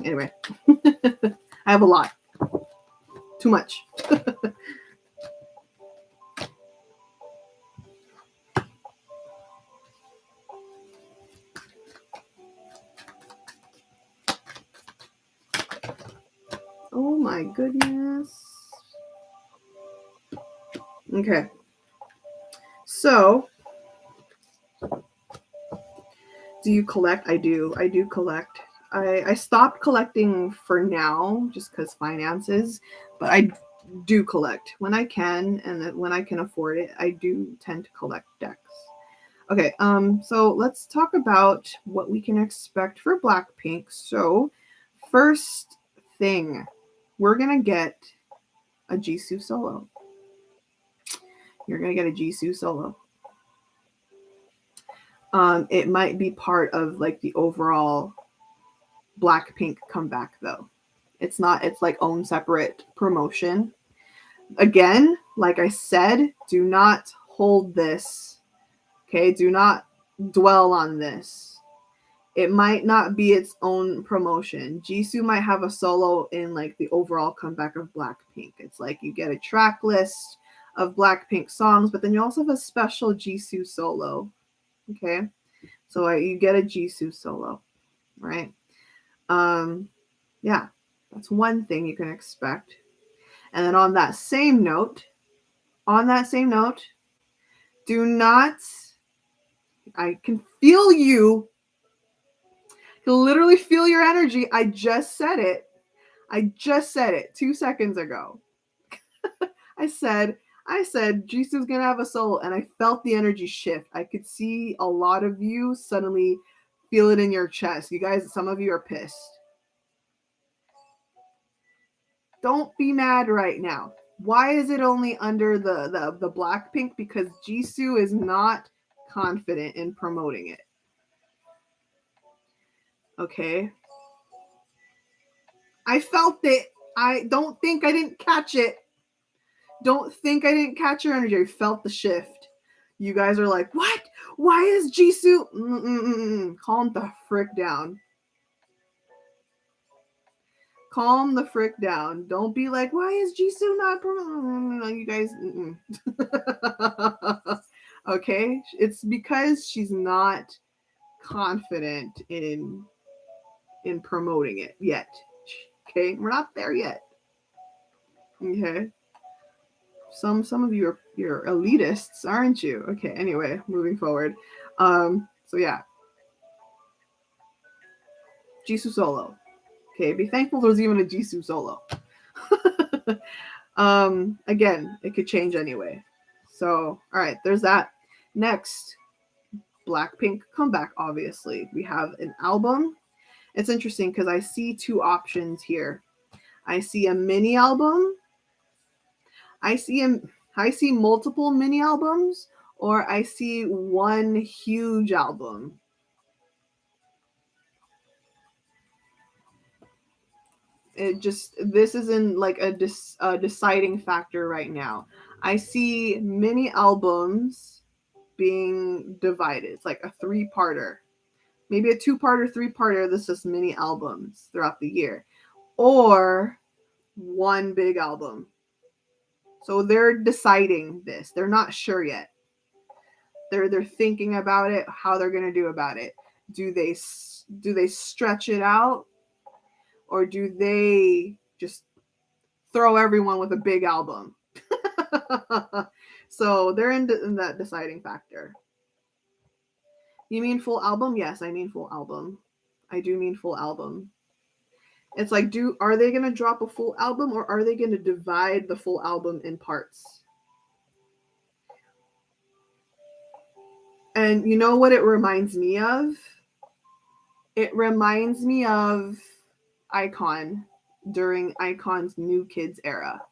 Anyway, I have a lot. Too much. Oh my goodness. Okay. So, do you collect? I do. I do collect. I stopped collecting for now just because finances, but I do collect when I can, and when I can afford it. I do tend to collect decks. Okay, so let's talk about what we can expect for Blackpink. So, first thing, we're gonna get a Jisoo solo. You're gonna get a Jisoo solo. It might be part of like the overall Blackpink comeback though. It's not, it's like own separate promotion. Again, like I said, do not hold this. Okay, do not dwell on this. It might not be its own promotion. Jisoo might have a solo in like the overall comeback of Blackpink. It's like you get a track list of Blackpink songs, but then you also have a special Jisoo solo. Okay, so you get a Jisoo solo, right? Yeah, that's one thing you can expect. And then on that same note, do not, I can feel you, I can literally feel your energy. I just said it 2 seconds ago. I said Jisoo's gonna have a solo, and I felt the energy shift. I could see a lot of you suddenly feel it in your chest. You guys, some of you are pissed. Don't be mad right now. Why is it only under the Blackpink? Because Jisoo is not confident in promoting it. Okay. I felt it. I don't think I didn't catch it. Don't think I didn't catch your energy. I felt the shift. You guys are like, what? Why is Jisoo? Calm the frick down. Calm the frick down. Don't be like, why is Jisoo not promoting? You guys. Okay, it's because she's not confident in promoting it yet. Okay, we're not there yet. Okay, some of you are, you're elitists, aren't you? Okay, anyway, moving forward. So yeah, Jisoo solo. Okay, be thankful there's even a Jisoo solo. Again, it could change anyway. So, all right, there's that. Next, Blackpink comeback, obviously. We have an album. It's interesting because I see two options here. I see a mini album. I see multiple mini albums, or I see one huge album. This isn't like a deciding factor right now. I see mini albums being divided. It's like a three-parter, maybe a two-parter, three-parter. This is mini albums throughout the year, or one big album. So they're deciding this. They're not sure yet. They're thinking about it, how they're gonna do about it. Do they stretch it out, or do they just throw everyone with a big album? So they're in that deciding factor. You mean full album? Yes, I mean full album. I do mean full album. It's like, are they gonna drop a full album, or are they gonna divide the full album in parts? And you know what it reminds me of? It reminds me of iKON during iKON's New Kids era,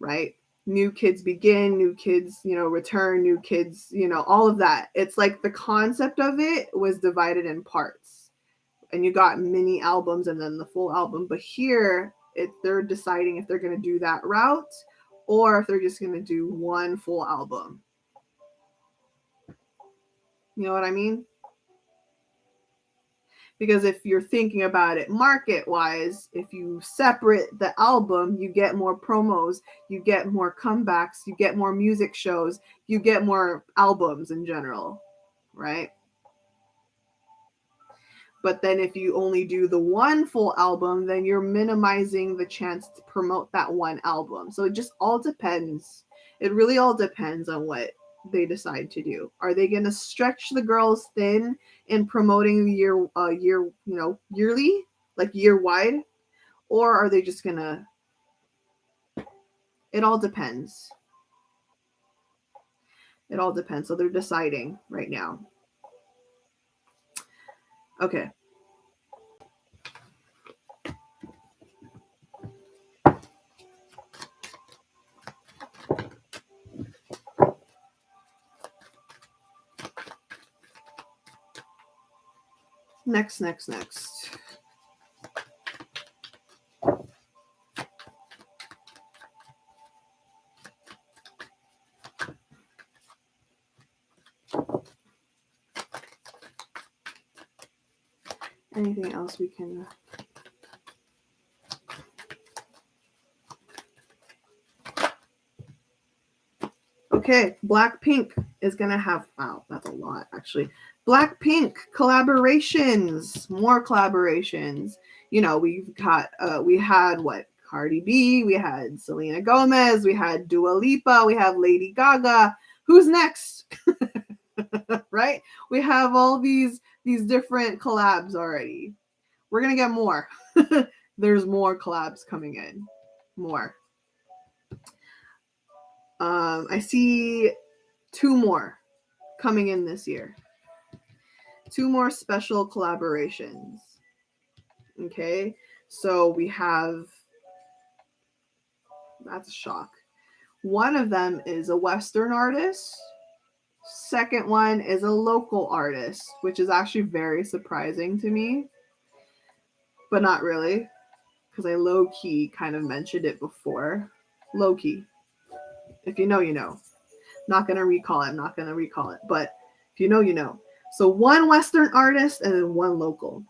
right? New kids begin, new kids, return, new kids, all of that. It's like the concept of it was divided in parts, and you got mini albums and then the full album. But here, they're deciding if they're going to do that route, or if they're just going to do one full album. You know what I mean? Because if you're thinking about it market-wise, if you separate the album, you get more promos, you get more comebacks, you get more music shows, you get more albums in general, right? But then if you only do the one full album, then you're minimizing the chance to promote that one album. So it just all depends. It really all depends on what they decide to do. Are they going to stretch the girls thin in promoting the yearly, like year wide, or are they just going to? It all depends. It all depends. So they're deciding right now. Okay. Next. Anything else we can? Okay, Blackpink is gonna have, wow, that's a lot actually. Blackpink collaborations, more collaborations. We had what? Cardi B, we had Selena Gomez, we had Dua Lipa, we have Lady Gaga. Who's next? Right? We have all these different collabs already. We're gonna get more. There's more collabs coming in. More. I see 2 more coming in this year. 2 more special collaborations. Okay, so we have, that's a shock. One of them is a Western artist. Second one is a local artist, which is actually very surprising to me, but not really, because I low-key kind of mentioned it before. Low-key. If you know, you know. Not going to recall it, but if you know, you know. So one Western artist and then one local.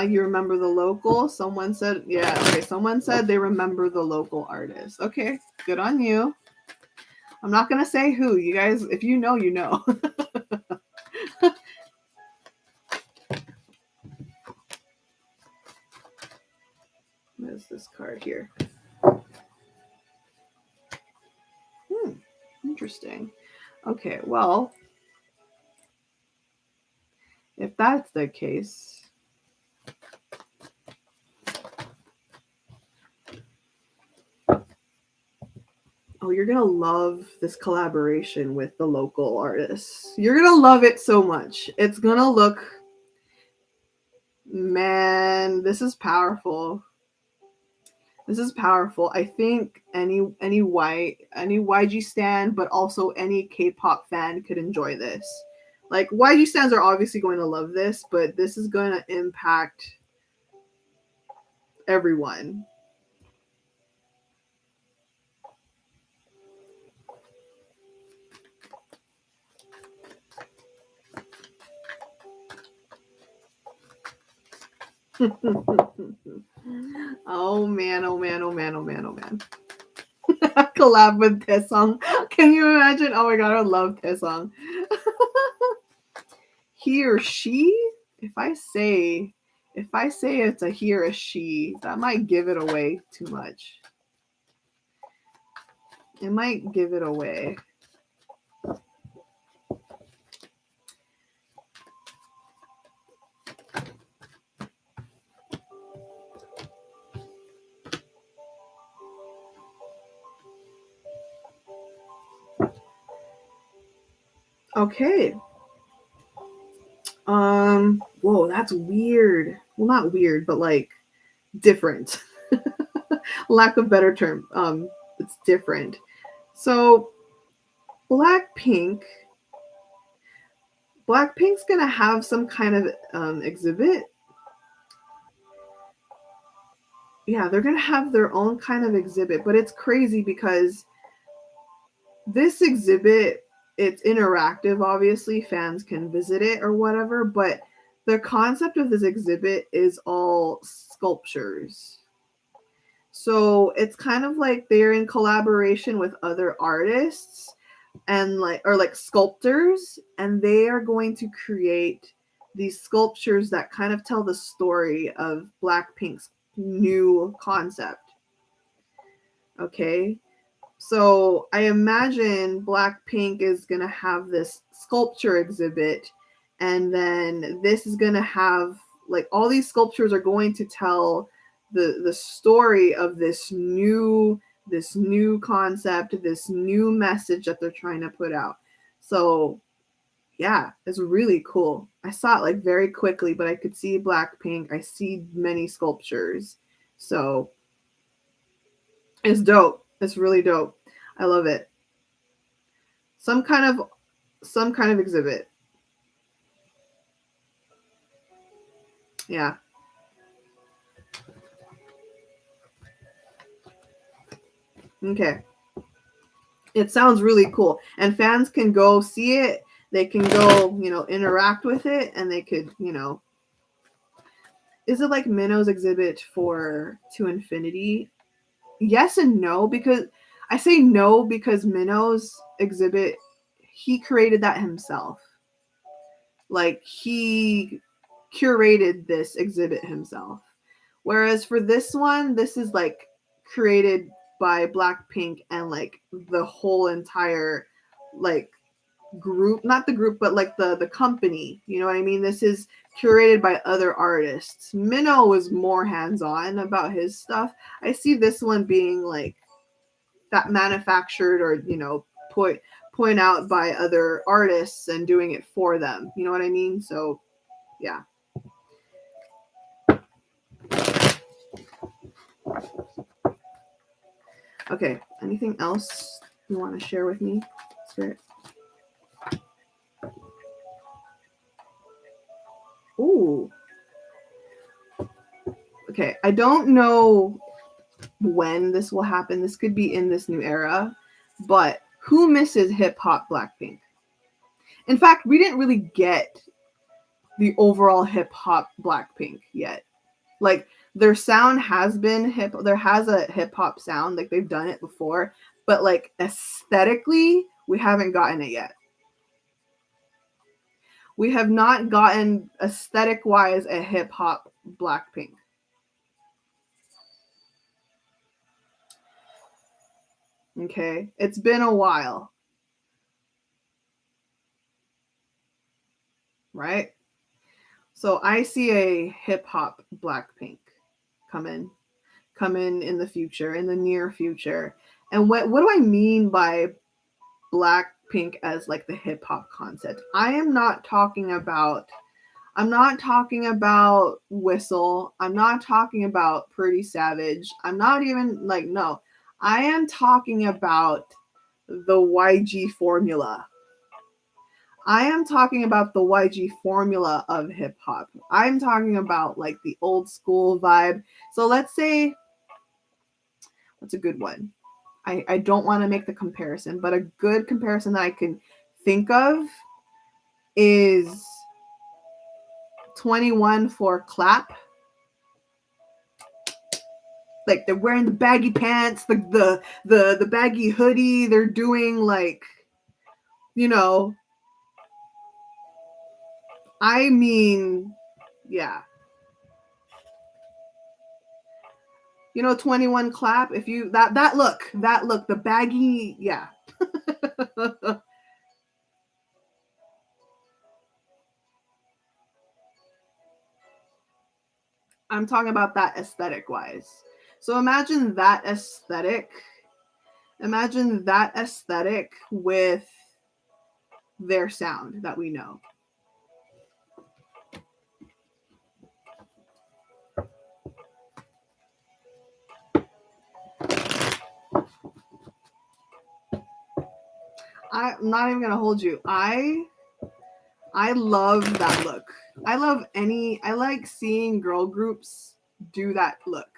You remember the local? Someone said, yeah, okay, someone said they remember the local artist. Okay, good on you. I'm not going to say who. You guys, if you know, you know. What is this card here? Interesting. Okay, well, If that's the case, oh, you're gonna love this collaboration with the local artists. You're gonna love it so much. It's gonna look, man, this is powerful. This is powerful. I think any YG stan, but also any K-pop fan could enjoy this. Like YG stans are obviously going to love this, but this is going to impact everyone. Oh man, oh man, oh man, oh man, oh man. Collab with Taesung. Can you imagine? Oh my god, I love Taesung. He or she? If I say it's a he or a she, that might give it away too much. It might give it away. Okay. Whoa, that's weird. Well, not weird, but like different. Lack of better term. It's different. So Blackpink, Blackpink's gonna have some kind of exhibit. Yeah, they're gonna have their own kind of exhibit, but it's crazy because this exhibit, it's interactive. Obviously, fans can visit it or whatever, but the concept of this exhibit is all sculptures. So it's kind of like they're in collaboration with other artists and like sculptors, and they are going to create these sculptures that kind of tell the story of Blackpink's new concept. Okay. So I imagine Blackpink is gonna have this sculpture exhibit, and then this is gonna have like all these sculptures are going to tell the story of this new concept, this new message that they're trying to put out. So yeah, it's really cool. I saw it like very quickly, but I could see Blackpink. I see many sculptures. So it's dope. It's really dope. I love it. Some kind of exhibit. Yeah. Okay. It sounds really cool. And fans can go see it. They can go, interact with it, and they could, is it like Minno's exhibit for To Infinity? Yes and no, because I say no because Minno's exhibit, he created that himself. Like he curated this exhibit himself. Whereas for this one, this is like created by Blackpink and like the whole entire like group, not the group, but like the company. You know what I mean? This is curated by other artists. Minnow was more hands-on about his stuff. I see this one being like that manufactured or point out by other artists and doing it for them. You know what I mean? So yeah. Okay. Anything else you want to share with me, Spirit? Ooh. Okay. I don't know when this will happen. This could be in this new era, but who misses hip hop Blackpink? In fact, we didn't really get the overall hip hop Blackpink yet. Like their sound has been hip. There has a hip hop sound, like they've done it before, but like aesthetically, we haven't gotten it yet. We have not gotten aesthetic wise a hip hop Blackpink. Okay, it's been a while, right? So I see a hip hop Blackpink coming in the future, in the near future. And what do I mean by Blackpink as like the hip hop concept? I'm not talking about Whistle. I'm not talking about Pretty Savage. I'm not even like, no. I am talking about the YG formula. I am talking about the YG formula of hip hop. I'm talking about like the old school vibe. So let's say, what's a good one? I don't want to make the comparison, but a good comparison that I can think of is 21 for Clap. Like they're wearing the baggy pants, the baggy hoodie. They're doing like, you know, I mean, yeah. You know, 21 Clap. If you that look, the baggy, yeah. I'm talking about that aesthetic wise. So imagine that aesthetic. Imagine that aesthetic with their sound that we know. I'm not even gonna hold you. I love that look. I like seeing girl groups do that look.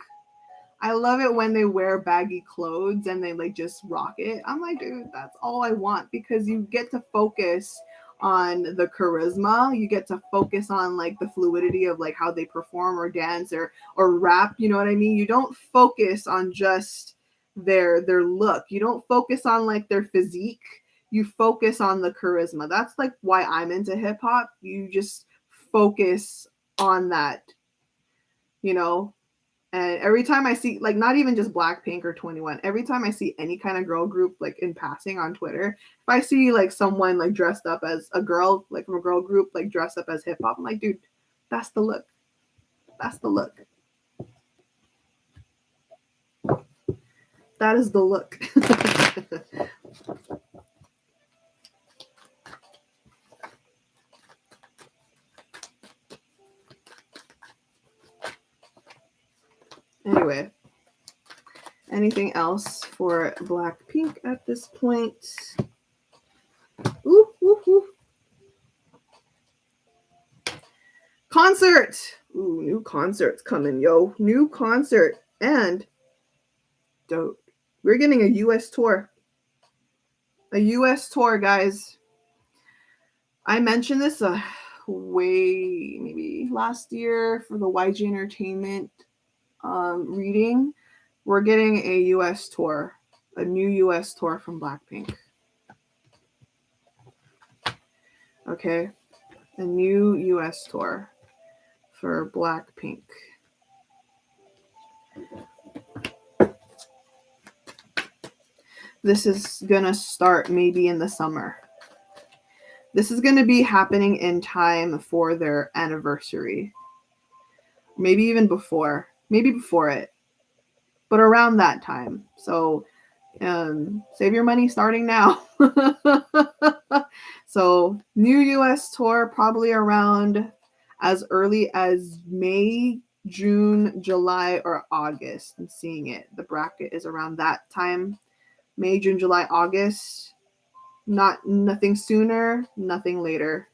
I love it when they wear baggy clothes and they like just rock it. I'm like, dude, that's all I want, because you get to focus on the charisma. You get to focus on like the fluidity of like how they perform or dance or rap, you know what I mean? You don't focus on just their look. You don't focus on like their physique. You focus on the charisma. That's like why I'm into hip hop. You just focus on that, you know? And every time I see, like, not even just Blackpink or 21, every time I see any kind of girl group, like, in passing on Twitter, if I see, like, someone, like, dressed up as a girl, like, from a girl group, like, dressed up as hip hop, I'm like, dude, that's the look. That's the look. That is the look. Anyway, anything else for Blackpink at this point? Ooh, ooh, ooh. Concert. Ooh, new concerts coming, yo. New concert. And dope. We're getting a US tour. A US tour, guys. I mentioned this way maybe last year for the YG Entertainment reading. We're getting a US tour, a new US tour from Blackpink. Okay, a new US tour for Blackpink. This is gonna start maybe in the summer. This is gonna be happening in time for their anniversary. Maybe even before. Maybe before it. But around that time. So save your money starting now. So new US tour probably around as early as May, June, July, or August. I'm seeing it. The bracket is around that time. May, June, July, August. Nothing sooner, nothing later.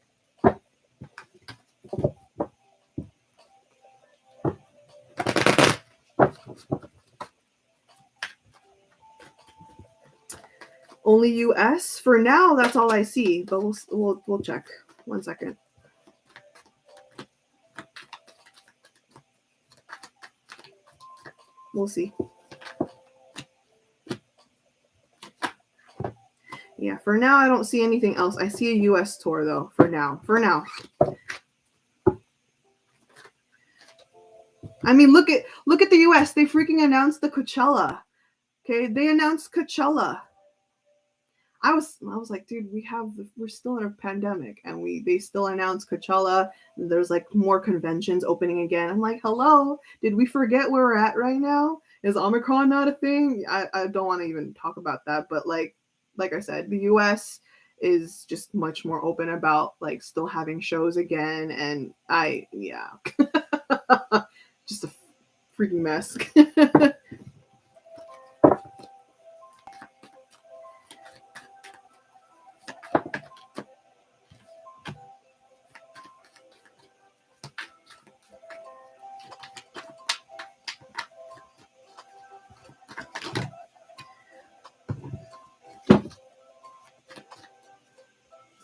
Only US for now. That's all I see. But we'll check. 1 second. We'll see. Yeah, for now I don't see anything else. I see a US tour though. For now. I mean, look at the US. They freaking announced the Coachella. Okay, they announced Coachella. I was like, dude, we're still in a pandemic, and they still announced Coachella. There's like more conventions opening again. I'm like, hello, did we forget where we're at right now? Is Omicron not a thing? I don't want to even talk about that, but like I said, the U.S. is just much more open about like still having shows again, and yeah, just a freaking mess.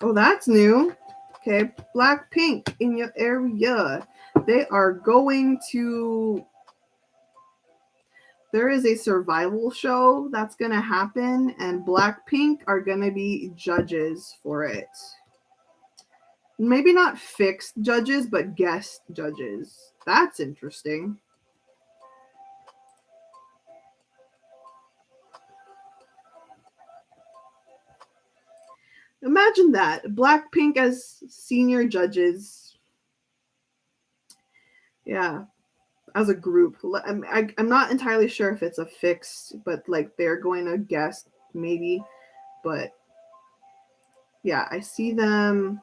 Oh, that's new. Okay, Blackpink in your area. They are going to. There is a survival show that's going to happen, and Blackpink are going to be judges for it. Maybe not fixed judges, but guest judges. That's interesting. Imagine that. Blackpink as senior judges. Yeah, as a group. I'm not entirely sure if it's a fixed, but like they're going to guest maybe. But yeah, I see them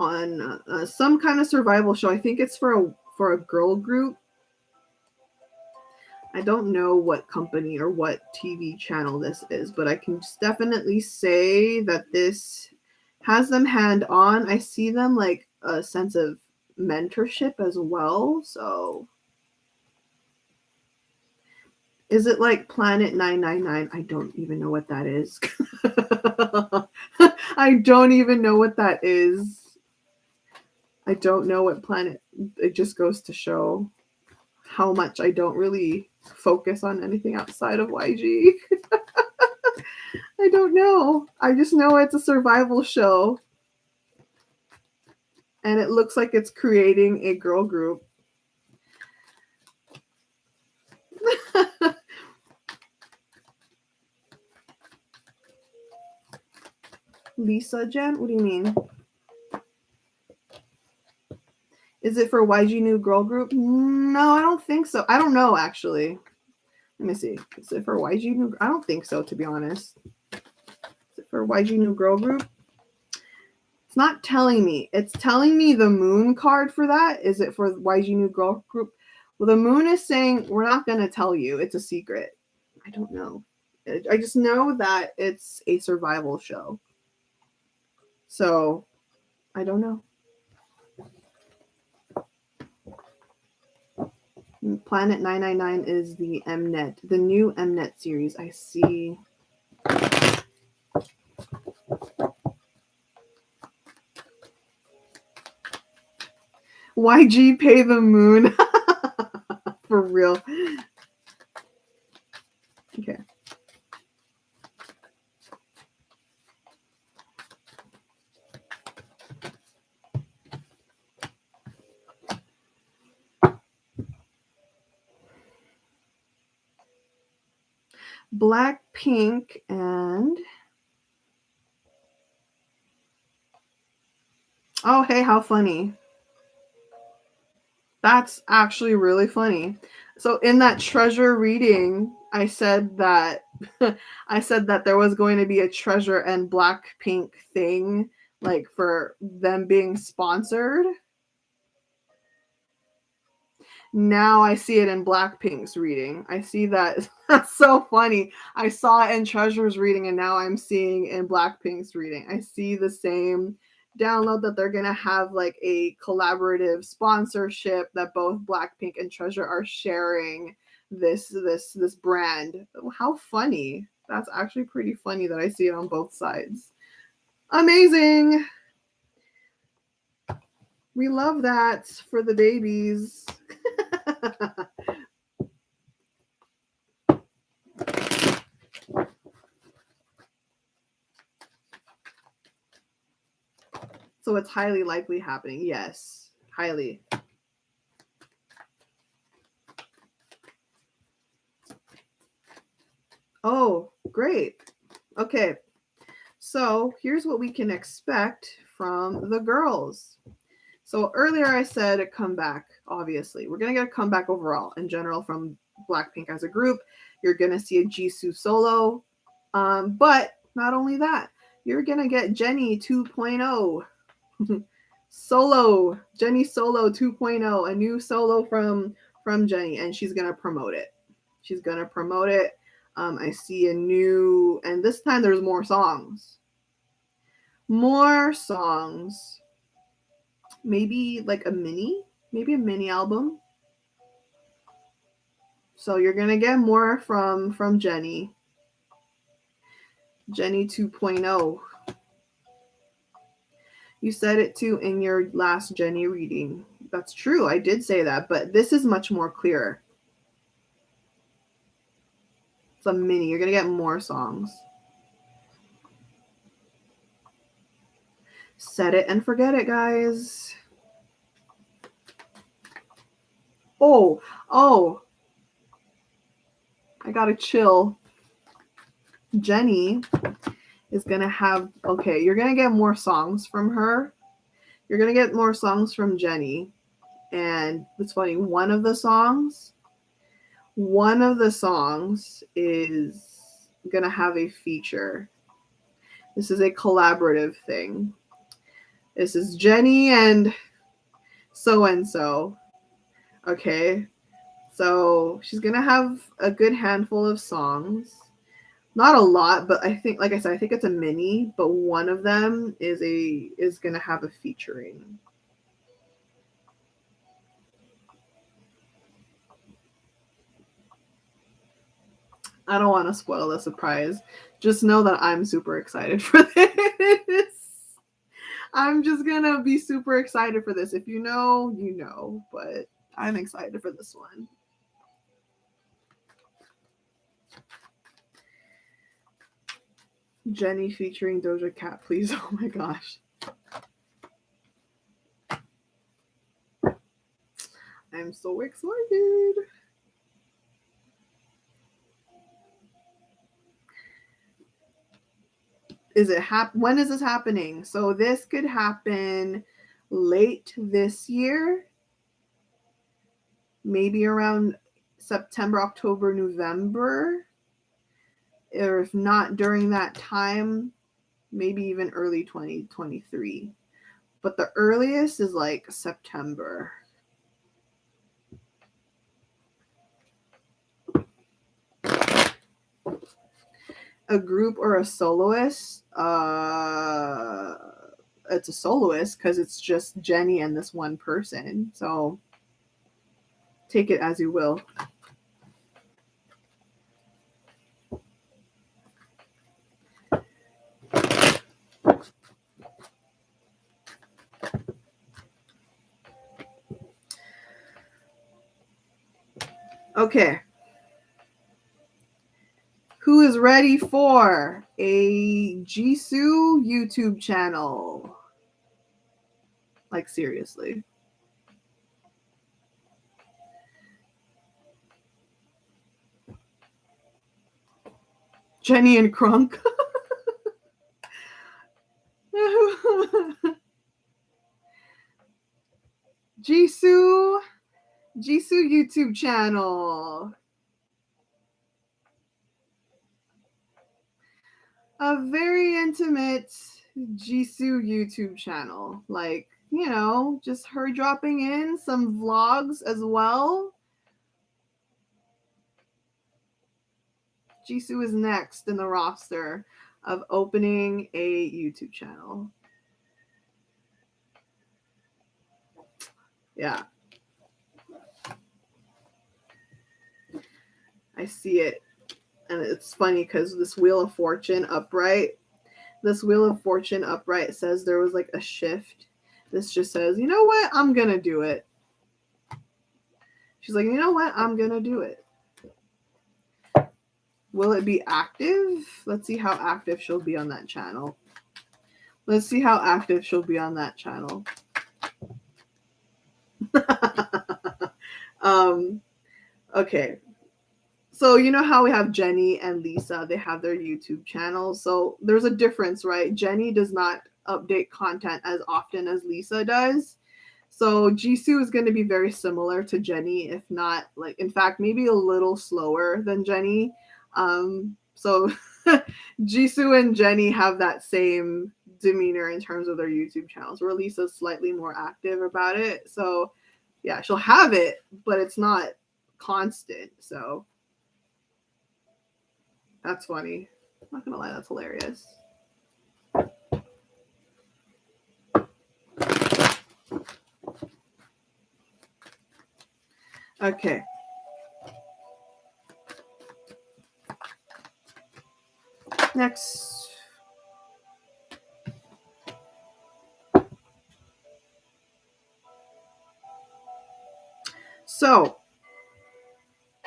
on some kind of survival show. I think it's for a girl group. I don't know what company or what TV channel this is, but I can just definitely say that this has them hand on. I see them like a sense of mentorship as well. So is it like Planet 999? I don't even know what that is. I don't even know what that is. I don't know what planet. It just goes to show how much I don't really focus on anything outside of YG. I don't know. I just know it's a survival show. And it looks like it's creating a girl group. Lisa Jen? What do you mean? Is it for YG New Girl Group? No, I don't think so. I don't know, actually. Let me see. Is it for YG New? I don't think so, to be honest. Is it for YG New Girl Group? It's not telling me. It's telling me the moon card for that. Is it for YG New Girl Group? Well, the moon is saying we're not going to tell you. It's a secret. I don't know. I just know that it's a survival show. So, I don't know. Planet 999 is the Mnet, the new Mnet series. I see. YG pay the moon. For real. Okay. Blackpink and oh, hey, how funny. That's actually really funny. So in that treasure reading, I said that I said that there was going to be a treasure and Blackpink thing like for them being sponsored. Now I see it in Blackpink's reading. I see that. That's so funny. I saw it in Treasure's reading, and now I'm seeing in Blackpink's reading. I see the same download that they're gonna have like a collaborative sponsorship that both Blackpink and Treasure are sharing this brand. How funny. That's actually pretty funny that I see it on both sides. Amazing. We love that for the babies. So it's highly likely happening. Yes, highly. Oh, great. Okay. So here's what we can expect from the girls. So earlier I said a comeback, obviously. We're going to get a comeback overall in general from Blackpink as a group. You're going to see a Jisoo solo. But not only that, you're going to get Jennie 2.0. Solo, Jennie Solo 2.0, a new solo from Jennie, and she's going to promote it. She's going to promote it. I see a new, and this time there's more songs. More songs. Maybe like a mini album. So you're gonna get more from Jennie 2.0. You said it too in your last Jennie reading. That's true, I did say that, but this is much more clearer. It's a mini. You're gonna get more songs. Set it and forget it, guys. Oh, I gotta chill. Jennie is gonna have, okay, you're gonna get more songs from her. You're gonna get more songs from Jennie. And it's funny, one of the songs is gonna have a feature. This is a collaborative thing. This is Jennie and so. Okay. So she's gonna have a good handful of songs. Not a lot, but I think, like I said, I think it's a mini, but one of them is gonna have a featuring. I don't want to spoil the surprise. Just know that I'm super excited for this. I'm just gonna be super excited for this. If you know, you know, but I'm excited for this one. Jennie featuring Doja Cat, please. Oh my gosh. I'm so excited. When is this happening? So this could happen late this year, maybe around September, October, November, or if not during that time, maybe even early 2023. But the earliest is like September. A group or a soloist? It's a soloist because it's just Jennie and this one person. So take it as you will. Okay. Who is ready for a Jisoo YouTube channel? Like, seriously. Jennie and Crunk. Jisoo YouTube channel. A very intimate Jisoo YouTube channel. Like, you know, just her dropping in some vlogs as well. Jisoo is next in the roster of opening a YouTube channel. Yeah. I see it. And it's funny because this Wheel of Fortune upright says there was like a shift. This just says, you know what? I'm going to do it. She's like, you know what? I'm going to do it. Will it be active? Let's see how active she'll be on that channel. Okay. So you know how we have Jenny and Lisa, they have their YouTube channels. So there's a difference, right? Jenny does not update content as often as Lisa does. So Jisoo is going to be very similar to Jenny, if not like, in fact, maybe a little slower than Jenny. So Jisoo and Jenny have that same demeanor in terms of their YouTube channels, where Lisa's slightly more active about it. So yeah, she'll have it, but it's not constant. So that's funny. I'm not gonna lie, that's hilarious. Okay. Next. So,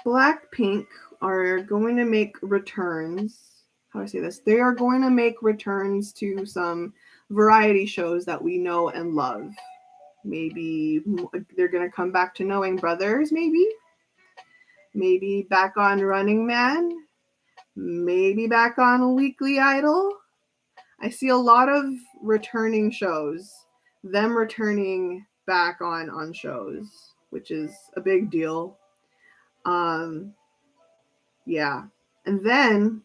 Blackpink are going to make returns. How do I say this? They are going to make returns to some variety shows that we know and love. Maybe they're going to come back to Knowing Brothers, maybe. Maybe back on Running Man. Maybe back on Weekly Idol. I see a lot of returning shows, them returning back on shows, which is a big deal. Yeah. And then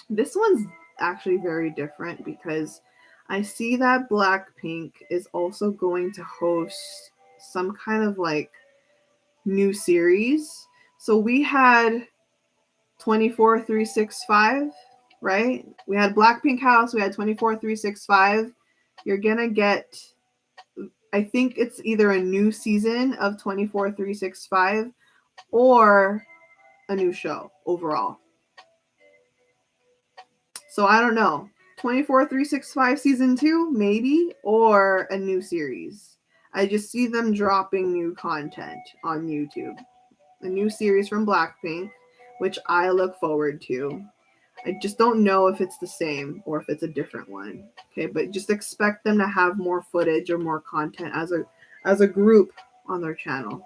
this one's actually very different because I see that Blackpink is also going to host some kind of like new series. So we had 24365, right? We had Blackpink House, we had 24365. You're going to get, I think it's either a new season of 24365 or a new show overall. So I don't know. 24365 season 2 maybe, or a new series. I just see them dropping new content on YouTube. A new series from Blackpink, which I look forward to. I just don't know if it's the same or if it's a different one. Okay, but just expect them to have more footage or more content as a group on their channel.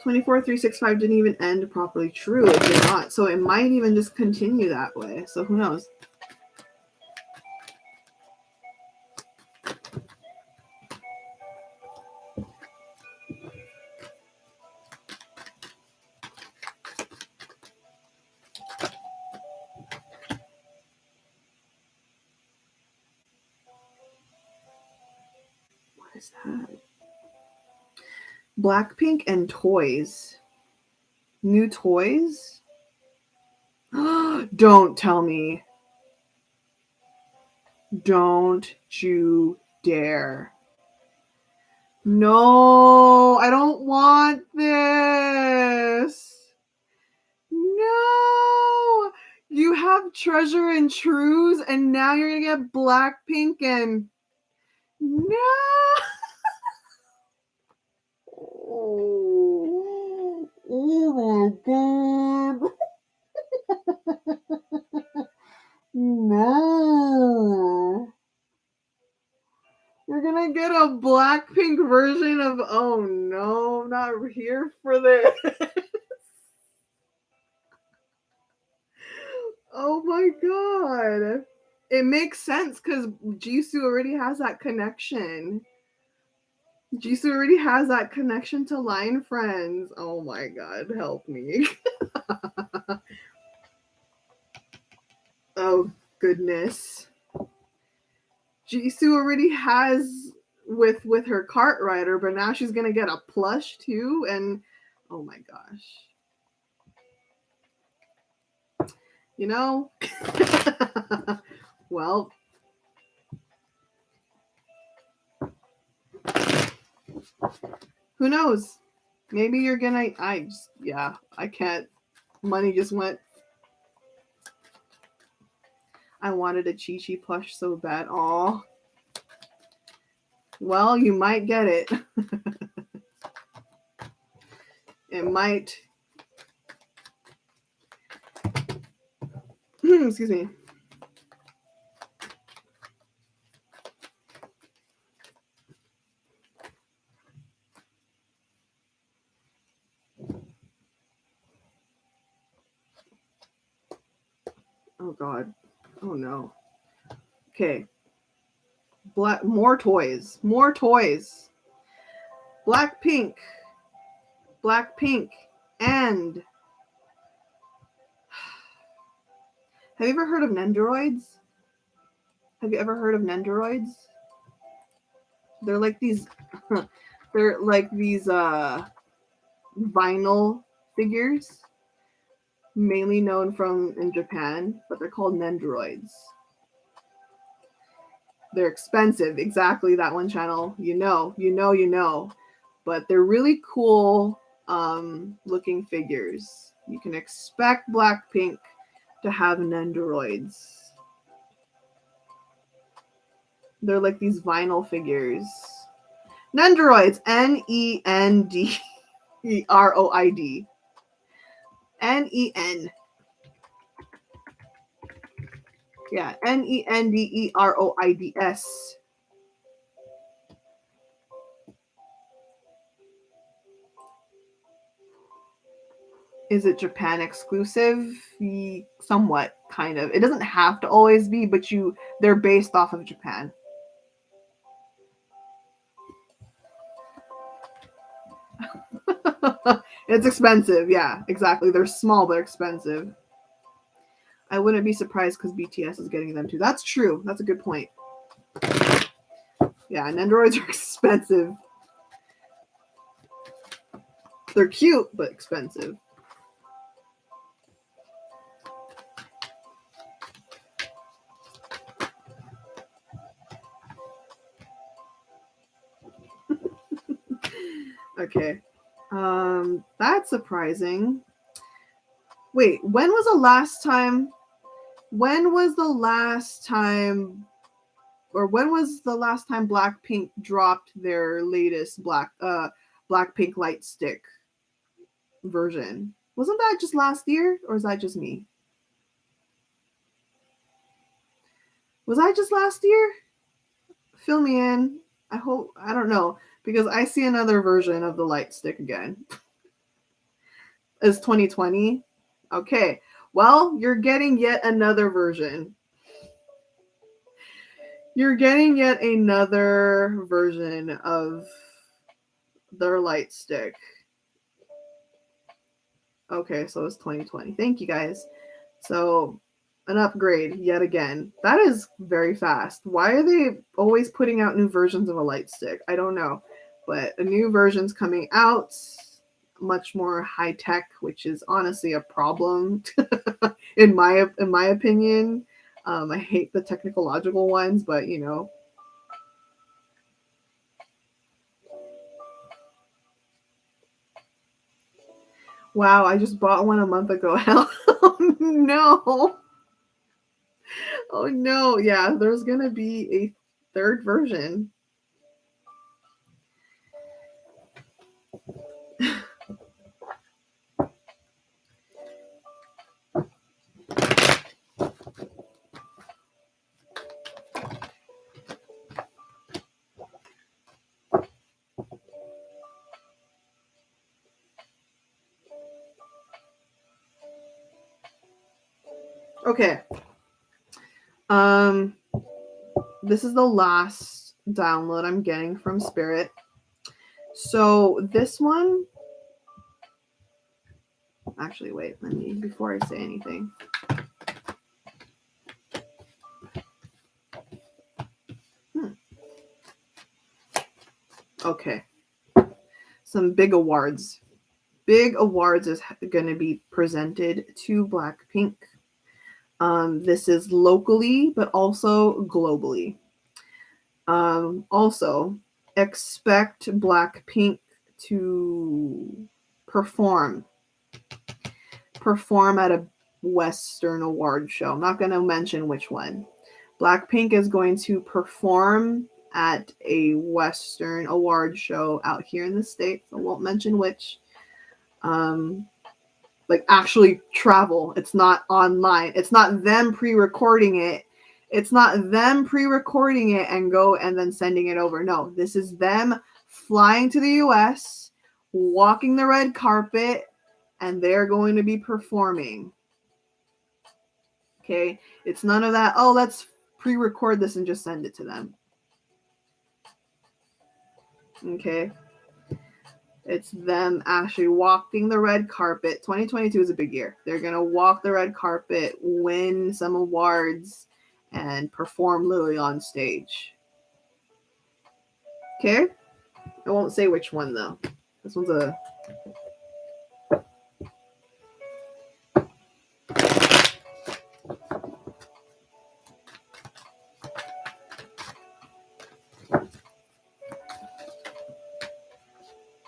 24365 didn't even end properly. True, it did not. So it might even just continue that way. So who knows? What is that? Blackpink and toys. New toys? Don't tell me. Don't you dare. No, I don't want this. No. You have Treasure and Trues, and now you're going to get Blackpink and. No. Oh my god. No. You're gonna get a Blackpink version of, oh no, I'm not here for this. Oh my god. It makes sense because Jisoo already has that connection. Jisoo already has that connection to Line Friends. Oh my god, help me. Oh goodness. Jisoo already has with her cart rider, but now she's gonna get a plush too, and oh my gosh. You know? Well, who knows? Maybe you're gonna. I can't. Money just went. I wanted a Chi Chi plush so bad. Aw. Well, you might get it. It might. Excuse me. Oh God. Oh no. Okay. More toys. More toys. Blackpink. Blackpink. And have you ever heard of Nendoroids? Have you ever heard of Nendoroids? They're like these they're like these vinyl figures, mainly known from in Japan, but they're called Nendoroids. They're expensive. Exactly, that one channel. You know. But they're really cool looking figures. You can expect Blackpink to have Nendoroids. They're like these vinyl figures. Nendoroids. Nendroid. Nen. Yeah, Nendroids. Is it Japan exclusive? Somewhat, kind of. It doesn't have to always be, but they're based off of Japan. It's expensive, yeah, exactly. They're small but expensive. I wouldn't be surprised because BTS is getting them too. That's true. That's a good point. Yeah, Nendoroids are expensive. They're cute, but expensive. Okay. That's surprising. Wait, when was the last time Blackpink dropped their latest Blackpink light stick version? Wasn't that just last year, or is that just me? Was that just last year? Fill me in. I don't know, because I see another version of the light stick again. Is 2020? Okay. Well, you're getting yet another version. You're getting yet another version of their light stick. Okay, so it's 2020. Thank you guys. So, an upgrade yet again. That is very fast. Why are they always putting out new versions of a light stick? I don't know. But a new version's coming out, much more high tech, which is honestly a problem in my opinion. I hate the technological ones, but you know. Wow, I just bought one a month ago. Hell, oh no. Oh no. Yeah, there's gonna be a third version. Okay. Um, this is the last download I'm getting from Spirit. So this one, actually, wait, let me, before I say anything. Okay. Some big awards. Big awards is going to be presented to Blackpink. This is locally, but also globally. Also, expect Blackpink to perform at a Western award show. I'm not going to mention which one. Blackpink is going to perform at a Western award show out here in the States. I won't mention which. Like actually travel. It's not online. It's not them pre-recording it. It's not them pre-recording it and go and then sending it over. No, this is them flying to the US, walking the red carpet, and they're going to be performing. Okay, it's none of that, oh, let's pre-record this and just send it to them. Okay, it's them actually walking the red carpet. 2022 is a big year. They're gonna walk the red carpet, win some awards, and perform literally on stage. Okay, I won't say which one though. This one's a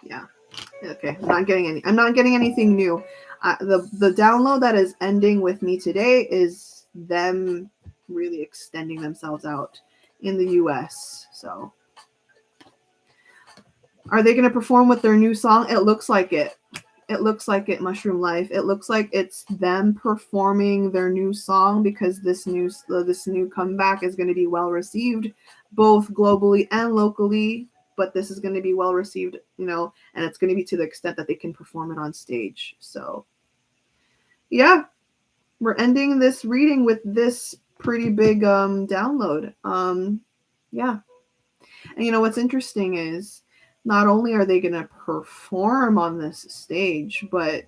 yeah. Okay, I'm not getting anything new. The download that is ending with me today is them really extending themselves out in the US. So, are they going to perform with their new song? It looks like it. It looks like it, Mushroom Life. It looks like it's them performing their new song because this new comeback is going to be well received both globally and locally, but this is going to be well received, and it's going to be to the extent that they can perform it on stage. So, yeah, we're ending this reading with this pretty big download. Yeah. And what's interesting is not only are they going to perform on this stage, but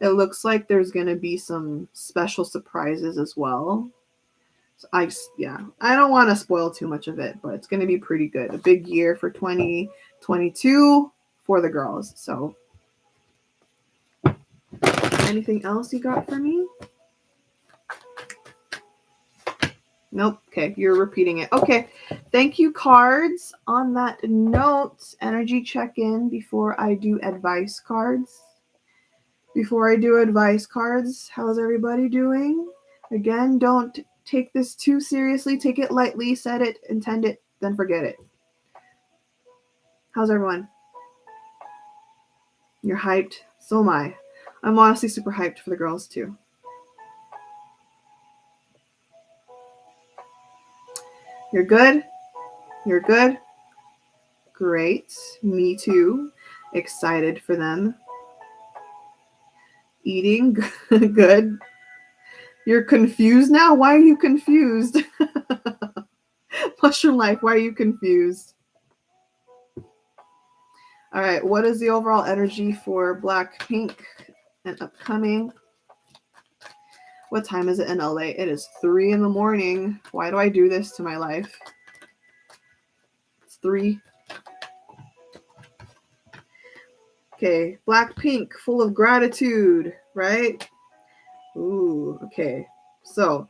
it looks like there's going to be some special surprises as well. So I don't want to spoil too much of it, but it's going to be pretty good. A big year for 2022 for the girls. So, anything else you got for me? Nope. Okay, you're repeating it. Okay, thank you, cards. On that note, energy check-in before I do advice cards. How's everybody doing? Again, don't take this too seriously. Take it lightly, set it, intend it, then forget it. How's everyone? You're hyped? So am I. I'm honestly super hyped for the girls too. You're good? You're good? Great. Me too. Excited for them. Eating? Good. You're confused now? Why are you confused? Mushroom Life, why are you confused? All right, what is the overall energy for BLACKPINK and upcoming? What time is it in LA? It is 3 a.m. Why do I do this to my life? It's 3. Okay, BLACKPINK, full of gratitude, right? Ooh, okay. So,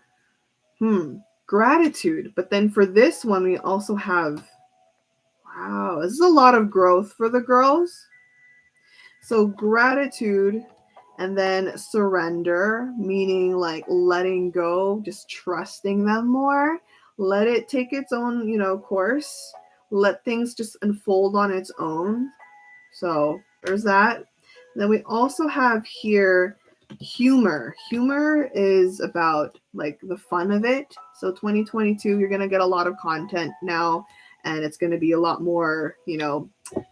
gratitude. But then for this one, we also have, wow, this is a lot of growth for the girls. So gratitude and then surrender, meaning like letting go, just trusting them more. Let it take its own, course. Let things just unfold on its own. So there's that. Then we also have here humor. Humor is about like the fun of it. So 2022, you're going to get a lot of content now, and it's going to be a lot more,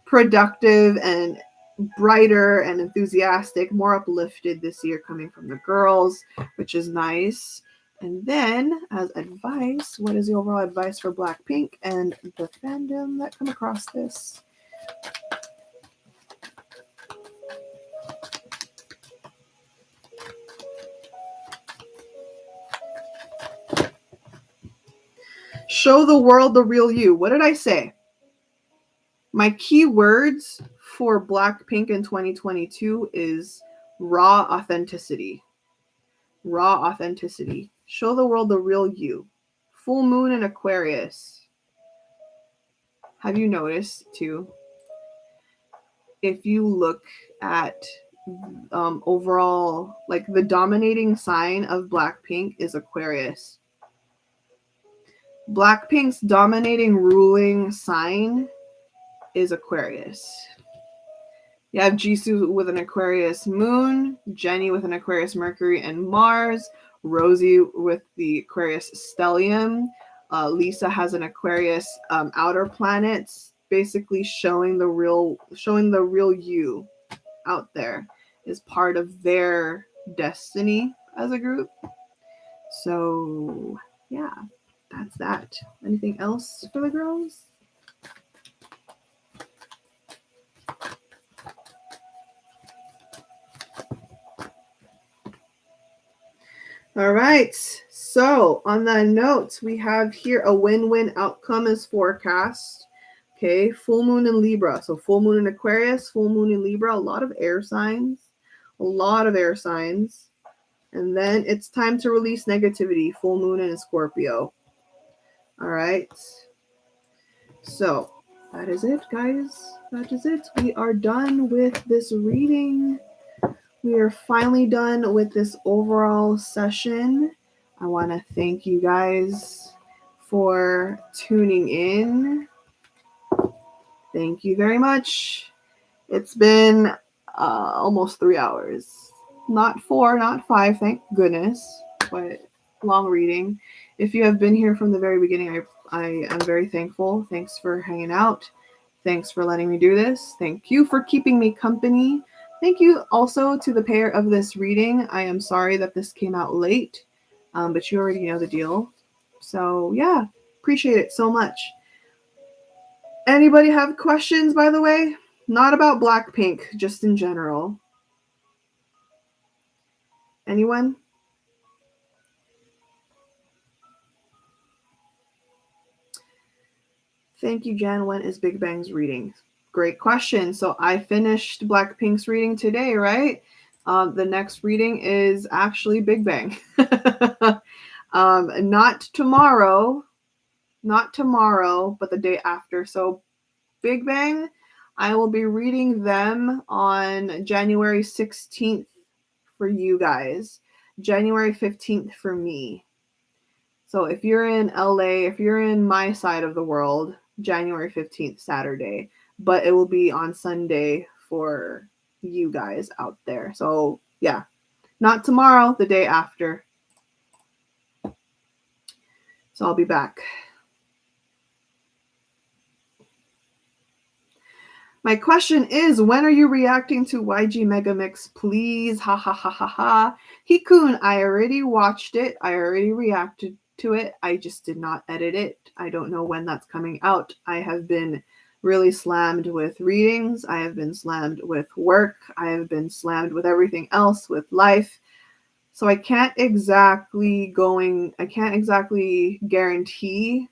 productive and brighter and enthusiastic, more uplifted this year coming from the girls, which is nice. And then, as advice, what is the overall advice for BLACKPINK and the fandom that come across this? Show the world the real you. What did I say? My key words for BLACKPINK in 2022 is raw authenticity. Raw authenticity. Show the world the real you. Full moon in Aquarius. Have you noticed too? If you look at overall, like the dominating sign of BLACKPINK is Aquarius. BLACKPINK's dominating ruling sign is Aquarius. You have Jisoo with an Aquarius moon, Jennie with an Aquarius Mercury and Mars, Rosie with the Aquarius stellium, Lisa has an Aquarius outer planets, basically showing the real you out there is part of their destiny as a group. So yeah, that's that. Anything else for the girls? All right. So on that note, we have here a win-win outcome is forecast. Okay, full moon in Libra. So full moon in Aquarius, full moon in Libra, a lot of air signs. A lot of air signs. And then it's time to release negativity, full moon in Scorpio. All right. So that is it, guys. That is it. We are done with this reading. We are finally done with this overall session. I want to thank you guys for tuning in. Thank you very much. It's been almost 3 hours. Not 4, not 5, thank goodness, but long reading. If you have been here from the very beginning, I am very thankful. Thanks for hanging out. Thanks for letting me do this. Thank you for keeping me company. Thank you also to the payer of this reading. I am sorry that this came out late, but you already know the deal. So yeah, appreciate it so much. Anybody have questions, by the way? Not about BLACKPINK, just in general. Anyone? Thank you, Jen. When is Big Bang's reading? Great question. So I finished BLACKPINK's reading today, right? The next reading is actually Big Bang. Not tomorrow, but the day after. So Big Bang, I will be reading them on January 16th for you guys, January 15th for me. So if you're in LA, if you're in my side of the world, January 15th, Saturday, but it will be on Sunday for you guys out there. So yeah, not tomorrow, the day after. So I'll be back. My question is, when are you reacting to YG Megamix, please? Ha ha ha ha ha. Hikun, I already watched it. I already reacted to it. I just did not edit it. I don't know when that's coming out. I have been really slammed with readings. I have been slammed with work. I have been slammed with everything else, with life. So I can't exactly guarantee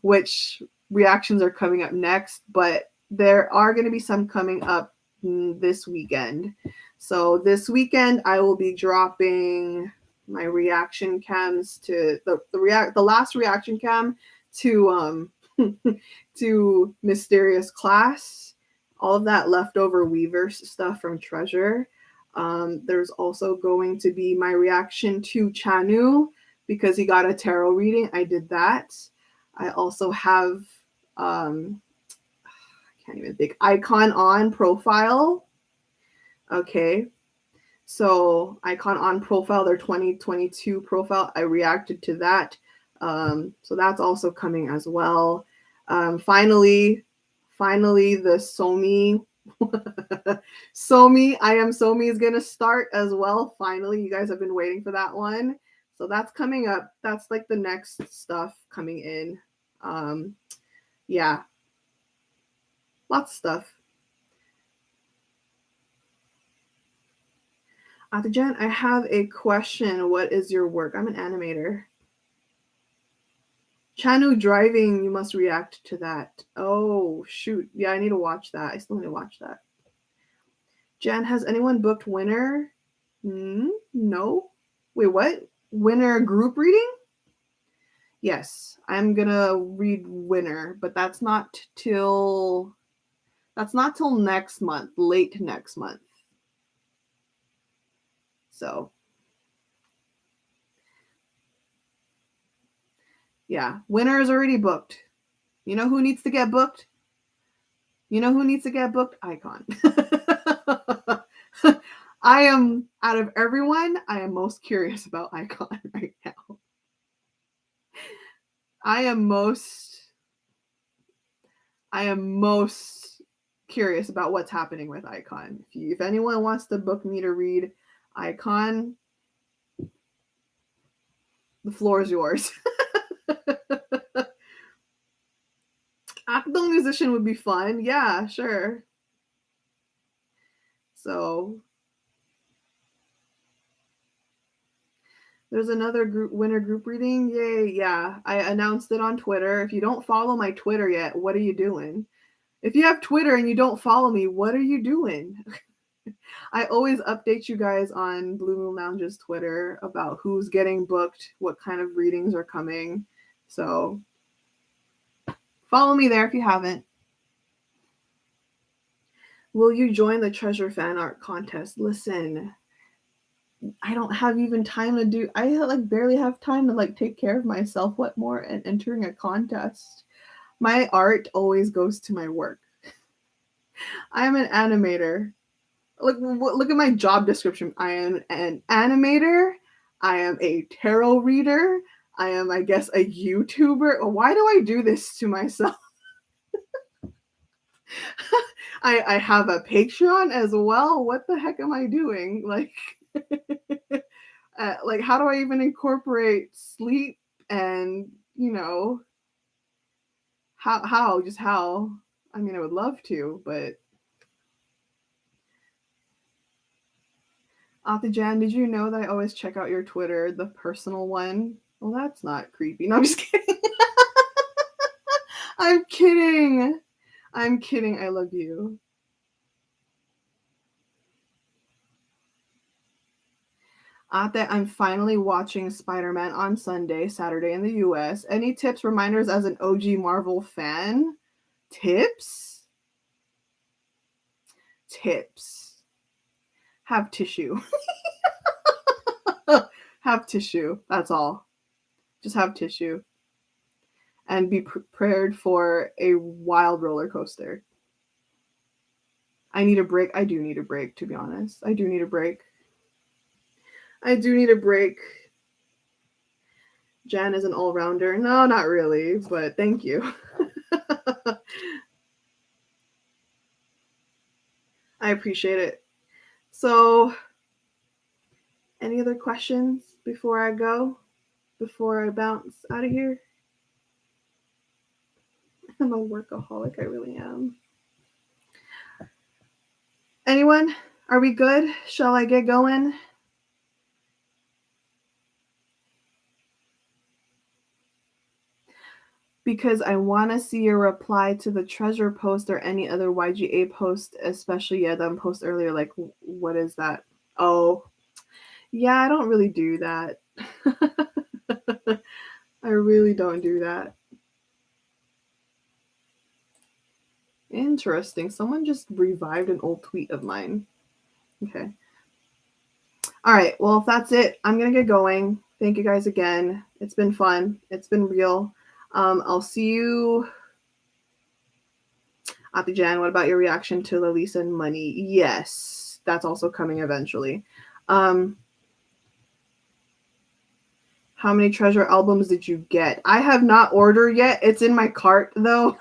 which reactions are coming up next, but there are going to be some coming up this weekend. So this weekend I will be dropping my reaction cams to the last reaction cam to to Mysterious Class, all of that leftover Weverse stuff from Treasure. There's also going to be my reaction to Chanu because he got a tarot reading. I did that. I also have I can't even think, Icon on Profile. Okay. So Icon on Profile, their 2022 profile, I reacted to that. So that's also coming as well. Finally, the Somi I Am Somi is gonna start as well. Finally, you guys have been waiting for that one. So that's coming up. That's like the next stuff coming in. Yeah. Lots of stuff. Jen, I have a question. What is your work? I'm an animator. Chanu driving, you must react to that. Oh, shoot. Yeah, I need to watch that. I still need to watch that. Jen, has anyone booked Winner? No. Wait, what? Winner group reading? Yes, I'm gonna read Winner, but that's not till next month, late next month. So yeah, Winner is already booked. You know who needs to get booked? Icon. I am, out of everyone, I am most curious about Icon right now. I am most curious about what's happening with Icon. If anyone wants to book me to read Icon, The floor is yours. Acting musician would be fun. Yeah, sure. So there's another group winner group reading. Yay, yeah. I announced it on Twitter. If you don't follow my Twitter yet, what are you doing? If you have Twitter and you don't follow me, what are you doing? I always update you guys on Blue Moon Lounge's Twitter about who's getting booked, what kind of readings are coming. So follow me there if you haven't. Will you join the treasure fan art contest? Listen, I don't have even time to do. I like barely have time to like take care of myself. What more? And entering a contest. My art always goes to my work. I am an animator. Look at my job description. I am an animator. I am a tarot reader. I am, I guess, a YouTuber. Why do I do this to myself? I have a Patreon as well. What the heck am I doing? Like, like how do I even incorporate sleep and how just how? I mean, I would love to, but Jan, did you know that I always check out your Twitter, the personal one? Well, that's not creepy. No, I'm just kidding. I'm kidding. I'm kidding. I love you. Ate, I'm finally watching Spider-Man on Saturday in the US. Any tips, reminders as an OG Marvel fan? Tips? Tips. Have tissue. Have tissue. That's all. Just have tissue. And be prepared for a wild roller coaster. I need a break. I do need a break, to be honest. I do need a break. I do need a break. Jan is an all-rounder. No, not really, but thank you. I appreciate it. So, any other questions before I go? Before I bounce out of here? I'm a workaholic. I really am. Anyone? Are we good? Shall I get going? Because I want to see your reply to the treasure post or any other YGA post, especially that post earlier. Like, what is that? Oh, yeah, I don't really do that. I really don't do that. Interesting. Someone just revived an old tweet of mine. Okay. All right. Well, if that's it, I'm going to get going. Thank you guys again. It's been fun. It's been real. I'll see you. Jan, what about your reaction to Lalisa and Money? Yes, that's also coming eventually. How many treasure albums did you get? I have not ordered yet. It's in my cart though.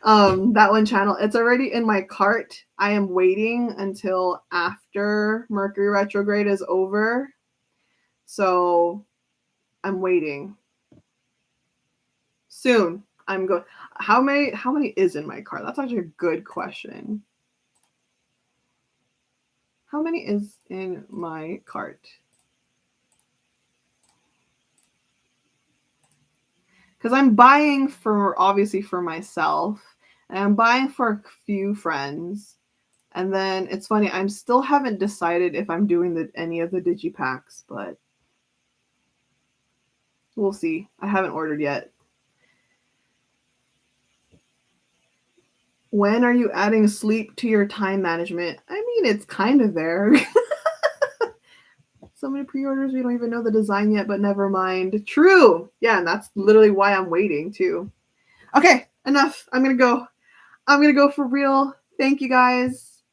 That one channel, it's already in my cart. I am waiting until after Mercury retrograde is over. So I'm waiting. Soon. I'm going. How many is in my cart? That's actually a good question. How many is in my cart? Because I'm buying obviously for myself, and I'm buying for a few friends. And then it's funny, I still haven't decided if I'm doing any of the digipacks, but we'll see. I haven't ordered yet. When are you adding sleep to your time management? I mean, it's kind of there. So many pre-orders, we don't even know the design yet, but never mind. True. Yeah, and that's literally why I'm waiting too. Okay, enough. I'm going to go. I'm going to go for real. Thank you guys.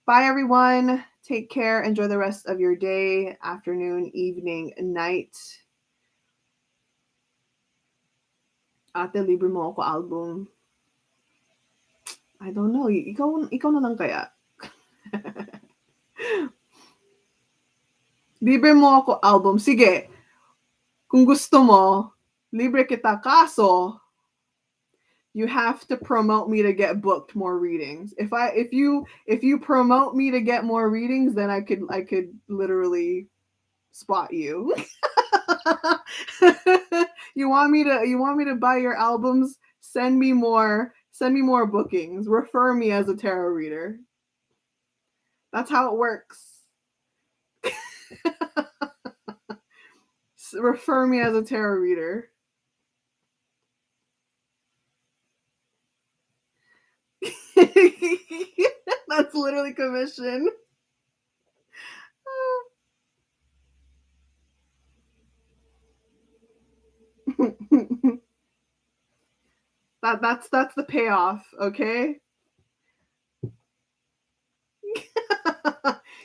Bye everyone. Take care. Enjoy the rest of your day, afternoon, evening, night. Ate, libre mo ako album. I don't know. Ikaw na lang kaya. Libre mo ako album. Sige. Kung gusto mo, libre kita. Kaso, you have to promote me to get booked more readings. If you promote me to get more readings, then I could literally spot you. You want me to buy your albums? Send me more bookings. Refer me as a tarot reader. That's how it works. Refer me as a tarot reader. That's literally commission. That's the payoff, okay?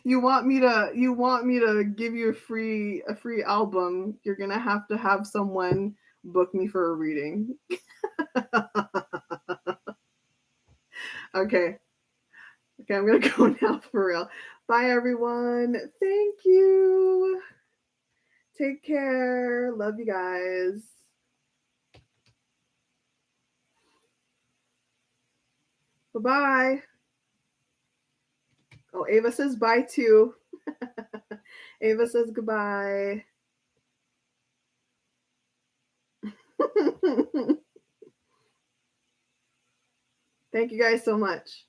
You want me to give you a free album, you're gonna have someone book me for a reading. Okay. Okay, I'm gonna go now for real. Bye everyone. Thank you. Take care. Love you guys. Bye-bye. Oh, Ava says bye too. Ava says goodbye. Thank you guys so much.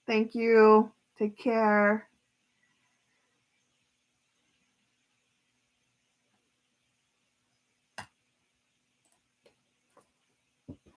Thank you. Take care.